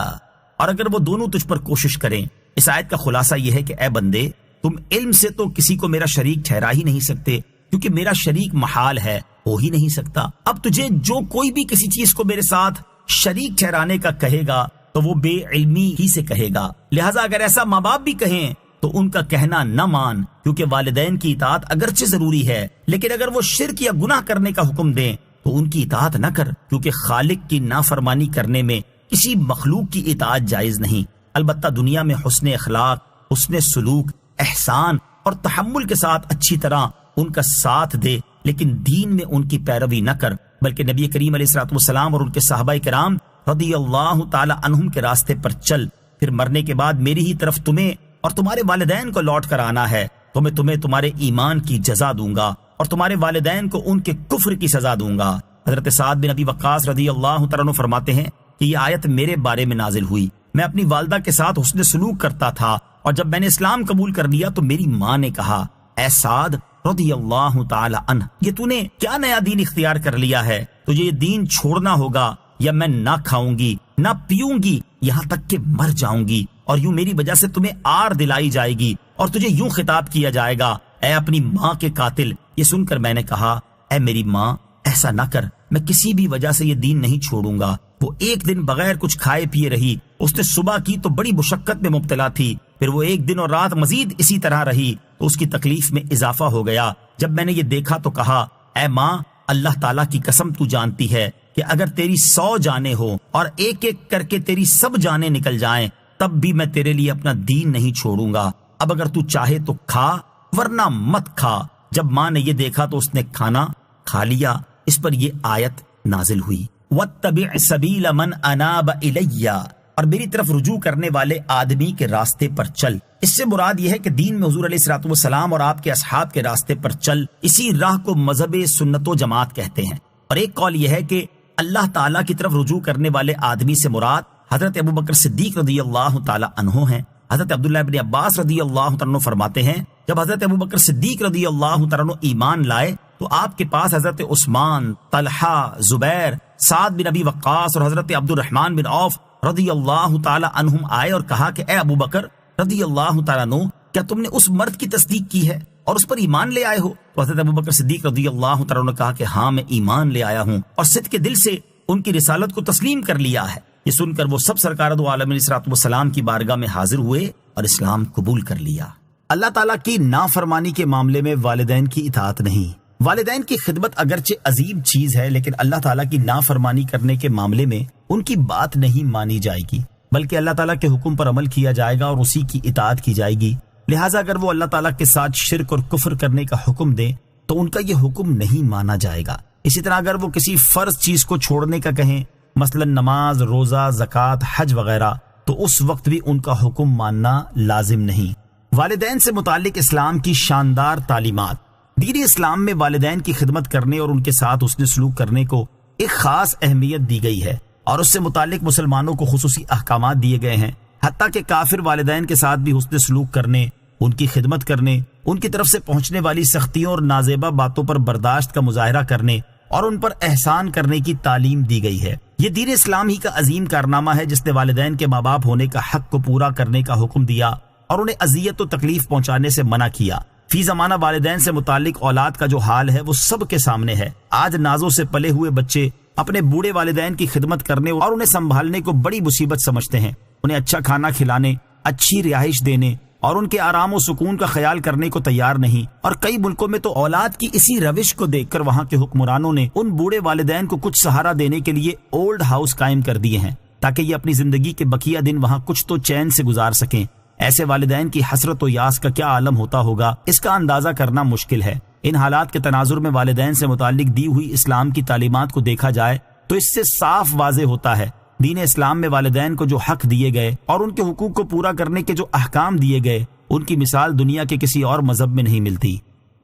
اور اگر وہ دونوں تجھ پر کوشش کریں۔ اس آیت کا خلاصہ یہ ہے کہ اے بندے، تم علم سے تو کسی کو میرا شریک ٹھہرا ہی نہیں سکتے، کیونکہ میرا شریک محال ہے، ہو ہی نہیں سکتا۔ اب تجھے جو کوئی بھی کسی چیز کو میرے ساتھ شریک ٹھہرانے کا کہے گا تو وہ بے علمی ہی سے کہے گا، لہٰذا اگر ایسا ماں باپ بھی کہیں تو ان کا کہنا نہ مان، کیونکہ والدین کی اطاعت اگرچہ ضروری ہے، لیکن اگر وہ شرک یا گناہ کرنے کا حکم دیں تو ان کی اطاعت نہ کر، کیونکہ خالق کی نافرمانی کرنے میں کسی مخلوق کی اطاعت جائز نہیں۔ البتہ دنیا میں حسن اخلاق، حسن سلوک، احسان اور تحمل کے ساتھ اچھی طرح ان کا ساتھ دے، لیکن دین میں ان کی پیروی نہ کر، بلکہ نبی کریم علیہ الصلوۃ والسلام اور ان کے صحابہ کرام رضی اللہ تعالی عنہم کے راستے پر چل، پھر مرنے کے بعد میری ہی طرف تمہیں اور تمہارے والدین کو لوٹ کر آنا ہے تو میں تمہیں تمہارے ایمان کی جزا دوں گا اور تمہارے والدین کو ان کے کفر کی سزا دوں گا۔ حضرت سعد بن ابی وقاص رضی اللہ تعالیٰ عنہ فرماتے ہیں کہ یہ آیت میرے بارے میں نازل ہوئی، میں اپنی والدہ کے ساتھ حسن سلوک کرتا تھا، اور جب میں نے اسلام قبول کر لیا تو میری ماں نے کہا، اے سعد رضی اللہ تعالی عنہ، یہ تو نے کیا نیا دین اختیار کر لیا ہے؟ تجھے یہ دین چھوڑنا ہوگا یا میں نہ کھاؤں گی نہ پیوں گی یہاں تک کہ مر جاؤں گی، اور یوں میری وجہ سے تمہیں آر دلائی جائے گی، اور تجھے یوں خطاب کیا جائے گا، اے اپنی ماں کے قاتل۔ یہ سن کر میں نے کہا، اے میری ماں، ایسا نہ کر، میں کسی بھی وجہ سے یہ دین نہیں چھوڑوں گا۔ وہ ایک دن بغیر کچھ کھائے پیے رہی، اس نے صبح کی تو بڑی مشقت میں مبتلا تھی، پھر وہ ایک دن اور رات مزید اسی طرح رہی تو اس کی تکلیف میں اضافہ ہو گیا۔ جب میں نے یہ دیکھا تو کہا، اے ماں، اللہ تعالیٰ کی قسم تو جانتی ہے کہ اگر تیری 100 جانیں ہو اور ایک ایک کر کے تیری سب جانیں نکل جائیں تب بھی میں تیرے لیے اپنا دین نہیں چھوڑوں گا۔ اب اگر تو چاہے تو کھا ورنہ مت کھا۔ جب ماں نے یہ دیکھا تو اس نے کھانا کھا لیا۔ اس پر یہ آیت نازل ہوئی، وَاتَّبِعْ سَبِيلَ مَنْ أَنَابَ إِلَيَّ، اور میری طرف رجوع کرنے والے آدمی کے راستے پر چل۔ اس سے مراد یہ ہے کہ دین میں حضور علیہ الصلوۃ والسلام اور آپ کے اصحاب کے راستے پر چل، اسی راہ کو مذہب سنت و جماعت کہتے ہیں۔ اور ایک قول یہ ہے کہ اللہ تعالیٰ کی طرف رجوع کرنے والے آدمی سے مراد حضرت ابوبکر صدیق رضی اللہ تعالی عنہ ہیں، حضرت عبداللہ ابن عباس رضی اللہ تعالیٰ عنہ فرماتے ہیں جب حضرت ابوبکر صدیق رضی اللہ تعالیٰ عنہ ایمان لائے تو آپ کے پاس حضرت عثمان، طلحہ، زبیر، سعد بن ابی وقاص اور حضرت عبد الرحمن بن عوف رضی اللہ تعالیٰ عنہم آئے اور کہا کہ اے ابوبکر رضی اللہ تعالیٰ عنہ، کیا تم نے اس مرد کی تصدیق کی ہے اور اس پر ایمان لے آئے ہو؟ تو حضرت ابوبکر صدیق رضی اللہ تعالیٰ عنہ نے کہا کہ ہاں میں ایمان لے آیا ہوں اور صدق کے دل سے ان کی رسالت کو تسلیم کر لیا ہے۔ یہ سن کر وہ سب سرکار دو عالم علیہ الصلوۃ والسلام کی بارگاہ میں حاضر ہوئے اور اسلام قبول کر لیا۔ اللہ تعالیٰ کی نافرمانی کے معاملے میں والدین کی اطاعت نہیں۔ والدین کی خدمت اگرچہ عظیم چیز ہے، لیکن اللہ تعالیٰ کی نافرمانی کرنے کے معاملے میں ان کی بات نہیں مانی جائے گی، بلکہ اللہ تعالیٰ کے حکم پر عمل کیا جائے گا اور اسی کی اطاعت کی جائے گی۔ لہٰذا اگر وہ اللہ تعالیٰ کے ساتھ شرک اور کفر کرنے کا حکم دیں تو ان کا یہ حکم نہیں مانا جائے گا۔ اسی طرح اگر وہ کسی فرض چیز کو چھوڑنے کا کہیں، مثلا نماز، روزہ، زکوٰۃ، حج وغیرہ، تو اس وقت بھی ان کا حکم ماننا لازم نہیں۔ والدین سے متعلق اسلام کی شاندار تعلیمات۔ دین اسلام میں والدین کی خدمت کرنے اور ان کے ساتھ حسن سلوک کرنے کو ایک خاص اہمیت دی گئی ہے اور اس سے متعلق مسلمانوں کو خصوصی احکامات دیے گئے ہیں، حتیٰ کہ کافر والدین کے ساتھ بھی حسن سلوک کرنے، ان کی خدمت کرنے، ان کی طرف سے پہنچنے والی سختیوں اور نازیبا باتوں پر برداشت کا مظاہرہ کرنے اور ان پر احسان کرنے کی تعلیم دی گئی ہے۔ یہ دین اسلام ہی کا عظیم کارنامہ ہے جس نے والدین کے ماں باپ ہونے کا حق کو پورا کرنے کا حکم دیا اور انہیں اذیت و تکلیف پہنچانے سے منع کیا۔ فی زمانہ والدین سے متعلق اولاد کا جو حال ہے وہ سب کے سامنے ہے۔ آج نازوں سے پلے ہوئے بچے اپنے بوڑھے والدین کی خدمت کرنے اور انہیں سنبھالنے کو بڑی مصیبت سمجھتے ہیں۔ انہیں اچھا کھانا کھلانے، اچھی رہائش دینے اور ان کے آرام و سکون کا خیال کرنے کو تیار نہیں، اور کئی ملکوں میں تو اولاد کی اسی روش کو دیکھ کر وہاں کے حکمرانوں نے ان بوڑھے والدین کو کچھ سہارا دینے کے لیے اولڈ ہاؤس قائم کر دیے ہیں تاکہ یہ اپنی زندگی کے بقیہ دن وہاں کچھ تو چین سے گزار سکیں۔ ایسے والدین کی حسرت و یاس کا کیا عالم ہوتا ہوگا، اس کا اندازہ کرنا مشکل ہے۔ ان حالات کے تناظر میں والدین سے متعلق دی ہوئی اسلام کی تعلیمات کو دیکھا جائے تو اس سے صاف واضح ہوتا ہے دین اسلام میں والدین کو جو حق دیے گئے اور ان کے حقوق کو پورا کرنے کے جو احکام دیے گئے، ان کی مثال دنیا کے کسی اور مذہب میں نہیں ملتی۔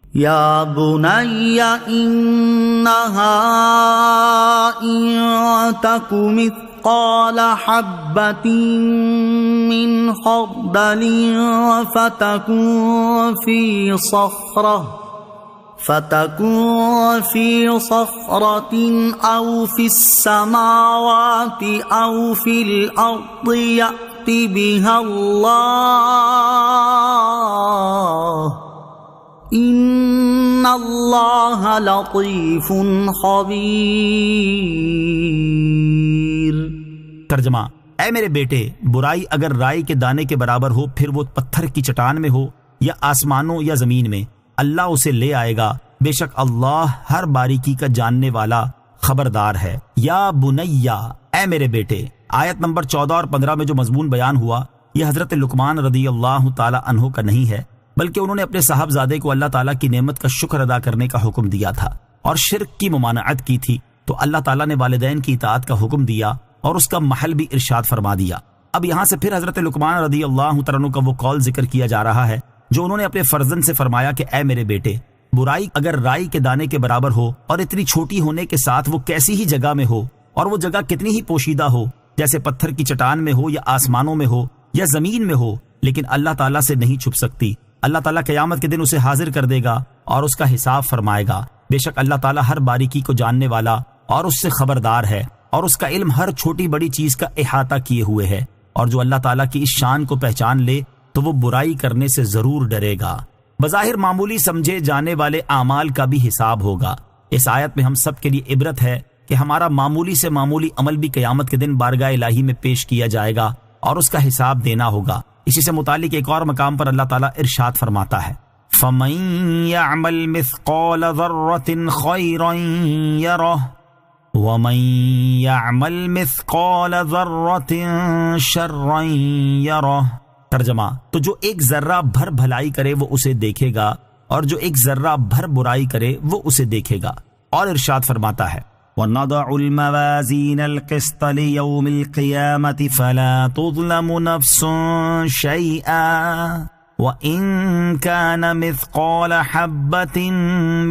یا بنی انہا ان تک مثقال حبۃ من خردل فتكون في صخرة أو في السماوات أو في الأرض يأت بها الله إن الله لطيف خبير۔ ترجمہ: اے میرے بیٹے، برائی اگر رائی کے دانے کے برابر ہو، پھر وہ پتھر کی چٹان میں ہو یا آسمانوں یا زمین میں، اللہ اسے لے آئے گا۔ بے شک اللہ ہر باریکی کا جاننے والا، خبردار ہے۔ یا بنیا، اے میرے بیٹے۔ آیت نمبر 14 اور 15 میں جو مضمون بیان ہوا یہ حضرت لقمان رضی اللہ تعالی عنہ کا نہیں ہے، بلکہ انہوں نے اپنے صاحبزادے کو اللہ تعالیٰ کی نعمت کا شکر ادا کرنے کا حکم دیا تھا اور شرک کی ممانعت کی تھی، تو اللہ تعالیٰ نے والدین کی اطاعت کا حکم دیا اور اس کا محل بھی ارشاد فرما دیا۔ اب یہاں سے پھر حضرت لقمان رضی اللہ تعالیٰ عنہ کا وہ قول ذکر کیا جا رہا ہے جو انہوں نے اپنے فرزند سے فرمایا کہ اے میرے بیٹے، برائی اگر رائی کے دانے کے برابر ہو اور اتنی چھوٹی ہونے کے ساتھ وہ کیسی ہی جگہ میں ہو اور وہ جگہ کتنی ہی پوشیدہ ہو، جیسے پتھر کی چٹان میں ہو یا آسمانوں میں ہو یا زمین میں ہو، لیکن اللہ تعالیٰ سے نہیں چھپ سکتی۔ اللہ تعالیٰ قیامت کے دن اسے حاضر کر دے گا اور اس کا حساب فرمائے گا۔ بے شک اللہ تعالیٰ ہر باریکی کو جاننے والا اور اس سے خبردار ہے، اور اس کا علم ہر چھوٹی بڑی چیز کا احاطہ کیے ہوئے ہے، اور جو اللہ تعالیٰ کی اس شان کو پہچان لے تو وہ برائی کرنے سے ضرور ڈرے گا۔ بظاہر معمولی سمجھے جانے والے اعمال کا بھی حساب ہوگا۔ اس آیت میں ہم سب کے لیے عبرت ہے کہ ہمارا معمولی سے معمولی عمل بھی قیامت کے دن بارگاہ الہی میں پیش کیا جائے گا اور اس کا حساب دینا ہوگا۔ اسی سے متعلق ایک اور مقام پر اللہ تعالیٰ ارشاد فرماتا ہے، فَمَن يَعْمَلْ مِثْقَالَ ذَرَّةٍ خَيْرًا يَرَهُ وَمَن يَعْمَلْ مِثْقَالَ ذَرَّةٍ شَرًّا يَرَهُ۔ ترجمہ: تو جو ایک ذرہ بھر بھلائی کرے وہ اسے دیکھے گا، اور جو ایک ذرہ بھر برائی کرے وہ اسے دیکھے گا۔ اور ارشاد فرماتا ہے، وَنَضَعُ الْمَوَازِينَ الْقِسْطَ لِيَوْمِ الْقِيَامَةِ فَلَا تُظْلَمُ نَفْسٌ شَيْئًا وَإِن كَانَ مِثْقَالَ حَبَّةٍ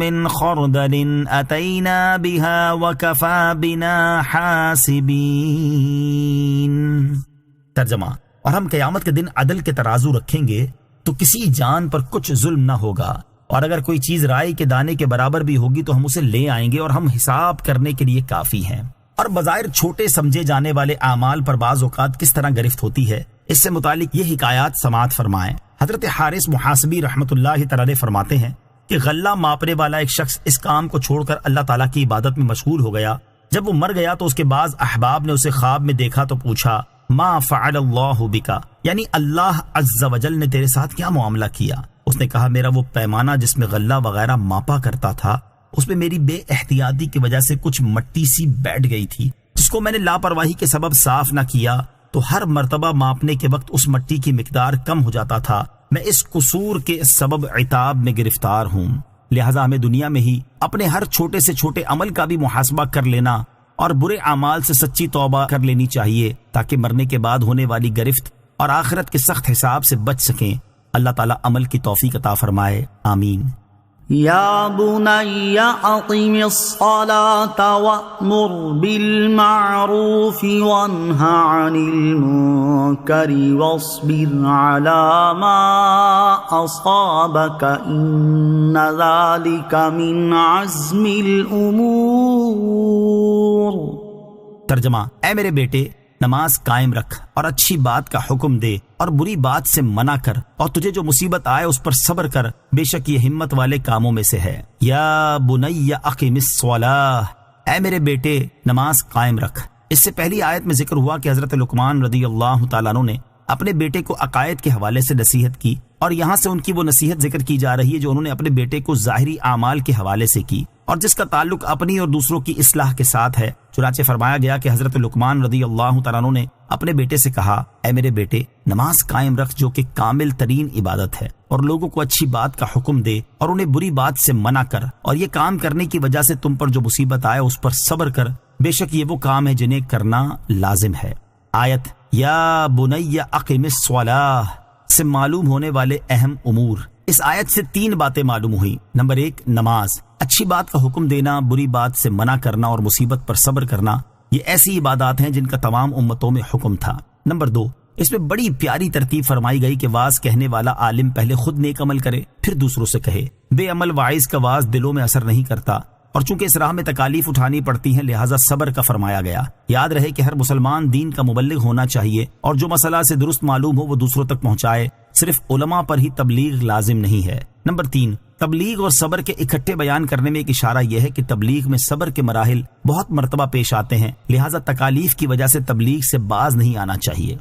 مِّنْ خَرْدَلٍ أَتَيْنَا بِهَا وَكَفَى بِنَا حَاسِبِينَ۔ ترجمہ: اور ہم قیامت کے دن عدل کے ترازو رکھیں گے تو کسی جان پر کچھ ظلم نہ ہوگا، اور اگر کوئی چیز رائی کے دانے کے برابر بھی ہوگی تو ہم اسے لے آئیں گے اور ہم حساب کرنے کے لیے کافی ہیں۔ اور بظاہر چھوٹے سمجھے جانے والے اعمال پر بعض اوقات کس طرح گرفت ہوتی ہے، اس سے متعلق یہ حکایات سماعت فرمائیں۔ حضرت حارث محاسبی رحمۃ اللہ تعالی فرماتے ہیں کہ غلہ ماپنے والا ایک شخص اس کام کو چھوڑ کر اللہ تعالیٰ کی عبادت میں مشغول ہو گیا۔ جب وہ مر گیا تو اس کے بعض احباب نے اسے خواب میں دیکھا تو پوچھا ما فعل اللہ بکا، یعنی اللہ عز وجل نے تیرے ساتھ کیا معاملہ کیا؟ اس نے کہا میرا وہ پیمانہ جس میں غلہ وغیرہ ماپا کرتا تھا اس میں میری بے احتیاطی کی وجہ سے کچھ مٹی سی بیٹھ گئی تھی، جس کو میں نے لاپرواہی کے سبب صاف نہ کیا تو ہر مرتبہ ماپنے کے وقت اس مٹی کی مقدار کم ہو جاتا تھا۔ میں اس قصور کے سبب عتاب میں گرفتار ہوں۔ لہٰذا ہمیں دنیا میں ہی اپنے ہر چھوٹے سے چھوٹے عمل کا بھی محاسبہ کر لینا اور برے اعمال سے سچی توبہ کر لینی چاہیے تاکہ مرنے کے بعد ہونے والی گرفت اور آخرت کے سخت حساب سے بچ سکیں۔ اللہ تعالیٰ عمل کی توفیق عطا فرمائے، آمین۔ یا بنی اقم الصلاة وأمر بالمعروف وانہ عن المنکر واصبر على ما اصابك ان ذلك من عزم الامور۔ ترجمہ، اے میرے بیٹے نماز قائم رکھ اور اچھی بات کا حکم دے اور بری بات سے منع کر، اور تجھے جو مصیبت آئے اس پر صبر کر، بے شک یہ ہمت والے کاموں میں سے ہے۔ یا بنی اقم الصلاۃ، اے میرے بیٹے نماز قائم رکھ۔ اس سے پہلی آیت میں ذکر ہوا کہ حضرت لقمان رضی اللہ تعالیٰ عنہ نے اپنے بیٹے کو عقائد کے حوالے سے نصیحت کی، اور یہاں سے ان کی وہ نصیحت ذکر کی جا رہی ہے جو انہوں نے اپنے بیٹے کو ظاہری اعمال کے حوالے سے کی اور جس کا تعلق اپنی اور دوسروں کی اصلاح کے ساتھ ہے۔ چنانچہ فرمایا گیا کہ حضرت لقمان رضی اللہ تعالیٰ عنہ نے اپنے بیٹے سے کہا اے میرے بیٹے نماز قائم رکھ جو کہ کامل ترین عبادت ہے، اور لوگوں کو اچھی بات کا حکم دے اور انہیں بری بات سے منع کر، اور یہ کام کرنے کی وجہ سے تم پر جو مصیبت آئے اس پر صبر کر، بے شک یہ وہ کام ہے جنہیں کرنا لازم ہے۔ آیت یا بنی اقم الصلاۃ سے معلوم ہونے والے اہم امور۔ اس آیت سے 3 باتیں معلوم ہوئی۔ نمبر 1، نماز، اچھی بات کا حکم دینا، بری بات سے منع کرنا اور مصیبت پر صبر کرنا، یہ ایسی عبادات ہیں جن کا تمام امتوں میں حکم تھا۔ نمبر 2، اس میں بڑی پیاری ترتیب فرمائی گئی کہ واعظ کہنے والا عالم پہلے خود نیک عمل کرے پھر دوسروں سے کہے۔ بے عمل واعظ کا واعظ دلوں میں اثر نہیں کرتا، اور چونکہ اس راہ میں تکالیف اٹھانی پڑتی ہیں لہٰذا صبر کا فرمایا گیا۔ یاد رہے کہ ہر مسلمان دین کا مبلغ ہونا چاہیے اور جو مسئلہ سے درست معلوم ہو وہ دوسروں تک پہنچائے، صرف علماء پر ہی تبلیغ لازم نہیں ہے۔ نمبر 3، تبلیغ اور صبر کے اکٹھے بیان کرنے میں ایک اشارہ یہ ہے کہ تبلیغ میں صبر کے مراحل بہت مرتبہ پیش آتے ہیں، لہٰذا تکالیف کی وجہ سے تبلیغ سے باز نہیں آنا چاہیے۔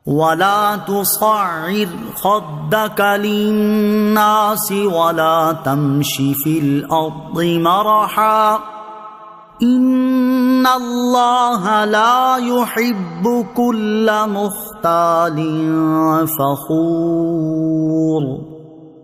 وَلَا تُصَعِّرْ خَدَّكَ لِلنَّاسِ وَلَا تَمْشِ فِي الْأَرْضِ مَرَحًا إِنَّ اللَّهَ لَا يُحِبُّ كُلَّ مُخْتَالٍ فَخُورٍ۔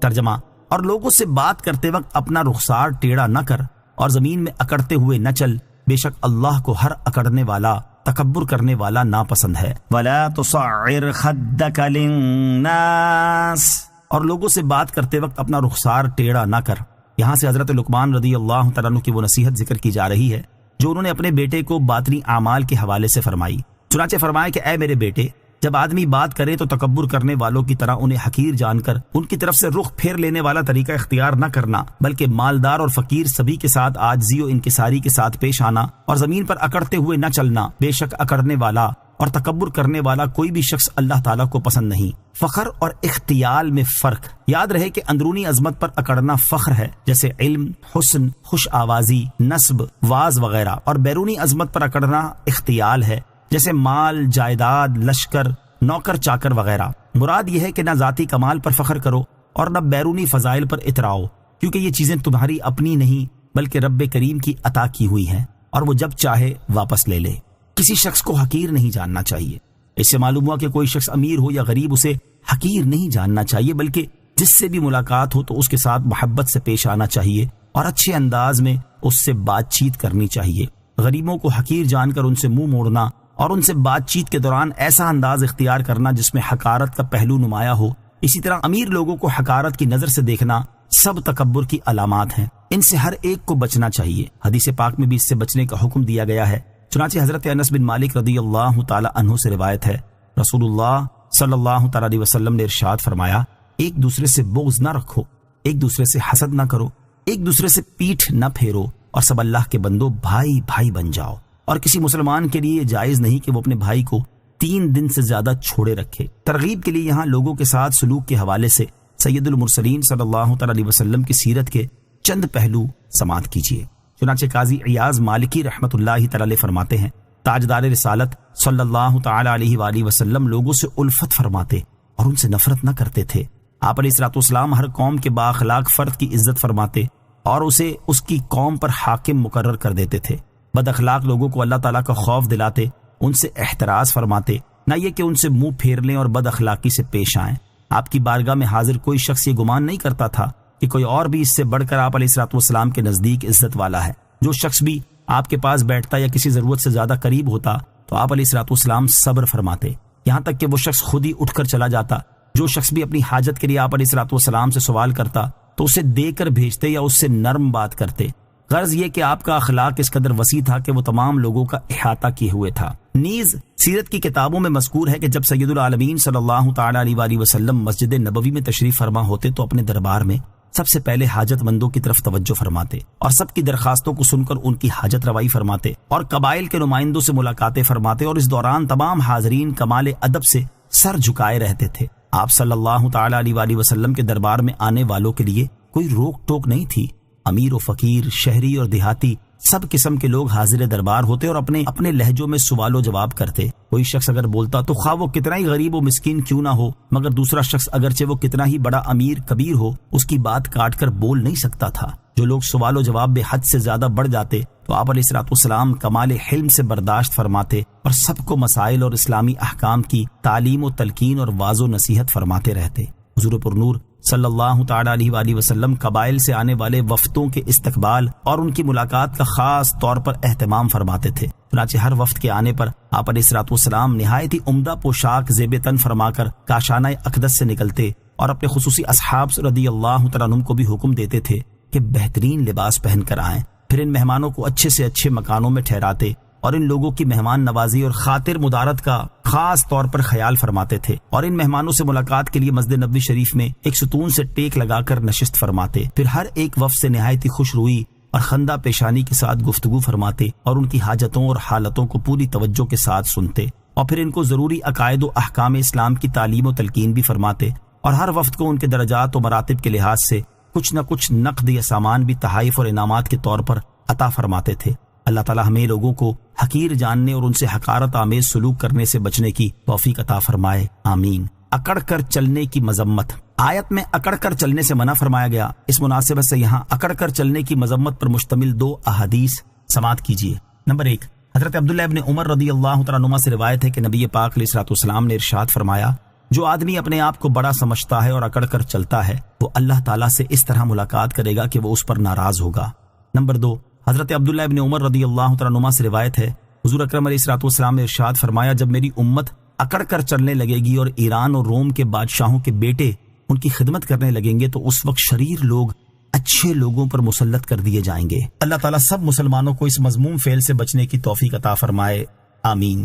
ترجمہ، اور لوگوں سے بات کرتے وقت اپنا رخسار ٹیڑھا نہ کر اور زمین میں اکڑتے ہوئے نہ چل، بے شک اللہ کو ہر اکڑنے والا، تکبر کرنے والا ناپسند ہے۔ وَلَا تُصَعِّرْ خَدَّكَ لِلنَّاسِ، اور لوگوں سے بات کرتے وقت اپنا رخسار ٹیڑھا نہ کر۔ یہاں سے حضرت لقمان رضی اللہ تعالیٰ عنہ کی وہ نصیحت ذکر کی جا رہی ہے جو انہوں نے اپنے بیٹے کو باطنی اعمال کے حوالے سے فرمائی۔ چنانچہ فرمایا کہ اے میرے بیٹے جب آدمی بات کرے تو تکبر کرنے والوں کی طرح انہیں حقیر جان کر ان کی طرف سے رخ پھیر لینے والا طریقہ اختیار نہ کرنا، بلکہ مالدار اور فقیر سبھی کے ساتھ عاجزی و انکساری کے ساتھ پیش آنا اور زمین پر اکڑتے ہوئے نہ چلنا۔ بے شک اکڑنے والا اور تکبر کرنے والا کوئی بھی شخص اللہ تعالیٰ کو پسند نہیں۔ فخر اور اختیال میں فرق۔ یاد رہے کہ اندرونی عظمت پر اکڑنا فخر ہے جیسے علم، حسن، خوش آوازی، نسب، واز وغیرہ، اور بیرونی عظمت پر اکڑنا اختیال ہے جیسے مال، جائیداد، لشکر، نوکر چاکر وغیرہ۔ مراد یہ ہے کہ نہ ذاتی کمال پر فخر کرو اور نہ بیرونی فضائل پر اتراؤ، کیونکہ یہ چیزیں تمہاری اپنی نہیں بلکہ رب کریم کی عطا کی ہوئی ہیں اور وہ جب چاہے واپس لے لے۔ کسی شخص کو حقیر نہیں جاننا چاہیے۔ اس سے معلوم ہوا کہ کوئی شخص امیر ہو یا غریب اسے حقیر نہیں جاننا چاہیے، بلکہ جس سے بھی ملاقات ہو تو اس کے ساتھ محبت سے پیش آنا چاہیے اور اچھے انداز میں اس سے بات چیت کرنی چاہیے۔ غریبوں کو حقیر جان کر ان سے منہ موڑنا اور ان سے بات چیت کے دوران ایسا انداز اختیار کرنا جس میں حقارت کا پہلو نمایاں ہو، اسی طرح امیر لوگوں کو حقارت کی نظر سے دیکھنا، سب تکبر کی علامات ہیں۔ ان سے ہر ایک کو بچنا چاہیے۔ حدیث پاک میں بھی اس سے بچنے کا حکم دیا گیا ہے۔ چنانچہ حضرت انس بن مالک رضی اللہ تعالی عنہ سے روایت ہے، رسول اللہ صلی اللہ تعالی علیہ وسلم نے ارشاد فرمایا، ایک دوسرے سے بغض نہ رکھو، ایک دوسرے سے حسد نہ کرو، ایک دوسرے سے پیٹھ نہ پھیرو، اور سب اللہ کے بندو بھائی بھائی بن جاؤ۔ اور کسی مسلمان کے لیے جائز نہیں کہ وہ اپنے بھائی کو 3 دن سے زیادہ چھوڑے رکھے۔ ترغیب کے لیے یہاں لوگوں کے ساتھ سلوک کے حوالے سے سید المرسلین صلی اللہ تعالی علیہ وسلم کی سیرت کے چند پہلو سماعت کیجیے۔ چنانچہ قاضی ایاز مالکی رحمۃ اللہ تعالی فرماتے ہیں، تاجدار رسالت صلی اللہ تعالی علیہ وآلہ وسلم لوگوں سے الفت فرماتے اور ان سے نفرت نہ کرتے تھے۔ آپ علیہ الصلوۃ والسلام ہر قوم کے بااخلاق فرد کی عزت فرماتے اور اسے اس کی قوم پر حاکم مقرر کر دیتے تھے۔ بد اخلاق لوگوں کو اللہ تعالیٰ کا خوف دلاتے، ان سے احتراز فرماتے، نہ یہ کہ ان سے منہ پھیر لیں اور بد اخلاقی سے پیش آئیں۔ آپ کی بارگاہ میں حاضر کوئی شخص یہ گمان نہیں کرتا تھا کہ کوئی اور بھی اس سے بڑھ کر آپ علیہ الصلوۃ والسلام کے نزدیک عزت والا ہے۔ جو شخص بھی آپ کے پاس بیٹھتا یا کسی ضرورت سے زیادہ قریب ہوتا تو آپ علیہ الصلوۃ والسلام صبر فرماتے، یہاں تک کہ وہ شخص خود ہی اٹھ کر چلا جاتا۔ جو شخص بھی اپنی حاجت کے لیے آپ علیہ الصلوۃ والسلام سے سوال کرتا تو اسے دے کر بھیجتے یا اس سے نرم بات کرتے۔ غرض یہ کہ آپ کا اخلاق اس قدر وسیع تھا کہ وہ تمام لوگوں کا احاطہ کیے ہوئے تھا۔ نیز سیرت کی کتابوں میں مذکور ہے کہ جب سید العالمین صلی اللہ تعالی علیہ وآلہ وسلم مسجد نبوی میں تشریف فرما ہوتے تو اپنے دربار میں سب سے پہلے حاجت مندوں کی طرف توجہ فرماتے اور سب کی درخواستوں کو سن کر ان کی حاجت روائی فرماتے اور قبائل کے نمائندوں سے ملاقاتیں فرماتے، اور اس دوران تمام حاضرین کمال ادب سے سر جھکائے رہتے تھے۔ آپ صلی اللہ تعالی علیہ وآلہ وسلم کے دربار میں آنے والوں کے لیے کوئی روک ٹوک نہیں تھی۔ امیر و فقیر، شہری اور دیہاتی، سب قسم کے لوگ حاضر دربار ہوتے اور اپنے اپنے لہجوں میں سوال و جواب کرتے۔ کوئی شخص اگر بولتا تو خواہ وہ کتنا ہی غریب و مسکین کیوں نہ ہو، مگر دوسرا شخص اگرچہ وہ کتنا ہی بڑا امیر کبیر ہو، اس کی بات کاٹ کر بول نہیں سکتا تھا۔ جو لوگ سوال و جواب بے حد سے زیادہ بڑھ جاتے تو آپ علیہ الصلوۃ والسلام کمال حلم سے برداشت فرماتے اور سب کو مسائل اور اسلامی احکام کی تعلیم و تلقین اور واضح و نصیحت فرماتے رہتے۔ حضور پرنور صلی اللہ تعالی علیہ وآلہ وسلم قبائل سے آنے والے وفدوں کے استقبال اور ان کی ملاقات کا خاص طور پر اہتمام فرماتے تھے۔ چنانچہ ہر وفد کے آنے پر آپ علیہ الصلوۃ والسلام نہایت ہی عمدہ پوشاک زیب تن فرما کر کاشانہ اقدس سے نکلتے اور اپنے خصوصی اصحاب رضی اللہ تعالیٰ عنہم کو بھی حکم دیتے تھے کہ بہترین لباس پہن کر آئیں۔ پھر ان مہمانوں کو اچھے سے اچھے مکانوں میں ٹھہراتے اور ان لوگوں کی مہمان نوازی اور خاطر مدارت کا خاص طور پر خیال فرماتے تھے، اور ان مہمانوں سے ملاقات کے لیے مسجد نبوی شریف میں ایک ستون سے ٹیک لگا کر نشست فرماتے۔ پھر ہر ایک وفد سے نہایت ہی خوش روئی اور خندہ پیشانی کے ساتھ گفتگو فرماتے اور ان کی حاجتوں اور حالتوں کو پوری توجہ کے ساتھ سنتے، اور پھر ان کو ضروری عقائد و احکام اسلام کی تعلیم و تلقین بھی فرماتے، اور ہر وفد کو ان کے درجات و مراتب کے لحاظ سے کچھ نہ کچھ نقد یا سامان بھی تحائف اور انعامات کے طور پر عطا فرماتے تھے۔ اللہ تعالیٰ ہمیں لوگوں کو حقیر جاننے اور ان سے حقارت آمیز سلوک کرنے سے بچنے کی توفیق عطا فرمائے، آمین۔ اکڑ کر چلنے کی مذمت۔ آیت میں اکڑ کر چلنے سے منع فرمایا گیا، اس مناسبت سے یہاں اکڑ کر چلنے کی مذمت پر مشتمل 2 احادیث سماعت کیجیے۔ نمبر 1، حضرت عبداللہ ابن عمر رضی اللہ تعالیٰ عنہما سے روایت ہے کہ نبی پاک علیہ الصلوۃ والسلام نے ارشاد فرمایا، جو آدمی اپنے آپ کو بڑا سمجھتا ہے اور اکڑ کر چلتا ہے وہ اللہ تعالیٰ سے اس طرح ملاقات کرے گا کہ وہ اس پر ناراض ہوگا۔ نمبر 2، حضرت عبداللہ ابن عمر رضی اللہ تعالیٰ عنہما سے روایت ہے، حضور اکرم علیہ الصلوۃ والسلام نے ارشاد فرمایا، جب میری امت اکڑ کر چلنے لگے گی اور ایران اور روم کے بادشاہوں کے بیٹے ان کی خدمت کرنے لگیں گے تو اس وقت شریر لوگ اچھے لوگوں پر مسلط کر دیے جائیں گے۔ اللہ تعالیٰ سب مسلمانوں کو اس مذموم فعل سے بچنے کی توفیق عطا فرمائے، آمین۔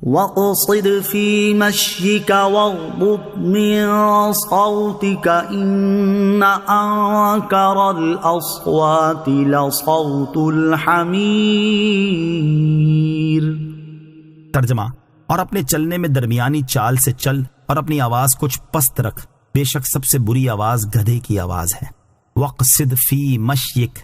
وَاقْصِدْ فِي مَشْيِكَ وَاغْضُضْ مِن صَوْتِكَ إِنَّ أَنكَرَ الْأَصْوَاتِ لَصَوْتُ الْحَمِيرِ۔ ترجمہ، اور اپنے چلنے میں درمیانی چال سے چل اور اپنی آواز کچھ پست رکھ، بے شک سب سے بری آواز گدھے کی آواز ہے۔ وَاقْصِدْ فِي مَشْيِكَ،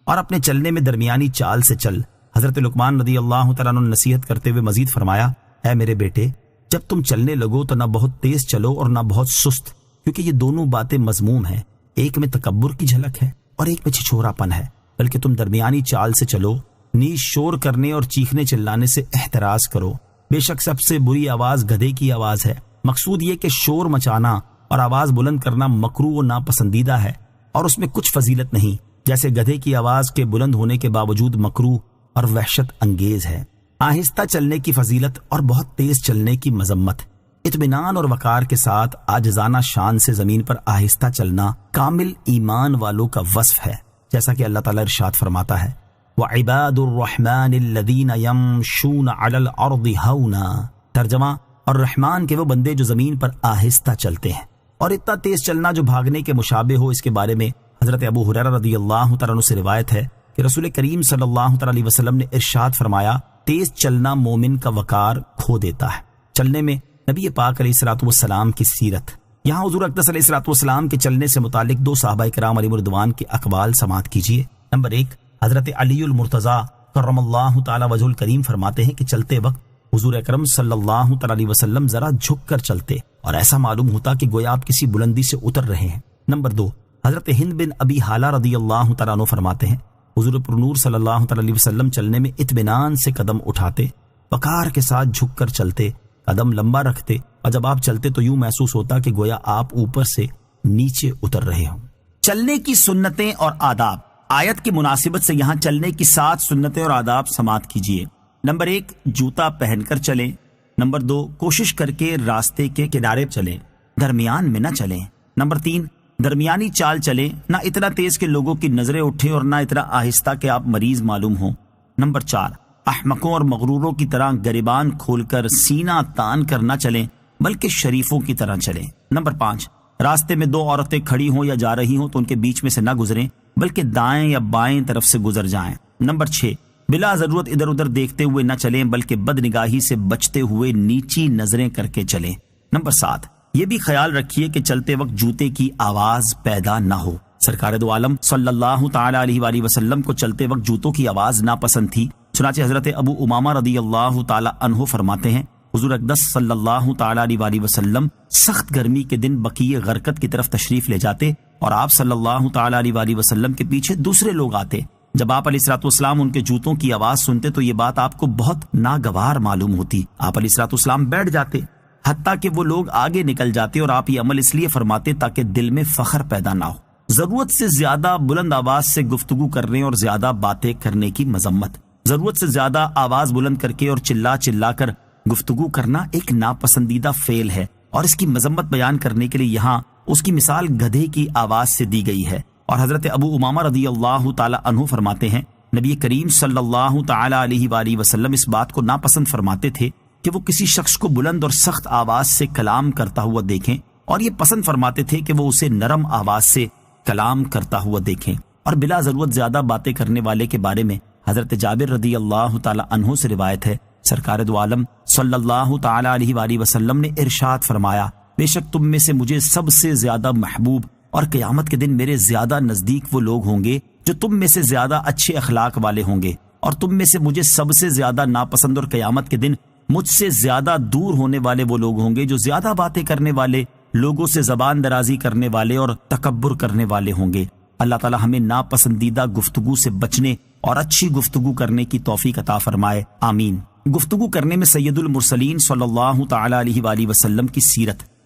اور اپنے چلنے میں درمیانی چال سے چل۔ حضرت لقمان رضی اللہ تعالیٰ عنہ نصیحت کرتے ہوئے مزید فرمایا، اے میرے بیٹے، جب تم چلنے لگو تو نہ بہت تیز چلو اور نہ بہت سست، کیونکہ یہ دونوں باتیں مذموم ہیں، ایک میں تکبر کی جھلک ہے اور ایک میں چھچھورا پن ہے، بلکہ تم درمیانی چال سے چلو، نیز شور کرنے اور چیخنے چلانے سے احتراز کرو، بے شک سب سے بری آواز گدھے کی آواز ہے۔ مقصود یہ کہ شور مچانا اور آواز بلند کرنا مکروہ و ناپسندیدہ ہے اور اس میں کچھ فضیلت نہیں، جیسے گدھے کی آواز کے بلند ہونے کے باوجود مکروہ اور وحشت انگیز ہے۔ آہستہ چلنے کی فضیلت اور بہت تیز چلنے کی مذمت۔ اطمینان اور وقار کے ساتھ عاجزانہ شان سے زمین پر آہستہ چلنا کامل ایمان والوں کا وصف ہے، جیسا کہ اللہ تعالیٰ ارشاد فرماتا ہے، وَعِبَادُ الرَّحْمَنِ الَّذِينَ يَمْشُونَ عَلَى الْأَرْضِ هَوْنًا۔ ترجمہ، اور رحمان کے وہ بندے جو زمین پر آہستہ چلتے ہیں۔ اور اتنا تیز چلنا جو بھاگنے کے مشابہ ہو، اس کے بارے میں حضرت ابو ہریرہ رضی اللہ تعالیٰ عنہ سے روایت ہے کہ رسول کریم صلی اللہ تعالیٰ علیہ وسلم نے ارشاد فرمایا، تیز چلنا مومن کا وقار کھو دیتا ہے۔ چلنے میں نبی پاک علیہ الصلوۃ والسلام کی سیرت۔ یہاں حضور اقدس علیہ الصلوۃ والسلام کے چلنے سے متعلق 2 صحابہ کرام علیہم رضوان کے اقوال سماعت کیجیے۔ نمبر 1، حضرت علی المرتضیٰ کرم اللہ تعالی وجہ الکریم فرماتے ہیں کہ چلتے وقت حضور اکرم صلی اللہ تعالی علیہ وسلم ذرا جھک کر چلتے اور ایسا معلوم ہوتا کہ گویا آپ کسی بلندی سے اتر رہے ہیں۔ نمبر 2، حضرت ہند بن ابی حالہ رضی اللہ تعالیٰ عنہ فرماتے ہیں حضور پرنور صلی اللہ تعالی علیہ وسلم چلنے میں اطمینان سے قدم اٹھاتے، وقار کے ساتھ جھک کر چلتے، قدم لمبا رکھتے، اور جب آپ چلتے تو یوں محسوس ہوتا کہ گویا آپ اوپر سے نیچے اتر رہے ہوں۔ چلنے کی سنتیں اور آداب۔ آیت کی مناسبت سے یہاں چلنے کی 7 سنتیں اور آداب سماعت کیجیے۔ نمبر 1، جوتا پہن کر چلیں۔ نمبر 2، کوشش کر کے راستے کے کنارے چلیں، درمیان میں نہ چلیں۔ نمبر 3، درمیانی چال چلیں، نہ اتنا تیز کہ لوگوں کی نظریں اٹھیں اور نہ اتنا آہستہ کہ آپ مریض معلوم ہوں۔ نمبر 4، احمقوں اور مغروروں کی طرح گریبان کھول کر سینہ تان کر نہ چلیں بلکہ شریفوں کی طرح چلیں۔ نمبر 5، راستے میں 2 عورتیں کھڑی ہوں یا جا رہی ہوں تو ان کے بیچ میں سے نہ گزریں بلکہ دائیں یا بائیں طرف سے گزر جائیں۔ نمبر 6، بلا ضرورت ادھر ادھر دیکھتے ہوئے نہ چلیں بلکہ بد نگاہی سے بچتے ہوئے نیچی نظریں کر کے چلیں۔ نمبر 7، یہ بھی خیال رکھیے کہ چلتے وقت جوتے کی آواز پیدا نہ ہو۔ سرکار دو عالم صلی اللہ تعالی علیہ وآلہ وسلم کو چلتے وقت جوتوں کی آواز ناپسند تھی، چنانچہ حضرت ابو امامہ رضی اللہ تعالی عنہ فرماتے ہیں حضور اقدس صلی اللہ تعالی علیہ وآلہ وسلم سخت گرمی کے دن بقیع غرقد کی طرف تشریف لے جاتے اور آپ صلی اللہ تعالی علیہ وآلہ وسلم کے پیچھے دوسرے لوگ آتے۔ جب آپ علیہ الصلوۃ والسلام ان کے جوتوں کی آواز سنتے تو یہ بات آپ کو بہت ناگوار معلوم ہوتی۔ آپ علیہ الصلوۃ والسلام بیٹھ جاتے، حتیٰ کہ وہ لوگ آگے نکل جاتے، اور آپ یہ عمل اس لیے فرماتے تاکہ دل میں فخر پیدا نہ ہو۔ ضرورت سے زیادہ بلند آواز سے گفتگو کرنے اور زیادہ باتیں کرنے کی مذمت۔ ضرورت سے زیادہ آواز بلند کر کے اور چلا چلا کر گفتگو کرنا ایک ناپسندیدہ فعل ہے، اور اس کی مذمت بیان کرنے کے لیے یہاں اس کی مثال گدھے کی آواز سے دی گئی ہے۔ اور حضرت ابو امامہ رضی اللہ تعالی عنہ فرماتے ہیں نبی کریم صلی اللہ تعالی علیہ وآلہ وسلم اس بات کو ناپسند فرماتے تھے کہ وہ کسی شخص کو بلند اور سخت آواز سے کلام کرتا ہوا دیکھیں، اور یہ پسند فرماتے تھے کہ وہ اسے نرم آواز سے کلام کرتا ہوا دیکھیں۔ اور بلا ضرورت زیادہ باتیں کرنے والے کے بارے میں حضرت جابر رضی اللہ تعالی عنہ سے روایت ہے سرکار دو عالم صلی اللہ تعالی علیہ وآلہ وسلم نے ارشاد فرمایا، بے شک تم میں سے مجھے سب سے زیادہ محبوب اور قیامت کے دن میرے زیادہ نزدیک وہ لوگ ہوں گے جو تم میں سے زیادہ اچھے اخلاق والے ہوں گے، اور تم میں سے مجھے سب سے زیادہ ناپسند اور قیامت کے دن مجھ سے زیادہ دور ہونے والے وہ لوگ ہوں گے جو زیادہ باتیں کرنے والے، لوگوں سے زبان درازی کرنے والے اور تکبر کرنے والے ہوں گے۔ اللہ تعالی ہمیں ناپسندیدہ گفتگو سے بچنے اور اچھی گفتگو کرنے کی توفیق عطا فرمائے، آمین۔ گفتگو کرنے میں سید المرسلین صلی اللہ تعالی علیہ وآلہ وسلم کی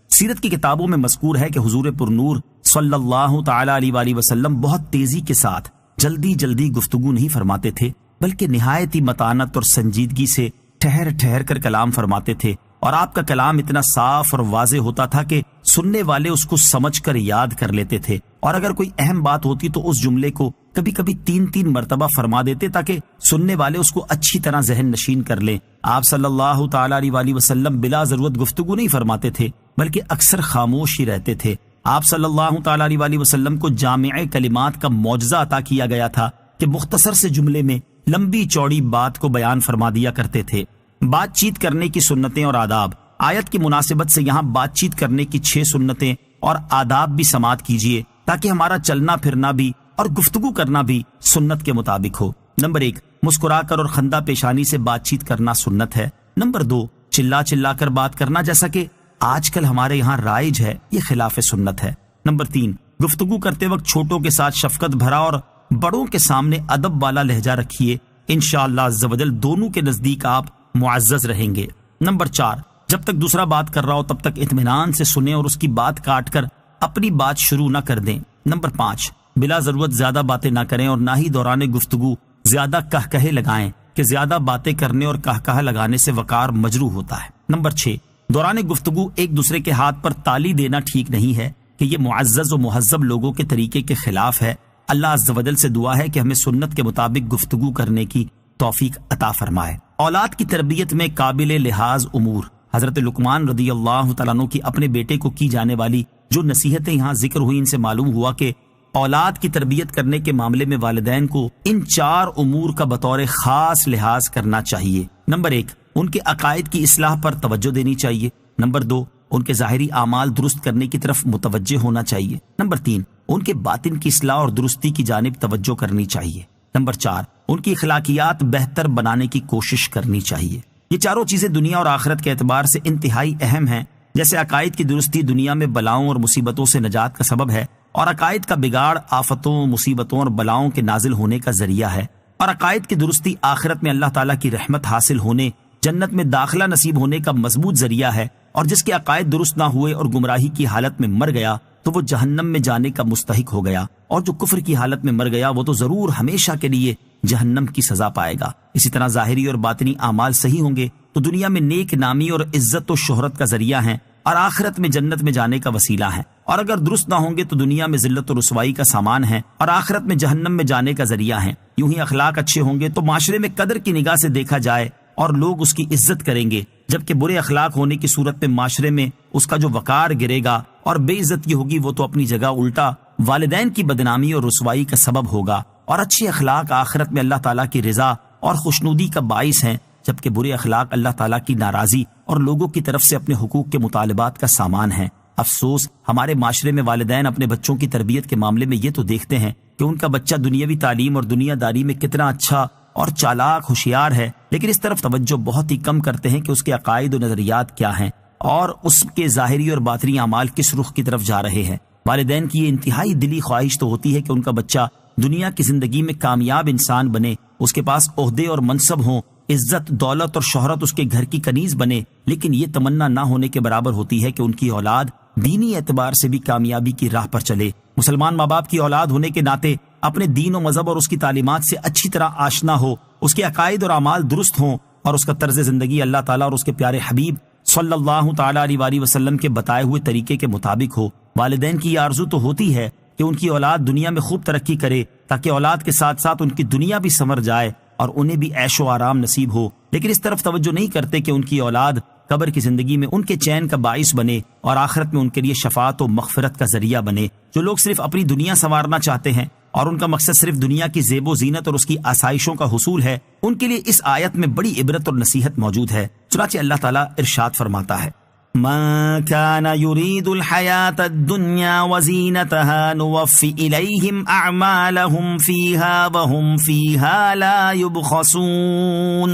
سیرت کی کتابوں میں مذکور ہے کہ حضور پرنور صلی اللہ تعالی علیہ وآلہ وسلم بہت تیزی کے ساتھ جلدی گفتگو نہیں فرماتے تھے، بلکہ نہایت ہی متانت اور سنجیدگی سے ٹھہر کر کلام فرماتے تھے، اور آپ کا کلام اتنا صاف اور واضح ہوتا تھا کہ سننے والے اس کو سمجھ کر یاد کر لیتے تھے، اور اگر کوئی اہم بات ہوتی تو اس جملے کو کبھی 3 مرتبہ فرما دیتے تاکہ سننے والے اس کو اچھی طرح ذہن نشین کر لیں۔ آپ صلی اللہ تعالی علیہ وآلہ وسلم بلا ضرورت گفتگو نہیں فرماتے تھے، بلکہ اکثر خاموش ہی رہتے تھے۔ آپ صلی اللہ تعالی علیہ وآلہ وسلم کو جامع کلمات کا معجزہ عطا کیا گیا تھا کہ مختصر سے جملے میں لمبی چوڑی بات کو بیان فرما دیا کرتے تھے۔ بات چیت کرنے کی سنتیں اور آداب۔ آیت کی مناسبت سے یہاں بات چیت کرنے کی 6 سنتیں اور آداب بھی سماعت کیجیے تاکہ ہمارا چلنا پھرنا بھی اور گفتگو کرنا بھی سنت کے مطابق ہو۔ نمبر 1، مسکرا کر اور خندہ پیشانی سے بات چیت کرنا سنت ہے۔ نمبر 2، چلا کر بات کرنا جیسا کہ آج کل ہمارے یہاں رائج ہے، یہ خلاف سنت ہے۔ نمبر 3، گفتگو کرتے وقت چھوٹوں کے ساتھ شفقت بھرا اور بڑوں کے سامنے ادب والا لہجہ رکھیے، انشاءاللہ عز و جل دونوں کے نزدیک آپ معزز رہیں گے۔ نمبر 4، جب تک دوسرا بات کر رہا ہو تب تک اطمینان سے سنیں اور اس کی بات کاٹ کر اپنی بات شروع نہ کر دیں۔ نمبر 5، بلا ضرورت زیادہ باتیں نہ کریں اور نہ ہی دوران گفتگو زیادہ کہکہے لگائیں کہ زیادہ باتیں کرنے اور کہکہا لگانے سے وقار مجروح ہوتا ہے۔ نمبر 6، دوران گفتگو ایک دوسرے کے ہاتھ پر تالی دینا ٹھیک نہیں ہے کہ یہ معزز و مہذب لوگوں کے طریقے کے خلاف ہے۔ اللہ عز و جل سے دعا ہے کہ ہمیں سنت کے مطابق گفتگو کرنے کی توفیق عطا فرمائے۔ اولاد کی تربیت میں قابل لحاظ امور۔ حضرت لقمان رضی اللہ تعالیٰ عنہ کی اپنے بیٹے کو کی جانے والی جو نصیحتیں یہاں ذکر ہوئی، ان سے معلوم ہوا کہ اولاد کی تربیت کرنے کے معاملے میں والدین کو ان 4 امور کا بطور خاص لحاظ کرنا چاہیے۔ نمبر 1، ان کے عقائد کی اصلاح پر توجہ دینی چاہیے۔ نمبر 2، ان کے ظاہری اعمال درست کرنے کی طرف متوجہ ہونا چاہیے۔ نمبر 3، ان کے باطن کی اصلاح اور درستی کی جانب توجہ کرنی چاہیے۔ نمبر 4، ان کی اخلاقیات بہتر بنانے کی کوشش کرنی چاہیے۔ یہ چاروں چیزیں دنیا اور آخرت کے اعتبار سے انتہائی اہم ہیں۔ جیسے عقائد کی درستی دنیا میں بلاؤں اور مصیبتوں سے نجات کا سبب ہے، اور عقائد کا بگاڑ آفتوں، مصیبتوں اور بلاؤں کے نازل ہونے کا ذریعہ ہے، اور عقائد کی درستی آخرت میں اللہ تعالیٰ کی رحمت حاصل ہونے، جنت میں داخلہ نصیب ہونے کا مضبوط ذریعہ ہے، اور جس کے عقائد درست نہ ہوئے اور گمراہی کی حالت میں مر گیا تو وہ جہنم میں جانے کا مستحق ہو گیا، اور جو کفر کی حالت میں مر گیا وہ تو ضرور ہمیشہ کے لیے جہنم کی سزا پائے گا۔ اسی طرح ظاہری اور باطنی اعمال صحیح ہوں گے تو دنیا میں نیک نامی اور عزت و شہرت کا ذریعہ ہیں، اور آخرت میں جنت میں جانے کا وسیلہ ہیں، اور اگر درست نہ ہوں گے تو دنیا میں ذلت و رسوائی کا سامان ہیں، اور آخرت میں جہنم میں جانے کا ذریعہ ہیں۔ یوں ہی اخلاق اچھے ہوں گے تو معاشرے میں قدر کی نگاہ سے دیکھا جائے اور لوگ اس کی عزت کریں گے، جبکہ برے اخلاق ہونے کی صورت میں معاشرے میں اس کا جو وقار گرے گا اور بے عزتی ہوگی وہ تو اپنی جگہ الٹا والدین کی بدنامی اور رسوائی کا سبب ہوگا، اور اچھے اخلاق آخرت میں اللہ تعالیٰ کی رضا اور خوشنودی کا باعث ہیں، جبکہ برے اخلاق اللہ تعالیٰ کی ناراضی اور لوگوں کی طرف سے اپنے حقوق کے مطالبات کا سامان ہیں۔ افسوس، ہمارے معاشرے میں والدین اپنے بچوں کی تربیت کے معاملے میں یہ تو دیکھتے ہیں کہ ان کا بچہ دنیاوی تعلیم اور دنیا داری میں کتنا اچھا اور چالاک ہوشیار ہے، لیکن اس طرف توجہ بہت ہی کم کرتے ہیں کہ اس کے عقائد و نظریات کیا ہیں اور اس کے ظاہری اور باطنی اعمال کس رخ کی طرف جا رہے ہیں۔ والدین کی یہ انتہائی دلی خواہش تو ہوتی ہے کہ ان کا بچہ دنیا کی زندگی میں کامیاب انسان بنے، اس کے پاس عہدے اور منصب ہوں، عزت، دولت اور شہرت اس کے گھر کی کنیز بنے، لیکن یہ تمنا نہ ہونے کے برابر ہوتی ہے کہ ان کی اولاد دینی اعتبار سے بھی کامیابی کی راہ پر چلے۔ مسلمان ماں باپ کی اولاد ہونے کے ناطے اپنے دین و مذہب اور اس کی تعلیمات سے اچھی طرح آشنا ہو، اس کے عقائد اور اعمال درست ہوں، اور اس کا طرز زندگی اللہ تعالیٰ اور اس کے پیارے حبیب صلی اللہ تعالیٰ علیہ وآلہ وسلم کے بتائے ہوئے طریقے کے مطابق ہو۔ والدین کی یہ آرزو تو ہوتی ہے کہ ان کی اولاد دنیا میں خوب ترقی کرے تاکہ اولاد کے ساتھ ساتھ ان کی دنیا بھی سنور جائے اور انہیں بھی عیش و آرام نصیب ہو، لیکن اس طرف توجہ نہیں کرتے کہ ان کی اولاد قبر کی زندگی میں ان کے چین کا باعث بنے اور آخرت میں ان کے لیے شفاعت و مغفرت کا ذریعہ بنے۔ جو لوگ صرف اپنی دنیا سنوارنا چاہتے ہیں اور ان کا مقصد صرف دنیا کی زیب و زینت اور اس کی آسائشوں کا حصول ہے، ان کے لیے اس آیت میں بڑی عبرت اور نصیحت موجود ہے۔ چنانچہ اللہ تعالیٰ ارشاد فرماتا ہے، من كان يريد الحياة الدنيا وزينتها نوفي إليهم أعمالهم فيها وهم فيها لا يبخسون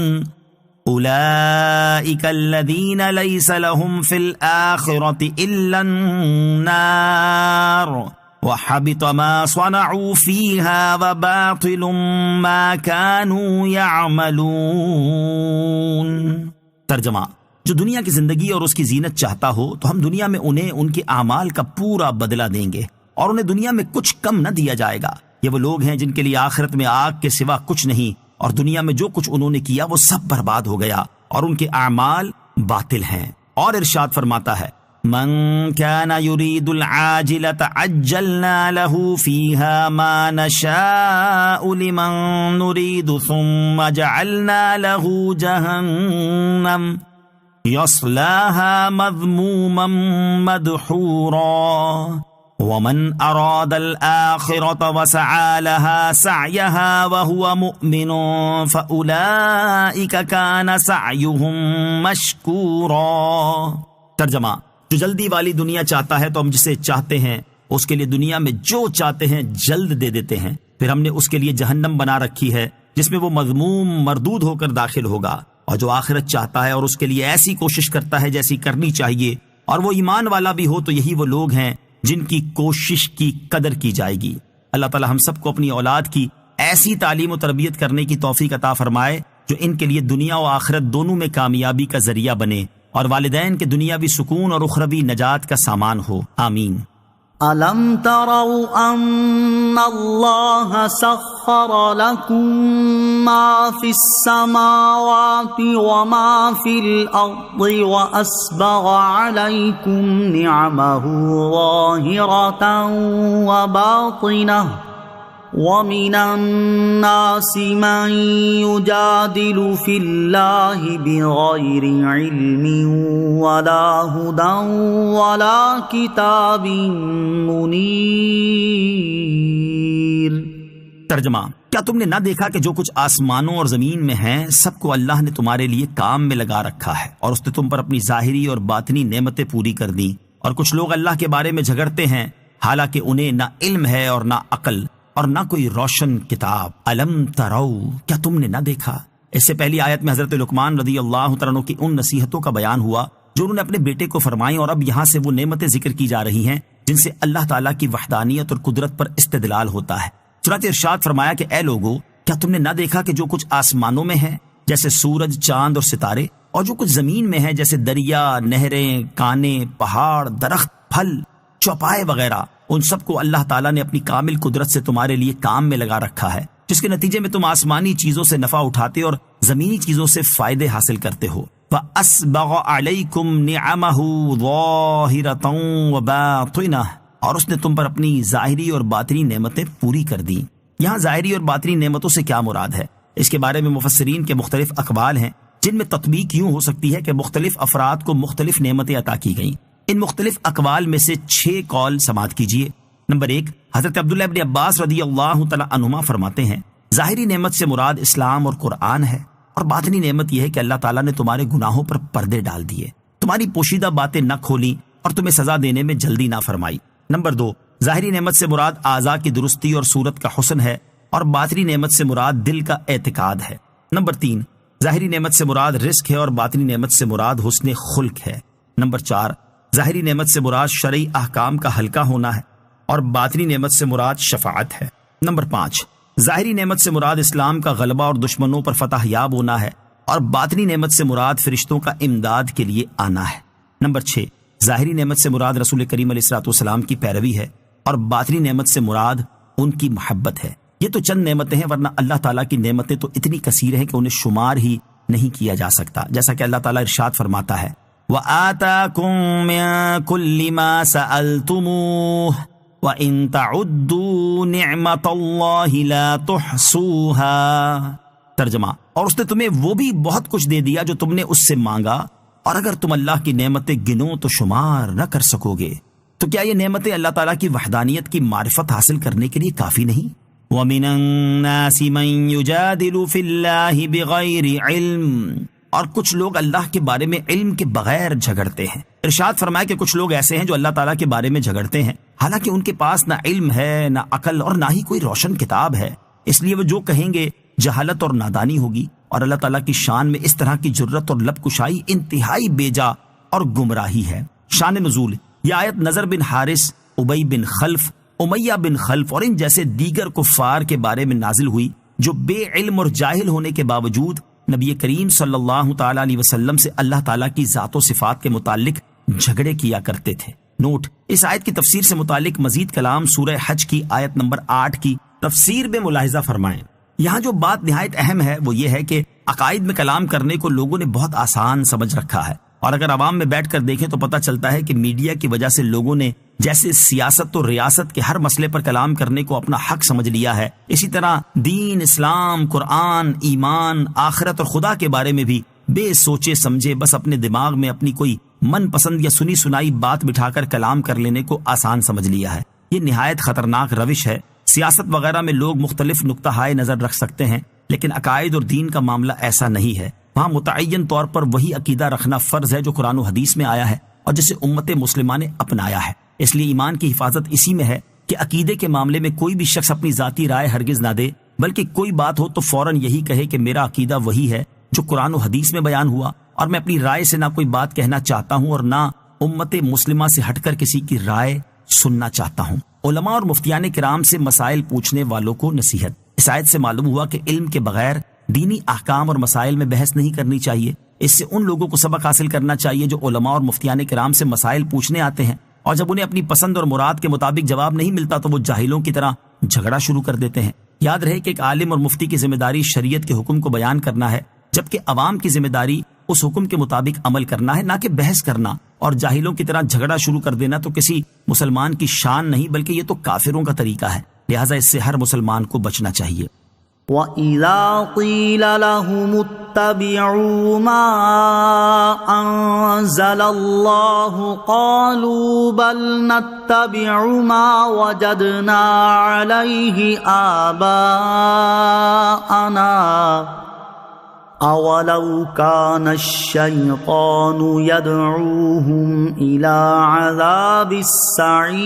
أولئك الذين ليس لهم في الآخرة إلا النار وحبط ما صنعوا فيها وباطل ما كانوا يعملون۔ ترجمہ، جو دنیا کی زندگی اور اس کی زینت چاہتا ہو تو ہم دنیا میں انہیں ان کے اعمال کا پورا بدلہ دیں گے اور انہیں دنیا میں کچھ کم نہ دیا جائے گا۔ یہ وہ لوگ ہیں جن کے لیے آخرت میں آگ کے سوا کچھ نہیں، اور دنیا میں جو کچھ انہوں نے کیا وہ سب برباد ہو گیا اور ان کے اعمال باطل ہیں۔ اور ارشاد فرماتا ہے، من كان يريد العاجلة عجلنا له فيها ما نشاء لمن نريد ثم جعلنا له جهنم يصلاها مذموما مدحورا ومن أراد الآخرة وسعى لها سعيها وهو مؤمن فأولئك كان سعيهم مشكورا۔ ترجمہ، جو جلدی والی دنیا چاہتا ہے تو ہم جسے چاہتے ہیں اس کے لیے دنیا میں جو چاہتے ہیں جلد دے دیتے ہیں، پھر ہم نے اس کے لیے جہنم بنا رکھی ہے جس میں وہ مذموم مردود ہو کر داخل ہوگا، اور جو آخرت چاہتا ہے اور اس کے لیے ایسی کوشش کرتا ہے جیسی کرنی چاہیے اور وہ ایمان والا بھی ہو تو یہی وہ لوگ ہیں جن کی کوشش کی قدر کی جائے گی۔ اللہ تعالی ہم سب کو اپنی اولاد کی ایسی تعلیم و تربیت کرنے کی توفیق عطا فرمائے جو ان کے لیے دنیا و آخرت دونوں میں کامیابی کا ذریعہ بنے اور والدین کے دنیاوی سکون اور اخروی نجات کا سامان ہو، آمین۔ أَلَمْ تَرَوْا أَنَّ اللَّهَ سَخَّرَ لَكُم مَّا فِي السَّمَاوَاتِ وَمَا فِي الْأَرْضِ وَأَسْبَغَ عَلَيْكُمْ نِعَمَهُ ظَاهِرَةً وَمِنَ النَّاسِ مَن يُجَادِلُ فِي اللَّهِ بِغَيْرِ عِلْمٍ وَلَا هُدًى وَلَا كِتَابٍ مُنِيرٍ۔ ترجمہ: کیا تم نے نہ دیکھا کہ جو کچھ آسمانوں اور زمین میں ہیں سب کو اللہ نے تمہارے لیے کام میں لگا رکھا ہے، اور اس نے تم پر اپنی ظاہری اور باطنی نعمتیں پوری کر دیں، اور کچھ لوگ اللہ کے بارے میں جھگڑتے ہیں حالانکہ انہیں نہ علم ہے اور نہ عقل اور نہ کوئی روشن کتاب۔ الم ترو، کیا تم نے نہ دیکھا؟ اس سے پہلی آیت میں حضرت لقمان رضی اللہ تعالیٰ عنہ کی ان نصیحتوں کا بیان ہوا جو انہوں نے اپنے بیٹے کو فرمائیں، اور اب یہاں سے وہ نعمتیں ذکر کی جا رہی ہیں جن سے اللہ تعالیٰ کی وحدانیت اور قدرت پر استدلال ہوتا ہے۔ چنانچہ ارشاد فرمایا کہ اے لوگو، کیا تم نے نہ دیکھا کہ جو کچھ آسمانوں میں ہے جیسے سورج، چاند اور ستارے، اور جو کچھ زمین میں ہے جیسے دریا، نہریں، کانے، پہاڑ، درخت، پھل، چوپائے وغیرہ، ان سب کو اللہ تعالیٰ نے اپنی کامل قدرت سے تمہارے لیے کام میں لگا رکھا ہے، جس کے نتیجے میں تم آسمانی چیزوں سے نفع اٹھاتے اور زمینی چیزوں سے فائدے حاصل کرتے ہو۔ وَأَسْبَغَ عَلَيْكُمْ نِعَمَهُ ظَاهِرَةً وَبَاطِنَةً، اور اس نے تم پر اپنی ظاہری اور باطنی نعمتیں پوری کر دیں۔ یہاں ظاہری اور باطنی نعمتوں سے کیا مراد ہے؟ اس کے بارے میں مفسرین کے مختلف اقوال ہیں، جن میں تطبیق یوں ہو سکتی ہے کہ مختلف افراد کو مختلف نعمتیں عطا کی گئیں۔ ان مختلف اقوال میں سے 6 قول سماعت کیجیے۔ نمبر 1، حضرت عبداللہ ابن عباس رضی اللہ تعالی عنہما فرماتے ہیں، ظاہری نعمت سے مراد اسلام اور قرآن ہے، اور باطنی نعمت یہ ہے کہ اللہ تعالیٰ نے تمہارے گناہوں پر پردے ڈال دیے، تمہاری پوشیدہ باتیں نہ کھولیں اور تمہیں سزا دینے میں جلدی نہ فرمائی۔ نمبر 2، ظاہری نعمت سے مراد اعضاء کی درستی اور صورت کا حسن ہے، اور باطنی نعمت سے مراد دل کا اعتقاد ہے۔ نمبر 3، ظاہری نعمت سے مراد رزق ہے، اور باطنی نعمت سے مراد حسن خلق ہے۔ نمبر 4، ظاہری نعمت سے مراد شرعی احکام کا ہلکا ہونا ہے، اور باطنی نعمت سے مراد شفاعت ہے۔ نمبر 5، ظاہری نعمت سے مراد اسلام کا غلبہ اور دشمنوں پر فتح یاب ہونا ہے، اور باطنی نعمت سے مراد فرشتوں کا امداد کے لیے آنا ہے۔ نمبر 6، ظاہری نعمت سے مراد رسول کریم علیہ الصلوۃ والسلام کی پیروی ہے، اور باطنی نعمت سے مراد ان کی محبت ہے۔ یہ تو چند نعمتیں ہیں، ورنہ اللہ تعالیٰ کی نعمتیں تو اتنی کثیر ہیں کہ انہیں شمار ہی نہیں کیا جا سکتا، جیسا کہ اللہ تعالیٰ ارشاد فرماتا ہے، وَآتَاكُم مِّن كُلِّ مَا سَأَلْتُمُوهُ وَإِن تَعُدُّوا نِعْمَةَ اللَّهِ لَا تُحْصُوهَا۔ ترجمہ: اور اس نے تمہیں وہ بھی بہت کچھ دے دیا جو تم نے اس سے مانگا، اور اگر تم اللہ کی نعمتیں گنو تو شمار نہ کر سکو گے۔ تو کیا یہ نعمتیں اللہ تعالیٰ کی وحدانیت کی معرفت حاصل کرنے کے لیے کافی نہیں؟ وَمِنَ النَّاسِ مَن يُجَادِلُ فِي اللَّهِ بِغَيْرِ عِلْمٍ، اور کچھ لوگ اللہ کے بارے میں علم کے بغیر جھگڑتے ہیں۔ ارشاد فرمایا کہ کچھ لوگ ایسے ہیں جو اللہ تعالیٰ کے بارے میں جھگڑتے ہیں حالانکہ ان کے پاس نہ علم ہے، نہ عقل، اور نہ ہی کوئی روشن کتاب ہے، اس لیے وہ جو کہیں گے جہالت اور نادانی ہوگی، اور اللہ تعالیٰ کی شان میں اس طرح کی جرت اور لب کشائی انتہائی بیجا اور گمراہی ہے۔ شان نزول: یہ آیت نضر بن حارث، ابی بن خلف، امیہ بن خلف اور ان جیسے دیگر کفار کے بارے میں نازل ہوئی جو بے علم اور جاہل ہونے کے باوجود نبی کریم صلی اللہ تعالی علیہ وسلم سے اللہ تعالیٰ کی ذات و صفات کے متعلق جھگڑے کیا کرتے تھے۔ نوٹ: اس آیت کی تفسیر سے متعلق مزید کلام سورہ حج کی آیت نمبر 8 کی تفسیر میں ملاحظہ فرمائیں۔ یہاں جو بات نہایت اہم ہے وہ یہ ہے کہ عقائد میں کلام کرنے کو لوگوں نے بہت آسان سمجھ رکھا ہے، اور اگر عوام میں بیٹھ کر دیکھیں تو پتہ چلتا ہے کہ میڈیا کی وجہ سے لوگوں نے جیسے سیاست و ریاست کے ہر مسئلے پر کلام کرنے کو اپنا حق سمجھ لیا ہے، اسی طرح دین، اسلام، قرآن، ایمان، آخرت اور خدا کے بارے میں بھی بے سوچے سمجھے بس اپنے دماغ میں اپنی کوئی من پسند یا سنی سنائی بات بٹھا کر کلام کر لینے کو آسان سمجھ لیا ہے۔ یہ نہایت خطرناک روش ہے۔ سیاست وغیرہ میں لوگ مختلف نقطہ ہائے نظر رکھ سکتے ہیں، لیکن عقائد اور دین کا معاملہ ایسا نہیں ہے۔ وہاں متعین طور پر وہی عقیدہ رکھنا فرض ہے جو قرآن و حدیث میں آیا ہے اور جسے امت مسلمہ نے اپنایا ہے۔ اس لیے ایمان کی حفاظت اسی میں ہے کہ عقیدے کے معاملے میں کوئی بھی شخص اپنی ذاتی رائے ہرگز نہ دے، بلکہ کوئی بات ہو تو فوراً یہی کہے کہ میرا عقیدہ وہی ہے جو قرآن و حدیث میں بیان ہوا، اور میں اپنی رائے سے نہ کوئی بات کہنا چاہتا ہوں اور نہ امت مسلمہ سے ہٹ کر کسی کی رائے سننا چاہتا ہوں۔ علماء اور مفتیان کرام سے مسائل پوچھنے والوں کو نصیحت۔ اس آیت سے معلوم ہوا کہ علم کے بغیر دینی احکام اور مسائل میں بحث نہیں کرنی چاہیے۔ اس سے ان لوگوں کو سبق حاصل کرنا چاہیے جو علماء اور مفتیان کرام سے مسائل پوچھنے آتے ہیں، اور جب انہیں اپنی پسند اور مراد کے مطابق جواب نہیں ملتا تو وہ جاہلوں کی طرح جھگڑا شروع کر دیتے ہیں۔ یاد رہے کہ ایک عالم اور مفتی کی ذمہ داری شریعت کے حکم کو بیان کرنا ہے، جبکہ عوام کی ذمہ داری اس حکم کے مطابق عمل کرنا ہے، نہ کہ بحث کرنا اور جاہلوں کی طرح جھگڑا شروع کر دینا تو کسی مسلمان کی شان نہیں بلکہ یہ تو کافروں کا طریقہ ہے۔ لہٰذا اس سے ہر مسلمان کو بچنا چاہیے۔ وَإِذَا قِيلَ لَهُمُ اتَّبِعُوا مَا أَنزَلَ اللَّهُ قَالُوا بَلْ نَتَّبِعُ مَا وَجَدْنَا عَلَيْهِ آبَاءَنَا أَوَلَوْ كَانَ الشَّيْطَانُ يَدْعُوهُمْ إِلَى عَذَابِ السَّعِيرِ۔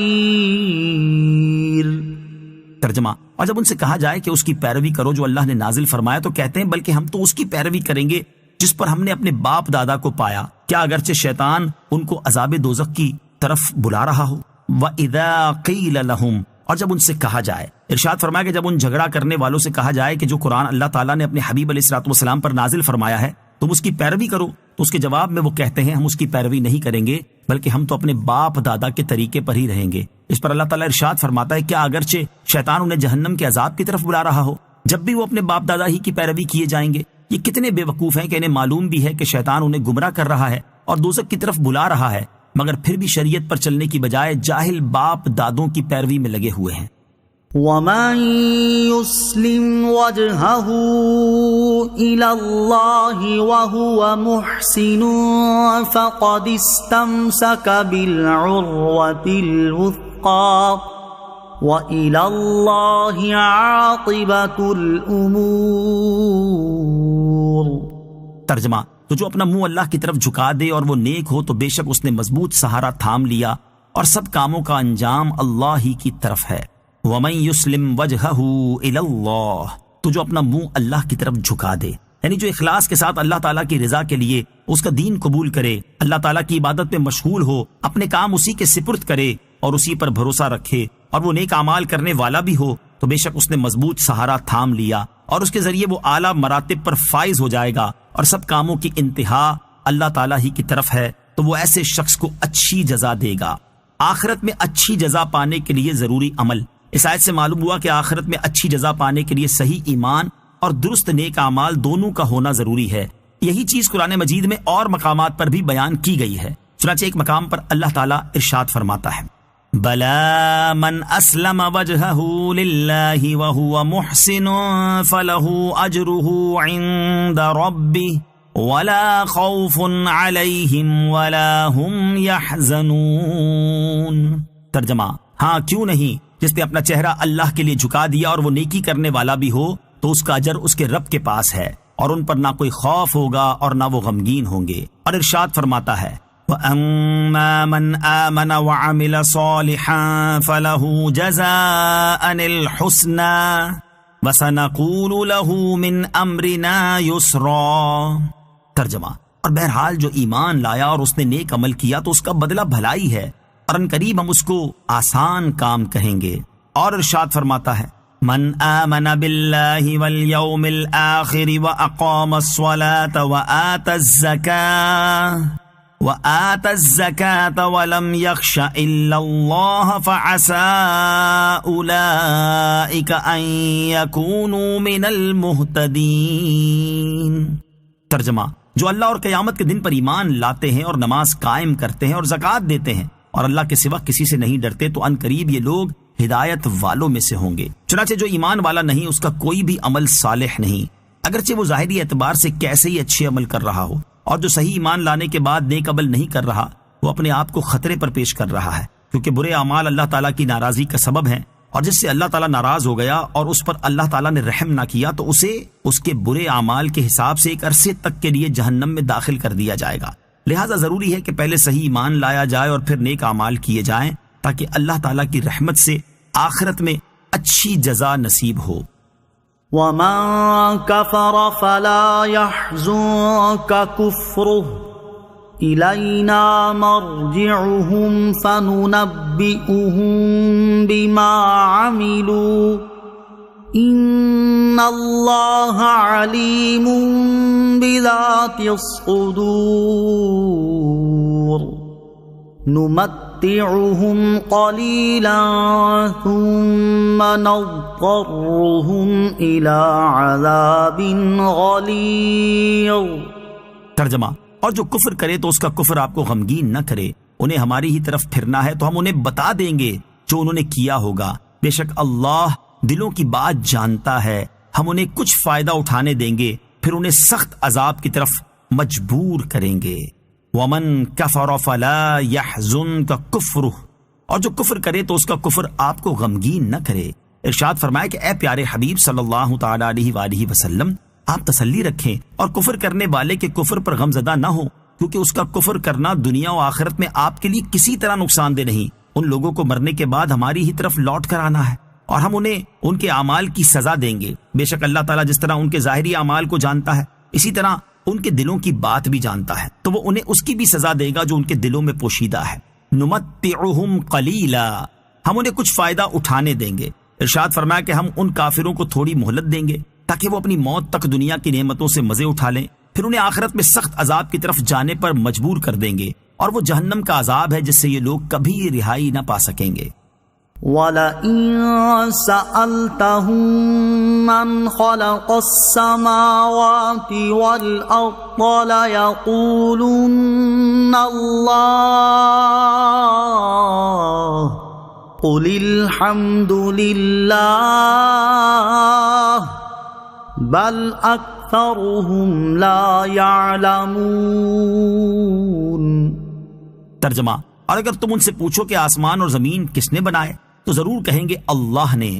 ترجمہ، اور جب ان سے کہا جائے کہ اس کی پیروی کرو جو اللہ نے نازل فرمایا تو کہتے ہیں بلکہ ہم تو اس کی پیروی کریں گے جس پر ہم نے اپنے باپ دادا کو پایا، کیا اگرچہ شیطان ان کو عذاب دوزخ کی طرف بلا رہا ہو۔ وَإِذَا قِيلَ لَهُمْ، اور جب ان سے کہا جائے، ارشاد فرمایا کہ جب ان جھگڑا کرنے والوں سے کہا جائے کہ جو قرآن اللہ تعالیٰ نے اپنے حبیب علیہ الصلوۃ والسلام پر نازل فرمایا ہے تم اس کی پیروی کرو، تو اس کے جواب میں وہ کہتے ہیں ہم اس کی پیروی نہیں کریں گے بلکہ ہم تو اپنے باپ دادا کے طریقے پر ہی رہیں گے۔ اس پر اللہ تعالیٰ ارشاد فرماتا ہے کیا اگرچہ شیطان انہیں جہنم کے عذاب کی طرف بلا رہا ہو جب بھی وہ اپنے باپ دادا ہی کی پیروی کیے جائیں گے؟ یہ کتنے بے وقوف ہیں کہ انہیں معلوم بھی ہے کہ شیطان انہیں گمراہ کر رہا ہے اور دوزخ کی طرف بلا رہا ہے، مگر پھر بھی شریعت پر چلنے کی بجائے جاہل باپ دادوں کی پیروی میں لگے ہوئے ہیں۔ وَمَن يُسْلِمْ وَجْهَهُ إِلَى اللَّهِ وَهُوَ مُحْسِنٌ فَقَدِ اسْتَمْسَكَ بِالْعُرْوَةِ الْوُثْقَى وَإِلَى اللَّهِ عَاقِبَةُ الْأُمُورِ۔ ترجمہ، تو جو اپنا منہ اللہ کی طرف جھکا دے اور وہ نیک ہو تو بے شک اس نے مضبوط سہارا تھام لیا اور سب کاموں کا انجام اللہ ہی کی طرف ہے۔ وَمَن يُسْلِمْ وَجْهَهُ إِلَى اللَّهِ، تو جو اپنا منہ اللہ کی طرف جھکا دے، یعنی جو اخلاص کے ساتھ اللہ تعالیٰ کی رضا کے لیے اس کا دین قبول کرے، اللہ تعالیٰ کی عبادت میں مشغول ہو، اپنے کام اسی کے سپرد کرے اور اسی پر بھروسہ رکھے اور وہ نیک اعمال کرنے والا بھی ہو تو بے شک اس نے مضبوط سہارا تھام لیا اور اس کے ذریعے وہ اعلیٰ مراتب پر فائز ہو جائے گا اور سب کاموں کی انتہا اللہ تعالیٰ ہی کی طرف ہے، تو وہ ایسے شخص کو اچھی جزا دے گا۔ آخرت میں اچھی جزا پانے کے لیے ضروری عمل۔ اس آیت سے معلوم ہوا کہ آخرت میں اچھی جزا پانے کے لیے صحیح ایمان اور درست نیک اعمال دونوں کا ہونا ضروری ہے۔ یہی چیز قرآن مجید میں اور مقامات پر بھی بیان کی گئی ہے۔ چنانچہ ایک مقام پر اللہ تعالیٰ ارشاد فرماتا ہے بَلَا مَنْ أَسْلَمَ وَجْهَهُ لِلَّهِ وَهُوَ مُحْسِنٌ فَلَهُ أَجْرُهُ عِنْدَ رَبِّهِ وَلَا خَوْفٌ عَلَيْهِمْ وَلَا هُمْ يَحْزَنُونَ۔ ترجمہ، ہاں کیوں نہیں، جس نے اپنا چہرہ اللہ کے لیے جھکا دیا اور وہ نیکی کرنے والا بھی ہو تو اس کا اجر اس کے رب کے پاس ہے اور ان پر نہ کوئی خوف ہوگا اور نہ وہ غمگین ہوں گے۔ اور ارشاد فرماتا ہے وَأَمَّا مَنْ آمَنَ وَعَمِلَ صَالِحًا فَلَهُ جَزَاءً الْحُسْنَى وَسَنَقُولُ لَهُ مِنْ أَمْرِنَا يُسْرًا۔ ترجمہ، اور بہرحال جو ایمان لایا اور اس نے نیک عمل کیا تو اس کا بدلہ بھلائی ہے اور ان قریب ہم اس کو آسان کام کہیں گے۔ اور ارشاد فرماتا ہے من آمن باللہ والیوم الآخر واقام الصلاة وآت الزکاة ولم یخش الا اللہ فعسى اولئک ان یکونوا من المہتدین۔ ترجمہ، جو اللہ اور قیامت کے دن پر ایمان لاتے ہیں اور نماز قائم کرتے ہیں اور زکوٰۃ دیتے ہیں اور اللہ کے سوا کسی سے نہیں ڈرتے تو ان قریب یہ لوگ ہدایت والوں میں سے ہوں گے۔ چنانچہ جو ایمان والا نہیں اس کا کوئی بھی عمل صالح نہیں، اگرچہ وہ ظاہری اعتبار سے کیسے ہی اچھے عمل کر رہا ہو، اور جو صحیح ایمان لانے کے بعد نیک عمل نہیں کر رہا وہ اپنے آپ کو خطرے پر پیش کر رہا ہے، کیونکہ برے اعمال اللہ تعالیٰ کی ناراضی کا سبب ہیں، اور جس سے اللہ تعالیٰ ناراض ہو گیا اور اس پر اللہ تعالیٰ نے رحم نہ کیا تو اسے اس کے برے اعمال کے حساب سے ایک عرصے تک کے لیے جہنم میں داخل کر دیا جائے گا۔ لہٰذا ضروری ہے کہ پہلے صحیح ایمان لایا جائے اور پھر نیک اعمال کیے جائیں تاکہ اللہ تعالیٰ کی رحمت سے آخرت میں اچھی جزا نصیب ہو۔ وَمَن كَفَرَ فَلَا يَحْزُنكَ كُفْرُهُ إِلَيْنَا مَرْجِعُهُمْ فَنُنَبِّئُهُم بِمَا عَمِلُوا إِنَّ اللَّهَ عَلِيمٌ بِذَاتِ الصُّدُورِ نُمَتِّعُهُمْ قَلِيلًا ثُمَّ نَضْطَرُّهُمْ إِلَى عَذَابٍ غَلِيظٍ۔ ترجمہ، اور جو کفر کرے تو اس کا کفر آپ کو غمگین نہ کرے، انہیں ہماری ہی طرف پھرنا ہے تو ہم انہیں بتا دیں گے جو انہوں نے کیا ہوگا، بے شک اللہ دلوں کی بات جانتا ہے، ہم انہیں کچھ فائدہ اٹھانے دیں گے پھر انہیں سخت عذاب کی طرف مجبور کریں گے۔ وَمَن كَفَرَ فَلَا يَحْزُنْكَ كُفْرُهُ، اور جو کفر کرے تو اس کا کفر آپ کو غمگین نہ کرے۔ ارشاد فرمایا کہ اے پیارے حبیب صلی اللہ تعالی علیہ وآلہ وسلم، آپ تسلی رکھیں اور کفر کرنے والے کے کفر پر غمزدہ نہ ہو، کیونکہ اس کا کفر کرنا دنیا و آخرت میں آپ کے لیے کسی طرح نقصان دہ نہیں۔ ان لوگوں کو مرنے کے بعد ہماری ہی طرف لوٹ کر آنا ہے اور ہم انہیں ان کے اعمال کی سزا دیں گے۔ بے شک اللہ تعالیٰ جس طرح ان کے ظاہری اعمال کو جانتا ہے، اسی طرح ان کے دلوں کی بات بھی جانتا ہے، تو وہ انہیں اس کی بھی سزا دے گا جو ان کے دلوں میں پوشیدہ ہے۔ نمتعہم قلیلا، ہم انہیں کچھ فائدہ اٹھانے دیں گے۔ ارشاد فرمایا کہ ہم ان کافروں کو تھوڑی مہلت دیں گے تاکہ وہ اپنی موت تک دنیا کی نعمتوں سے مزے اٹھا لیں، پھر انہیں آخرت میں سخت عذاب کی طرف جانے پر مجبور کر دیں گے، اور وہ جہنم کا عذاب ہے جس سے یہ لوگ کبھی رہائی نہ پا سکیں گے۔ وَلَئِن سَأَلْتَهُم مَّنْ خَلَقَ السَّمَاوَاتِ وَالْأَرْضَ لَيَقُولُنَّ اللَّهُ قُلِ الْحَمْدُ لِلَّهِ بَلْ أَكْثَرُهُمْ لَا يَعْلَمُونَ۔ ترجمہ، اور اگر تم ان سے پوچھو کہ آسمان اور زمین کس نے بنائے تو ضرور کہیں گے اللہ نے۔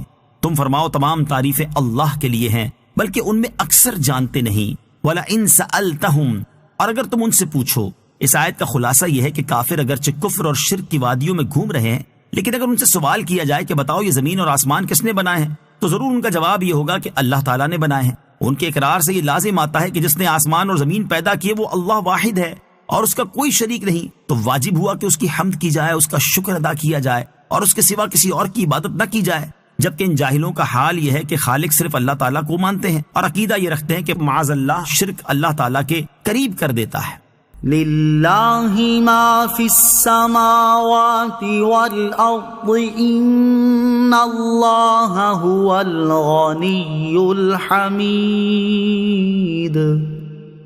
تم فرماؤ تمام تعریفیں اللہ کے لیے ہیں، بلکہ ان میں اکثر جانتے نہیں۔ وَلَئِن سَأَلْتَهُمْ، اور اگر تم ان سے پوچھو۔ اس آیت کا خلاصہ یہ ہے کہ کافر اگرچہ کفر اور شرک کی وادیوں میں گھوم رہے ہیں، لیکن اگر ان سے سوال کیا جائے کہ بتاؤ یہ زمین اور آسمان کس نے بنائے ہیں، تو ضرور ان کا جواب یہ ہوگا کہ اللہ تعالیٰ نے بنائے ہیں۔ ان کے اقرار سے یہ لازم آتا ہے کہ جس نے آسمان اور زمین پیدا کیے وہ اللہ واحد ہے اور اس کا کوئی شریک نہیں، تو واجب ہوا کہ اس کی حمد کی جائے، اس کا شکر ادا کیا جائے اور اس کے سوا کسی اور کی عبادت نہ کی جائے۔ جبکہ ان جاہلوں کا حال یہ ہے کہ خالق صرف اللہ تعالیٰ کو مانتے ہیں اور عقیدہ یہ رکھتے ہیں کہ معاذ اللہ شرک اللہ تعالیٰ کے قریب کر دیتا ہے۔ لِلَّهِ مَا فِي السَّمَاوَاتِ وَالْأَرْضِ إِنَّ اللَّهَ هُوَ الْغَنِيُّ الْحَمِيدُ۔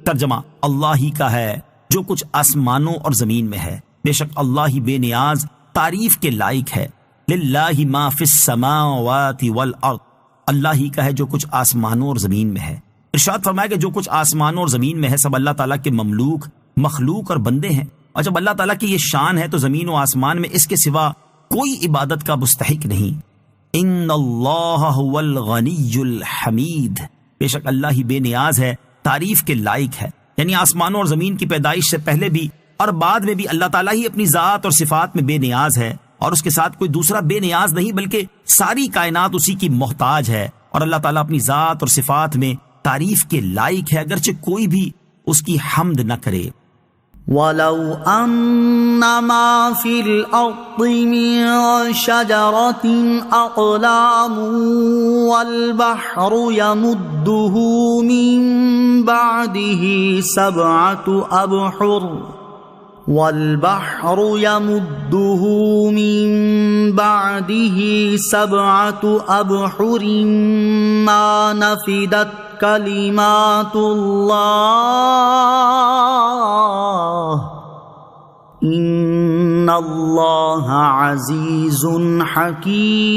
ترجمہ، اللہ ہی کا ہے جو کچھ آسمانوں اور زمین میں ہے، بے شک اللہ ہی بے نیاز تعریف کے لائق ہے۔ للہ ما فی السماوات والارض، اللہ ہی کا ہے جو کچھ آسمانوں اور زمین میں ہے۔ ارشاد فرمایا کہ جو کچھ آسمانوں اور زمین میں ہے سب اللہ تعالیٰ کے مملوک، مخلوق اور بندے ہیں، اور جب اللہ تعالیٰ کی یہ شان ہے تو زمین و آسمان میں اس کے سوا کوئی عبادت کا مستحق نہیں۔ ان اللہ هو الغنی الحمید، بے شک اللہ ہی بے نیاز ہے، تعریف کے لائق ہے۔ یعنی آسمانوں اور زمین کی پیدائش سے پہلے بھی اور بعد میں بھی اللہ تعالیٰ ہی اپنی ذات اور صفات میں بے نیاز ہے، اور اس کے ساتھ کوئی دوسرا بے نیاز نہیں، بلکہ ساری کائنات اسی کی محتاج ہے، اور اللہ تعالیٰ اپنی ذات اور صفات میں تعریف کے لائق ہے، اگرچہ کوئی بھی اس کی حمد نہ کرے۔ وَلَوْ أَنَّ مَا فِي الْأَرْضِ مِن شَجَرَةٍ أَقْلَامٌ وَالْبَحْرُ يَمُدُّهُ مِن بَعْدِهِ سَبْعَةُ أَبْحُرٍ مَا نَفِدَتْ كَلِمَاتُ اللَّهِ إِنَّ اللَّهَ عَزِيزٌ حَكِيمٌ۔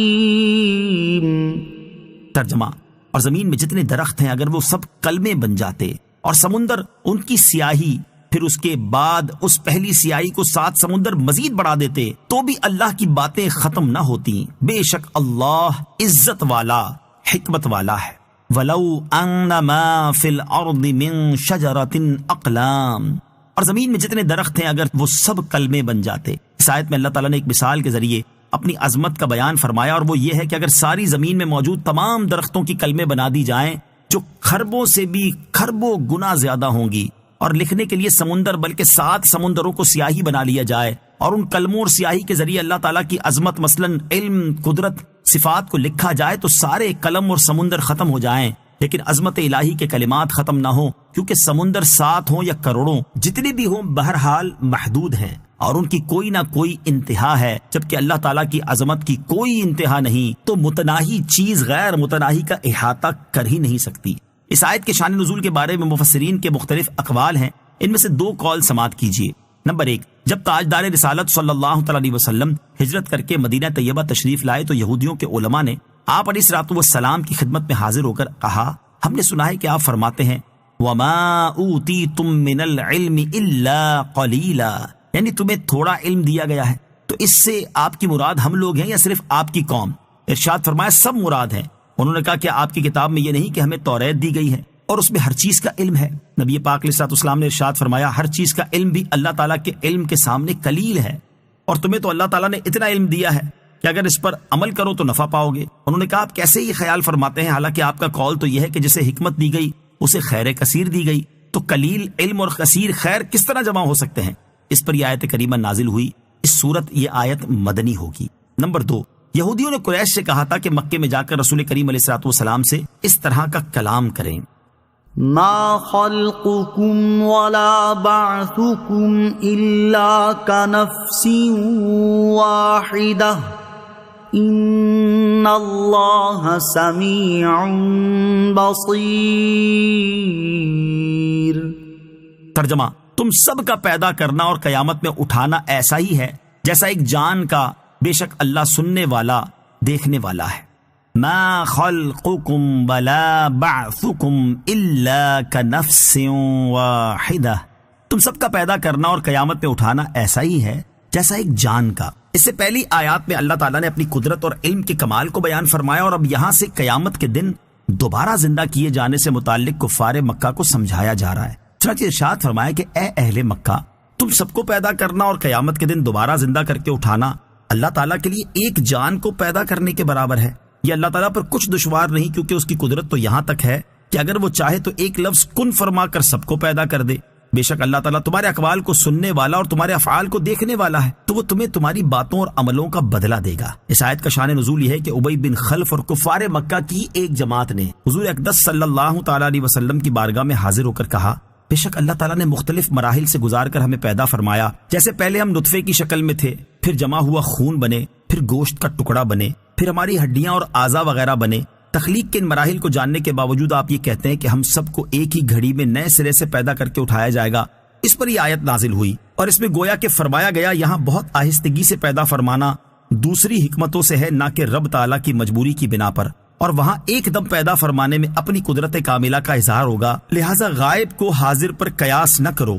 ترجمہ، اور زمین میں جتنے درخت ہیں اگر وہ سب کلمے بن جاتے اور سمندر ان کی سیاہی، پھر اس کے بعد اس پہلی سیاہی کو 7 سمندر مزید بڑھا دیتے تو بھی اللہ کی باتیں ختم نہ ہوتی۔ بے شک اللہ عزت والا، حکمت والا ہے۔ وَلَوْ أَنَّ مَا فِي الْأَرْضِ مِن شَجَرَةٍ أَقْلَامٌ، اور زمین میں جتنے درخت ہیں اگر وہ سب کلمے بن جاتے۔ اس آیت میں اللہ تعالیٰ نے ایک مثال کے ذریعے اپنی عظمت کا بیان فرمایا، اور وہ یہ ہے کہ اگر ساری زمین میں موجود تمام درختوں کی کلمے بنا دی جائیں جو خربوں سے بھی خربوں گنا زیادہ ہوں گی، اور لکھنے کے لیے سمندر بلکہ 7 سمندروں کو سیاہی بنا لیا جائے، اور ان کلموں اور سیاہی کے ذریعے اللہ تعالیٰ کی عظمت مثلا علم، قدرت، صفات کو لکھا جائے تو سارے قلم اور سمندر ختم ہو جائیں، لیکن عظمت الہی کے کلمات ختم نہ ہوں، کیونکہ سمندر 7 ہوں یا کروڑوں جتنے بھی ہوں بہرحال محدود ہیں اور ان کی کوئی نہ کوئی انتہا ہے، جبکہ اللہ تعالیٰ کی عظمت کی کوئی انتہا نہیں، تو متناہی چیز غیر متناہی کا احاطہ کر ہی نہیں سکتی۔ اس آیت کے شان نزول کے بارے میں مفسرین کے مختلف اقوال ہیں، ان میں سے 2 قول سماعت کیجیے۔ نمبر 1، جب تاجدار رسالت صلی اللہ تعالی علیہ وسلم ہجرت کر کے مدینہ طیبہ تشریف لائے تو یہودیوں کے علماء نے آپ علیہ الصلوۃ والسلام کی خدمت میں حاضر ہو کر کہا، ہم نے سنا ہے کہ آپ فرماتے ہیں وَمَا أُوتِيتُم مِّنَ الْعِلْمِ إِلَّا قَلِيلًا، یعنی تمہیں تھوڑا علم دیا گیا ہے۔ تو اس سے آپ کی مراد ہم لوگ ہیں یا صرف آپ کی قوم؟ ارشاد فرمایا سب مراد ہیں۔ انہوں نے کہا کہ آپ کی کتاب میں یہ نہیں کہ ہمیں توریت دی گئی ہے اور اس میں ہر چیز کا علم ہے؟ نبی پاک علیہ الصلوۃ والسلام نے ارشاد فرمایا ہر چیز کا علم بھی اللہ تعالیٰ کے علم کے سامنے قلیل ہے، اور تمہیں تو اللہ تعالیٰ نے اتنا علم دیا ہے کہ اگر اس پر عمل کرو تو نفع پاؤ گے۔ انہوں نے کہا آپ کیسے یہ خیال فرماتے ہیں، حالانکہ آپ کا قول تو یہ ہے کہ جسے حکمت دی گئی اسے خیر کثیر دی گئی، تو قلیل علم اور کثیر خیر کس طرح جمع ہو سکتے ہیں؟ اس پر یہ آیت کریمہ نازل ہوئی۔ اس صورت یہ آیت مدنی ہوگی۔ نمبر 2، یہودیوں نے قریش سے کہا تھا کہ مکے میں جا کر رسول کریم علیہ الصلوۃ والسلام سے اس طرح کا کلام کریں، ما خلقكم ولا بعثكم إلا كنفس واحدة إن الله سميع بصير۔ ترجمہ، تم سب کا پیدا کرنا اور قیامت میں اٹھانا ایسا ہی ہے جیسا ایک جان کا، بے شک اللہ سننے والا دیکھنے والا ہے۔ ما خلقكم ولا بعثكم الا كنفس واحدہ، تم سب کا پیدا کرنا اور قیامت میں اٹھانا ایسا ہی ہے جیسا ایک جان کا۔ اس سے پہلی آیات میں اللہ تعالیٰ نے اپنی قدرت اور علم کے کمال کو بیان فرمایا، اور اب یہاں سے قیامت کے دن دوبارہ زندہ کیے جانے سے متعلق کفار مکہ کو سمجھایا جا رہا ہے۔ چنانچہ ارشاد فرمایا کہ اے اہل مکہ، تم سب کو پیدا کرنا اور قیامت کے دن دوبارہ زندہ کر کے اٹھانا اللہ تعالیٰ کے لیے ایک جان کو پیدا کرنے کے برابر ہے۔ یہ اللہ تعالیٰ پر کچھ دشوار نہیں، کیونکہ اس کی قدرت تو یہاں تک ہے کہ اگر وہ چاہے تو ایک لفظ کن فرما کر سب کو پیدا کر دے۔ بے شک اللہ تعالیٰ تمہارے اقوال کو سننے والا اور تمہارے افعال کو دیکھنے والا ہے، تو وہ تمہیں تمہاری باتوں اور عملوں کا بدلہ دے گا۔ اس آیت کا شان نزول یہ ہے کہ ابی بن خلف اور کفار مکہ کی ایک جماعت نے حضور اقدس صلی اللہ تعالیٰ علیہ وسلم کی بارگاہ میں حاضر ہو کر کہا، بے شک اللہ تعالیٰ نے مختلف مراحل سے گزار کر ہمیں پیدا فرمایا، جیسے پہلے ہم نطفے کی شکل میں تھے، پھر جمع ہوا خون بنے، پھر گوشت کا ٹکڑا بنے، پھر ہماری ہڈیاں اور اعضاء وغیرہ بنے۔ تخلیق کے ان مراحل کو جاننے کے باوجود آپ یہ کہتے ہیں کہ ہم سب کو ایک ہی گھڑی میں نئے سرے سے پیدا کر کے اٹھایا جائے گا۔ اس پر یہ آیت نازل ہوئی، اور اس میں گویا کہ فرمایا گیا یہاں بہت آہستگی سے پیدا فرمانا دوسری حکمتوں سے ہے، نہ کہ رب تعالیٰ کی مجبوری کی بنا پر، اور وہاں ایک دم پیدا فرمانے میں اپنی قدرت کاملہ کا اظہار ہوگا، لہذا غائب کو حاضر پر قیاس نہ کرو۔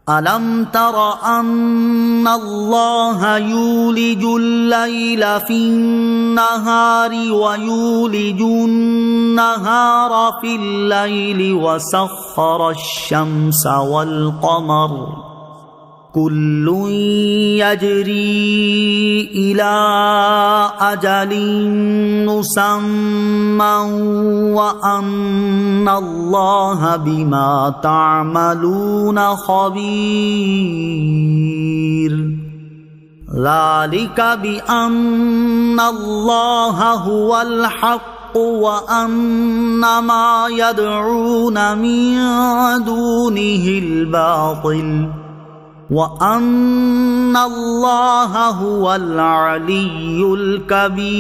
أَلَمْ تَرَ أَنَّ اللَّهَ يُولِجُ اللَّيْلَ فِي النَّهَارِ وَيُولِجُ النَّهَارَ فِي اللَّيْلِ وَسَخَّرَ الشَّمْسَ وَالْقَمَرَ كُلٌّ يَجْرِي إِلَى أَجَلٍ مُّسَمًّى وَأَنَّ اللَّهَ بِمَا تَعْمَلُونَ خَبِيرٌ ذَلِكَ بِأَنَّ اللَّهَ هُوَ الْحَقُّ وَأَنَّ مَا يَدْعُونَ مِن دُونِهِ الْبَاطِلُ وَأَنَّ اللَّهَ هُوَ الْعَلِيُّ الْكَبِيرُ۔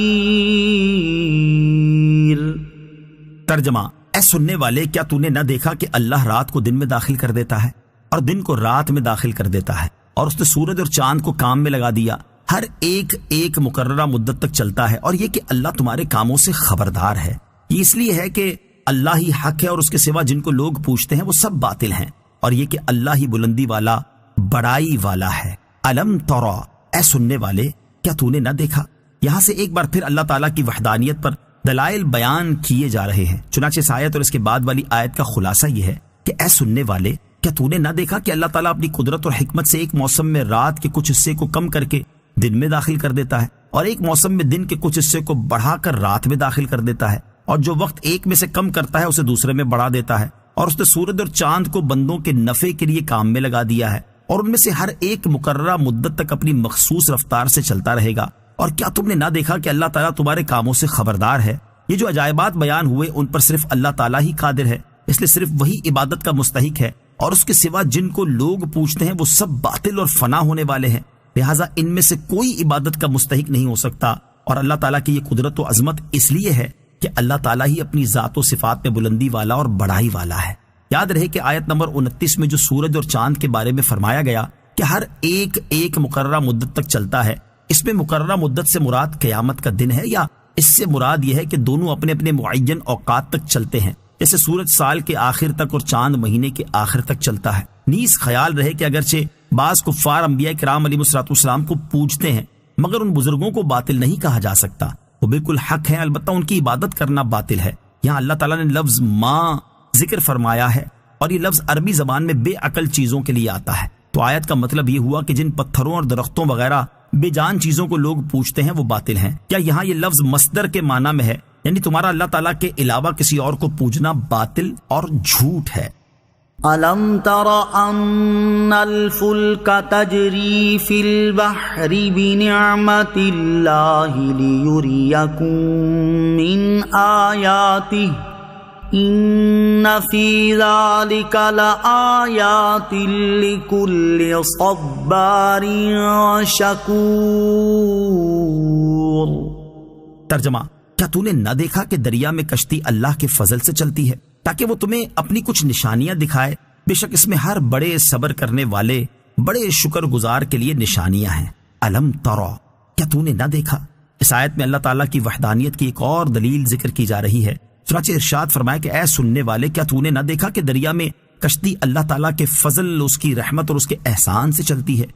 ترجمہ، اے سننے والے، کیا تو نے نہ دیکھا کہ اللہ رات کو دن میں داخل کر دیتا ہے اور دن کو رات میں داخل کر دیتا ہے، اور اس نے سورج اور چاند کو کام میں لگا دیا، ہر ایک ایک مقررہ مدت تک چلتا ہے، اور یہ کہ اللہ تمہارے کاموں سے خبردار ہے۔ یہ اس لیے ہے کہ اللہ ہی حق ہے، اور اس کے سوا جن کو لوگ پوچھتے ہیں وہ سب باطل ہیں، اور یہ کہ اللہ ہی بلندی والا بڑائی والا ہے۔ الم ترا، اے سننے والے، کیا تو نے نہ دیکھا؟ یہاں سے ایک بار پھر اللہ تعالیٰ کی وحدانیت پر دلائل بیان کیے جا رہے ہیں۔ چنانچہ اس آیت اور اس کے بعد والی آیت کا خلاصہ یہ ہے کہ اے سننے والے، کیا تو نے نہ دیکھا کہ اللہ تعالیٰ اپنی قدرت اور حکمت سے ایک موسم میں رات کے کچھ حصے کو کم کر کے دن میں داخل کر دیتا ہے، اور ایک موسم میں دن کے کچھ حصے کو بڑھا کر رات میں داخل کر دیتا ہے، اور جو وقت ایک میں سے کم کرتا ہے اسے دوسرے میں بڑھا دیتا ہے، اور اس نے سورج اور چاند کو بندوں کے نفع کے لیے کام میں لگا دیا ہے، اور ان میں سے ہر ایک مقررہ مدت تک اپنی مخصوص رفتار سے چلتا رہے گا۔ اور کیا تم نے نہ دیکھا کہ اللہ تعالیٰ تمہارے کاموں سے خبردار ہے؟ یہ جو عجائبات بیان ہوئے ان پر صرف اللہ تعالیٰ ہی قادر ہے، اس لیے صرف وہی عبادت کا مستحق ہے، اور اس کے سوا جن کو لوگ پوچھتے ہیں وہ سب باطل اور فنا ہونے والے ہیں، لہٰذا ان میں سے کوئی عبادت کا مستحق نہیں ہو سکتا۔ اور اللہ تعالیٰ کی یہ قدرت و عظمت اس لیے ہے کہ اللہ تعالیٰ ہی اپنی ذات و صفات میں بلندی والا اور بڑائی والا ہے۔ یاد رہے کہ آیت نمبر 29 میں جو سورج اور چاند کے بارے میں فرمایا گیا کہ کہ ہر ایک مقررہ مدت تک چلتا ہے، اس میں مقررہ مدت سے مراد قیامت کا دن ہے یا اس سے مراد یہ ہے کہ دونوں اپنے اپنے معین اوقات تک چلتے ہیں، جیسے سورج سال کے آخر تک اور چاند مہینے کے آخر تک چلتا ہے؟ نیز خیال رہے کہ اگرچہ بعض کفار انبیاء کرام علیہ السلام کو پوجتے ہیں مگر ان بزرگوں کو باطل نہیں کہا جا سکتا، وہ بالکل حق ہیں، البتہ ان کی عبادت کرنا باطل ہے۔ یہاں اللہ تعالیٰ نے لفظ ماں ذکر فرمایا ہے اور یہ لفظ عربی زبان میں بے عقل چیزوں کے لیے آتا ہے، تو آیت کا مطلب یہ ہوا کہ جن پتھروں اور درختوں وغیرہ بے جان چیزوں کو لوگ پوجتے ہیں وہ باطل ہیں۔ کیا یہاں یہ لفظ مصدر کے معنی میں ہے، یعنی تمہارا اللہ تعالیٰ کے علاوہ کسی اور کو پوجنا باطل اور جھوٹ ہے؟ أَلَمْ تَرَ أَنَّ الْفُلْكَ تَجْرِي فِي الْبَحْرِ بِنِعْمَةِ اللَّهِ لِيُرِيَكُم مِّنْ آيَاتِهِ إِنَّ فِي ذَلِكَ لَآيَاتٍ لِكُلِّ صَبَّارٍ شَكُورٍ۔ ترجمہ: کیا تو نے نہ دیکھا کہ دریا میں کشتی اللہ کے فضل سے چلتی ہے تاکہ وہ تمہیں اپنی کچھ نشانیاں دکھائے؟ بے شک اس میں ہر بڑے صبر کرنے والے بڑے شکر گزار کے لیے نشانیاں ہیں۔ الم ترا، کیا تو نے نہ دیکھا؟ اس آیت میں اللہ تعالیٰ کی وحدانیت کی ایک اور دلیل ذکر کی جا رہی ہے۔ چنانچہ ارشاد فرمایا کہ اے سننے والے، کیا تو نے نہ دیکھا کہ دریا میں کشتی اللہ تعالیٰ کے فضل، اس کی رحمت اور اس کے احسان سے چلتی ہے،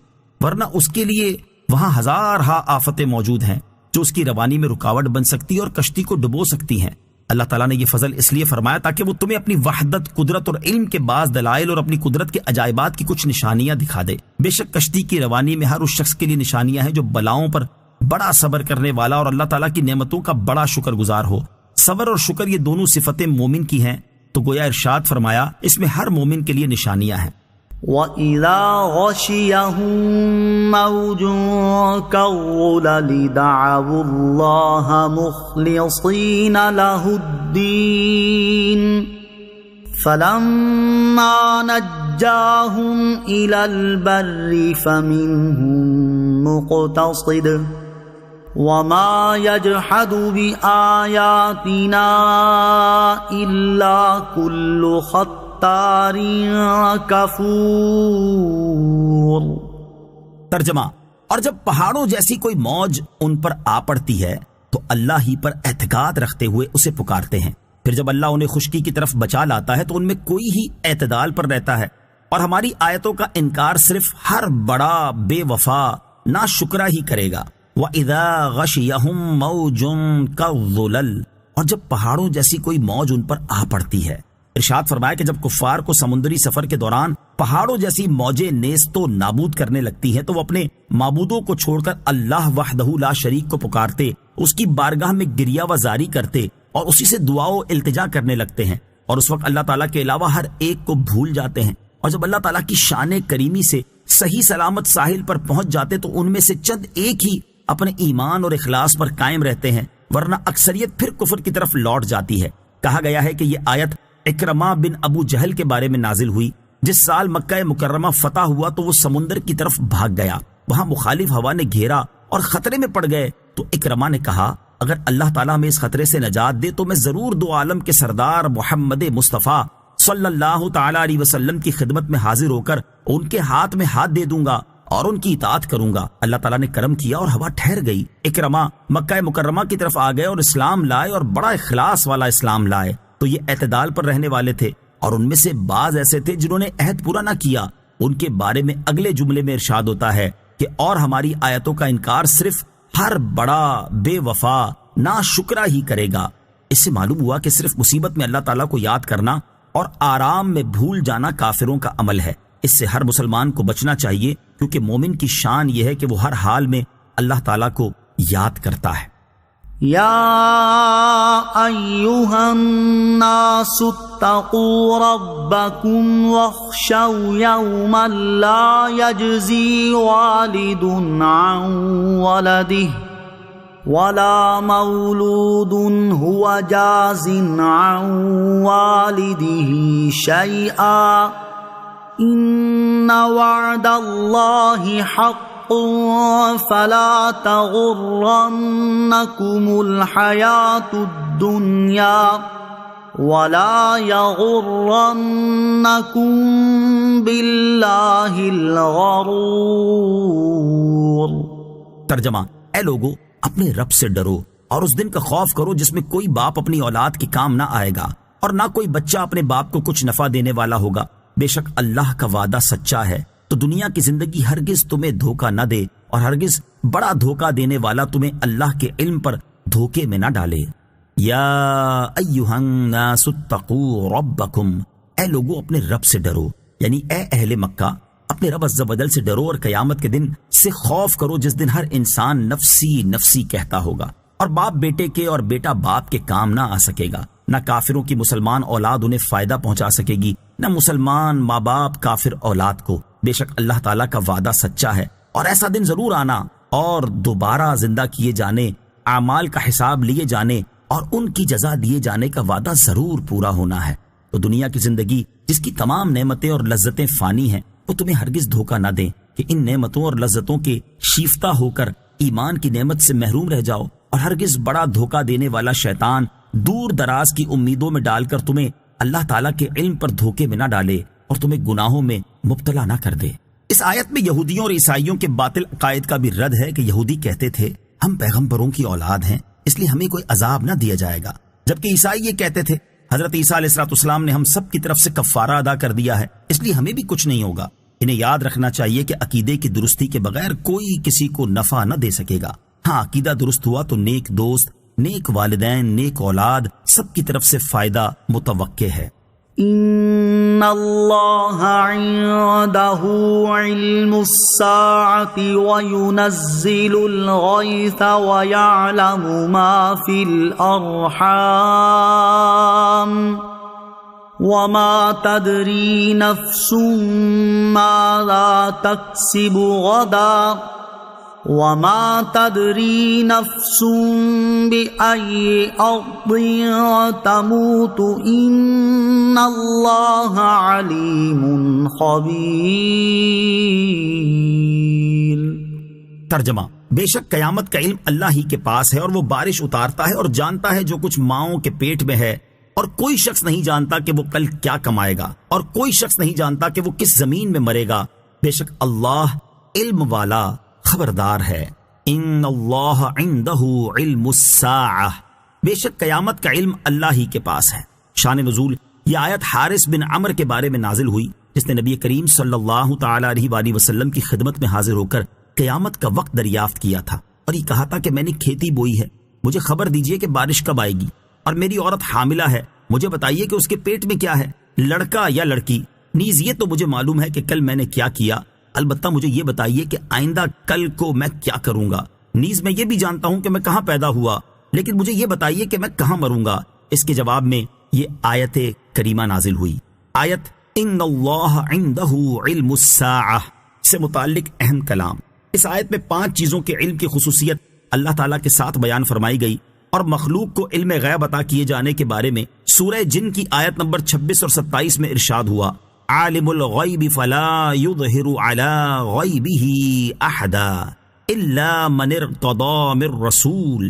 ورنہ اس کے لیے وہاں ہزارہا آفتیں موجود ہیں جو اس کی روانی میں رکاوٹ بن سکتی اور کشتی کو ڈبو سکتی ہیں۔ اللہ تعالیٰ نے یہ فضل اس لیے فرمایا تاکہ وہ تمہیں اپنی وحدت، قدرت اور علم کے بعض دلائل اور اپنی قدرت کے عجائبات کی کچھ نشانیاں دکھا دے۔ بے شک کشتی کی روانی میں ہر اس شخص کے لیے نشانیاں ہیں جو بلاؤں پر بڑا صبر کرنے والا اور اللہ تعالیٰ کی نعمتوں کا بڑا شکر گزار ہو۔ صبر اور شکر یہ دونوں صفتیں مومن کی ہیں، تو گویا ارشاد فرمایا اس میں ہر مومن کے لیے نشانیاں ہیں۔ وَإِذَا غَشِيَهُم مَّوْجٌ كَالظُّلَلِ دَعَوُا اللَّهَ مُخْلِصِينَ لَهُ الدِّينَ فَلَمَّا نَجَّاهُمْ إِلَى الْبَرِّ فَمِنْهُم مُّقْتَصِدٌ وَمَا يَجْحَدُ بِآيَاتِنَا إِلَّا كُلُّ کفور۔ ترجمہ: اور جب پہاڑوں جیسی کوئی موج ان پر آ پڑتی ہے تو اللہ ہی پر اعتقاد رکھتے ہوئے اسے پکارتے ہیں، پھر جب اللہ انہیں خشکی کی طرف بچا لاتا ہے تو ان میں کوئی ہی اعتدال پر رہتا ہے، اور ہماری آیتوں کا انکار صرف ہر بڑا بے وفا ناشکرا ہی کرے گا۔ وَإِذَا غَشِيَهُم مَّوْجٌ كَالظُّلَلِ، اور جب پہاڑوں جیسی کوئی موج ان پر آ پڑتی ہے۔ ارشاد فرمایا کہ جب کفار کو سمندری سفر کے دوران پہاڑوں جیسی موجیں نیست و نابود کرنے لگتی ہیں تو وہ اپنے معبودوں کو چھوڑ کر اللہ وحدہ لا شریک کو پکارتے، اس کی بارگاہ میں گریہ وزاری کرتے اور اسی سے دعا و التجا کرنے لگتے ہیں، اور اس وقت اللہ تعالیٰ کے علاوہ ہر ایک کو بھول جاتے ہیں، اور جب اللہ تعالیٰ کی شان کریمی سے صحیح سلامت ساحل پر پہنچ جاتے تو ان میں سے چند ایک ہی اپنے ایمان اور اخلاص پر قائم رہتے ہیں، ورنہ اکثریت پھر کفر کی طرف لوٹ جاتی ہے۔ کہا گیا ہے کہ یہ آیت اکرمہ بن ابو جہل کے بارے میں نازل ہوئی۔ جس سال مکہ مکرمہ فتح ہوا تو وہ سمندر کی طرف بھاگ گیا، وہاں مخالف ہوا نے گھیرا اور خطرے میں پڑ گئے، تو اکرمہ نے کہا اگر اللہ تعالیٰ ہمیں اس خطرے سے نجات دے تو میں ضرور دو عالم کے سردار محمد مصطفیٰ صلی اللہ تعالی علیہ وسلم کی خدمت میں حاضر ہو کر ان کے ہاتھ میں ہاتھ دے دوں گا اور ان کی اطاعت کروں گا۔ اللہ تعالیٰ نے کرم کیا اور ہوا ٹھہر گئی۔ اکرمہ مکہ مکرمہ کی طرف آ گئے اور اسلام لائے، اور بڑا اخلاص والا اسلام لائے، تو یہ اعتدال پر رہنے والے تھے، اور ان میں سے بعض ایسے تھے جنہوں نے عہد پورا نہ کیا۔ ان کے بارے میں اگلے جملے میں ارشاد ہوتا ہے کہ اور ہماری آیتوں کا انکار صرف ہر بڑا بے وفا ناشکرا ہی کرے گا۔ اس سے معلوم ہوا کہ صرف مصیبت میں اللہ تعالیٰ کو یاد کرنا اور آرام میں بھول جانا کافروں کا عمل ہے۔ اس سے ہر مسلمان کو بچنا چاہیے، کیونکہ مومن کی شان یہ ہے کہ وہ ہر حال میں اللہ تعالیٰ کو یاد کرتا ہے۔ یا ایھا الناس اتقوا ربکم واخشوا یوما لا یجزی والد عن ولده ولا مولود هو جاز عن والده شیئا ان وعد اللہ حق فلا تغرنکم الحیاۃ الدنیا ولا يغرنكم بالله الغرور۔ ترجمہ: اے لوگو، اپنے رب سے ڈرو اور اس دن کا خوف کرو جس میں کوئی باپ اپنی اولاد کے کام نہ آئے گا اور نہ کوئی بچہ اپنے باپ کو کچھ نفع دینے والا ہوگا۔ بے شک اللہ کا وعدہ سچا ہے، تو دنیا کی زندگی ہرگز تمہیں دھوکہ نہ دے اور ہرگز بڑا دھوکہ دینے والا تمہیں اللہ کے علم پر دھوکے میں نہ ڈالے۔ یا ایھا الناس اتقوا ربکم، اے لوگو اپنے رب سے ڈرو، یعنی اے اہل مکہ اپنے رب عز و جل سے ڈرو اور قیامت کے دن سے خوف کرو جس دن ہر انسان نفسی نفسی کہتا ہوگا اور باپ بیٹے کے اور بیٹا باپ کے کام نہ آ سکے گا۔ نہ کافروں کی مسلمان اولاد انہیں فائدہ پہنچا سکے گی، نہ مسلمان ماں باپ کافر اولاد کو۔ بے شک اللہ تعالیٰ کا وعدہ سچا ہے اور ایسا دن ضرور آنا اور دوبارہ زندہ کیے جانے، اعمال کا حساب لیے جانے اور ان کی جزا دیے جانے کا وعدہ ضرور پورا ہونا ہے۔ تو دنیا کی زندگی جس کی تمام نعمتیں اور لذتیں فانی ہیں، وہ تمہیں ہرگز دھوکہ نہ دیں کہ ان نعمتوں اور لذتوں کے شیفتہ ہو کر ایمان کی نعمت سے محروم رہ جاؤ، اور ہرگز بڑا دھوکہ دینے والا شیطان دور دراز کی امیدوں میں ڈال کر تمہیں اللہ تعالیٰ کے علم پر دھوکے میں نہ ڈالے اور تمہیں گناہوں میں مبتلا نہ کر دے۔ اس آیت میں یہودیوں اور عیسائیوں کے باطل عقائد کا بھی رد ہے کہ یہودی کہتے تھے ہم پیغمبروں کی اولاد ہیں اس لیے ہمیں کوئی عذاب نہ دیا جائے گا، جبکہ عیسائی یہ کہتے تھے حضرت عیسیٰ علیہ السلام نے ہم سب کی طرف سے کفارہ ادا کر دیا ہے اس لیے ہمیں بھی کچھ نہیں ہوگا۔ انہیں یاد رکھنا چاہیے کہ عقیدے کی درستی کے بغیر کوئی کسی کو نفع نہ دے سکے گا۔ ہاں عقیدہ درست ہوا تو نیک دوست، نیک والدین، نیک اولاد سب کی طرف سے فائدہ متوقع ہے۔ ان اللہ عنده علم الساعة وينزل الغيث ويعلم ما في الارحام وما تدري نفس ماذا تكسب غدا وما تدري نفس بأي أرض تموت إن الله عليم خبير۔ ترجمہ: بے شک قیامت کا علم اللہ ہی کے پاس ہے اور وہ بارش اتارتا ہے اور جانتا ہے جو کچھ ماؤں کے پیٹ میں ہے، اور کوئی شخص نہیں جانتا کہ وہ کل کیا کمائے گا اور کوئی شخص نہیں جانتا کہ وہ کس زمین میں مرے گا۔ بے شک اللہ علم والا خبردار ہے۔ ان اللہ عنده علم الساعہ، بے شک قیامت کا علم اللہ ہی کے پاس ہے۔ شان نزول: یہ آیت حارث بن عمر کے بارے میں نازل ہوئی جس نے نبی کریم صلی اللہ تعالی علیہ وآلہ وسلم کی خدمت میں حاضر ہو کر قیامت کا وقت دریافت کیا تھا اور یہ کہا تھا کہ میں نے کھیتی بوئی ہے، مجھے خبر دیجئے کہ بارش کب آئے گی، اور میری عورت حاملہ ہے، مجھے بتائیے کہ اس کے پیٹ میں کیا ہے، لڑکا یا لڑکی۔ نیز یہ تو مجھے معلوم ہے کہ کل میں نے کیا کیا، البتہ مجھے یہ بتائیے کہ آئندہ کل کو میں کیا کروں گا۔ نیز میں یہ بھی جانتا ہوں کہ میں کہاں پیدا ہوا، لیکن مجھے یہ بتائیے کہ میں کہاں مروں گا۔ اس کے جواب میں یہ آیت کریمہ نازل ہوئی۔ آیت ان اللہ عنده علم الساعہ سے متعلق اہم کلام۔ اس آیت میں 5 چیزوں کے علم کی خصوصیت اللہ تعالیٰ کے ساتھ بیان فرمائی گئی اور مخلوق کو علم غیب عطا کیے جانے کے بارے میں سورہ جن کی آیت نمبر 26 اور 27 میں ارشاد ہوا، عالم الغیب فلا یظہر علی غیبہ احدا الا من ارتضی من رسول۔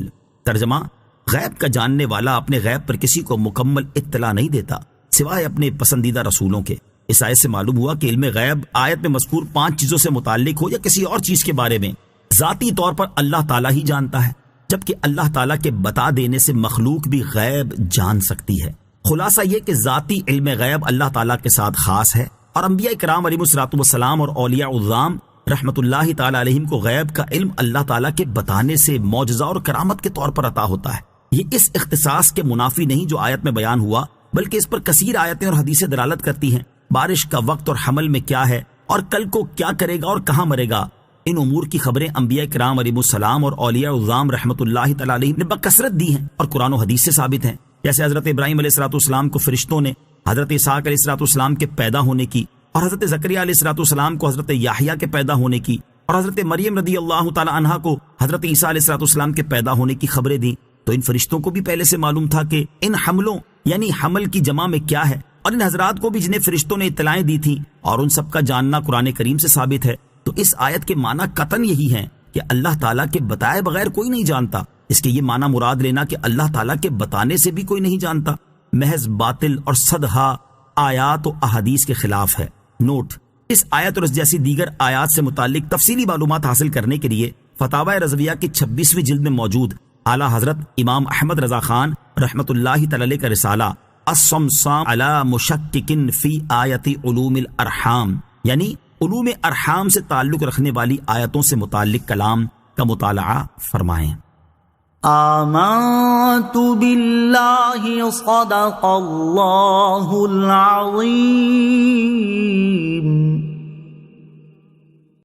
ترجمہ: غیب کا جاننے والا اپنے غیب پر کسی کو مکمل اطلاع نہیں دیتا سوائے اپنے پسندیدہ رسولوں کے۔ اس آیت سے معلوم ہوا کہ علم غیب آیت میں مذکور 5 چیزوں سے متعلق ہو یا کسی اور چیز کے بارے میں ذاتی طور پر اللہ تعالیٰ ہی جانتا ہے، جبکہ اللہ تعالیٰ کے بتا دینے سے مخلوق بھی غیب جان سکتی ہے۔ خلاصہ یہ کہ ذاتی علم غیب اللہ تعالیٰ کے ساتھ خاص ہے، اور انبیاء کرام علیہ السلام اور اولیاء العظام رحمت اللہ تعالیٰ علیہم کو غیب کا علم اللہ تعالیٰ کے بتانے سے معجزہ اور کرامت کے طور پر عطا ہوتا ہے۔ یہ اس اختصاص کے منافی نہیں جو آیت میں بیان ہوا، بلکہ اس پر کثیر آیتیں اور حدیثیں دلالت کرتی ہیں۔ بارش کا وقت اور حمل میں کیا ہے اور کل کو کیا کرے گا اور کہاں مرے گا، ان امور کی خبریں انبیاء کرام علیہ السلام اور اولیاء العظام رحمت اللہ تعالیٰ علیہم نے بکثرت دی ہیں اور قرآن و حدیث سے ثابت ہیں۔ جیسے حضرت ابراہیم علیہ السلام کو فرشتوں نے حضرت اسحاق علیہ السلام کے پیدا ہونے کی، اور حضرت زکریا علیہ السلام کو حضرت یحییٰ کے پیدا ہونے کی، اور حضرت مریم رضی اللہ تعالی عنہا کو حضرت عیسیٰ علیہ السلام کے پیدا ہونے کی خبریں دی، تو ان فرشتوں کو بھی پہلے سے معلوم تھا کہ ان حملوں یعنی حمل کی جمع میں کیا ہے، اور ان حضرات کو بھی جنہیں فرشتوں نے اطلاعیں دی تھیں، اور ان سب کا جاننا قرآن کریم سے ثابت ہے۔ تو اس آیت کے معنی قطعاً یہی ہیں کہ اللہ تعالیٰ کے بتائے بغیر کوئی نہیں جانتا۔ اس کے یہ معنی مراد لینا کہ اللہ تعالیٰ کے بتانے سے بھی کوئی نہیں جانتا، محض باطل اور صدحہ آیات و احادیث کے خلاف ہے۔ نوٹ: اس آیت اور اس جیسی دیگر آیات سے متعلق تفصیلی معلومات حاصل کرنے کے لیے فتاوی رضویہ کی 26ویں جلد میں موجود اعلیٰ حضرت امام احمد رضا خان رحمۃ اللہ تعالی علیہ کا رسالہ الصمصام علی مشکک فی آیت علوم الارحام، یعنی علوم ارحام سے تعلق رکھنے والی آیتوں سے متعلق کلام کا مطالعہ فرمائیں۔ آمنت باللہ صدق اللہ العظیم۔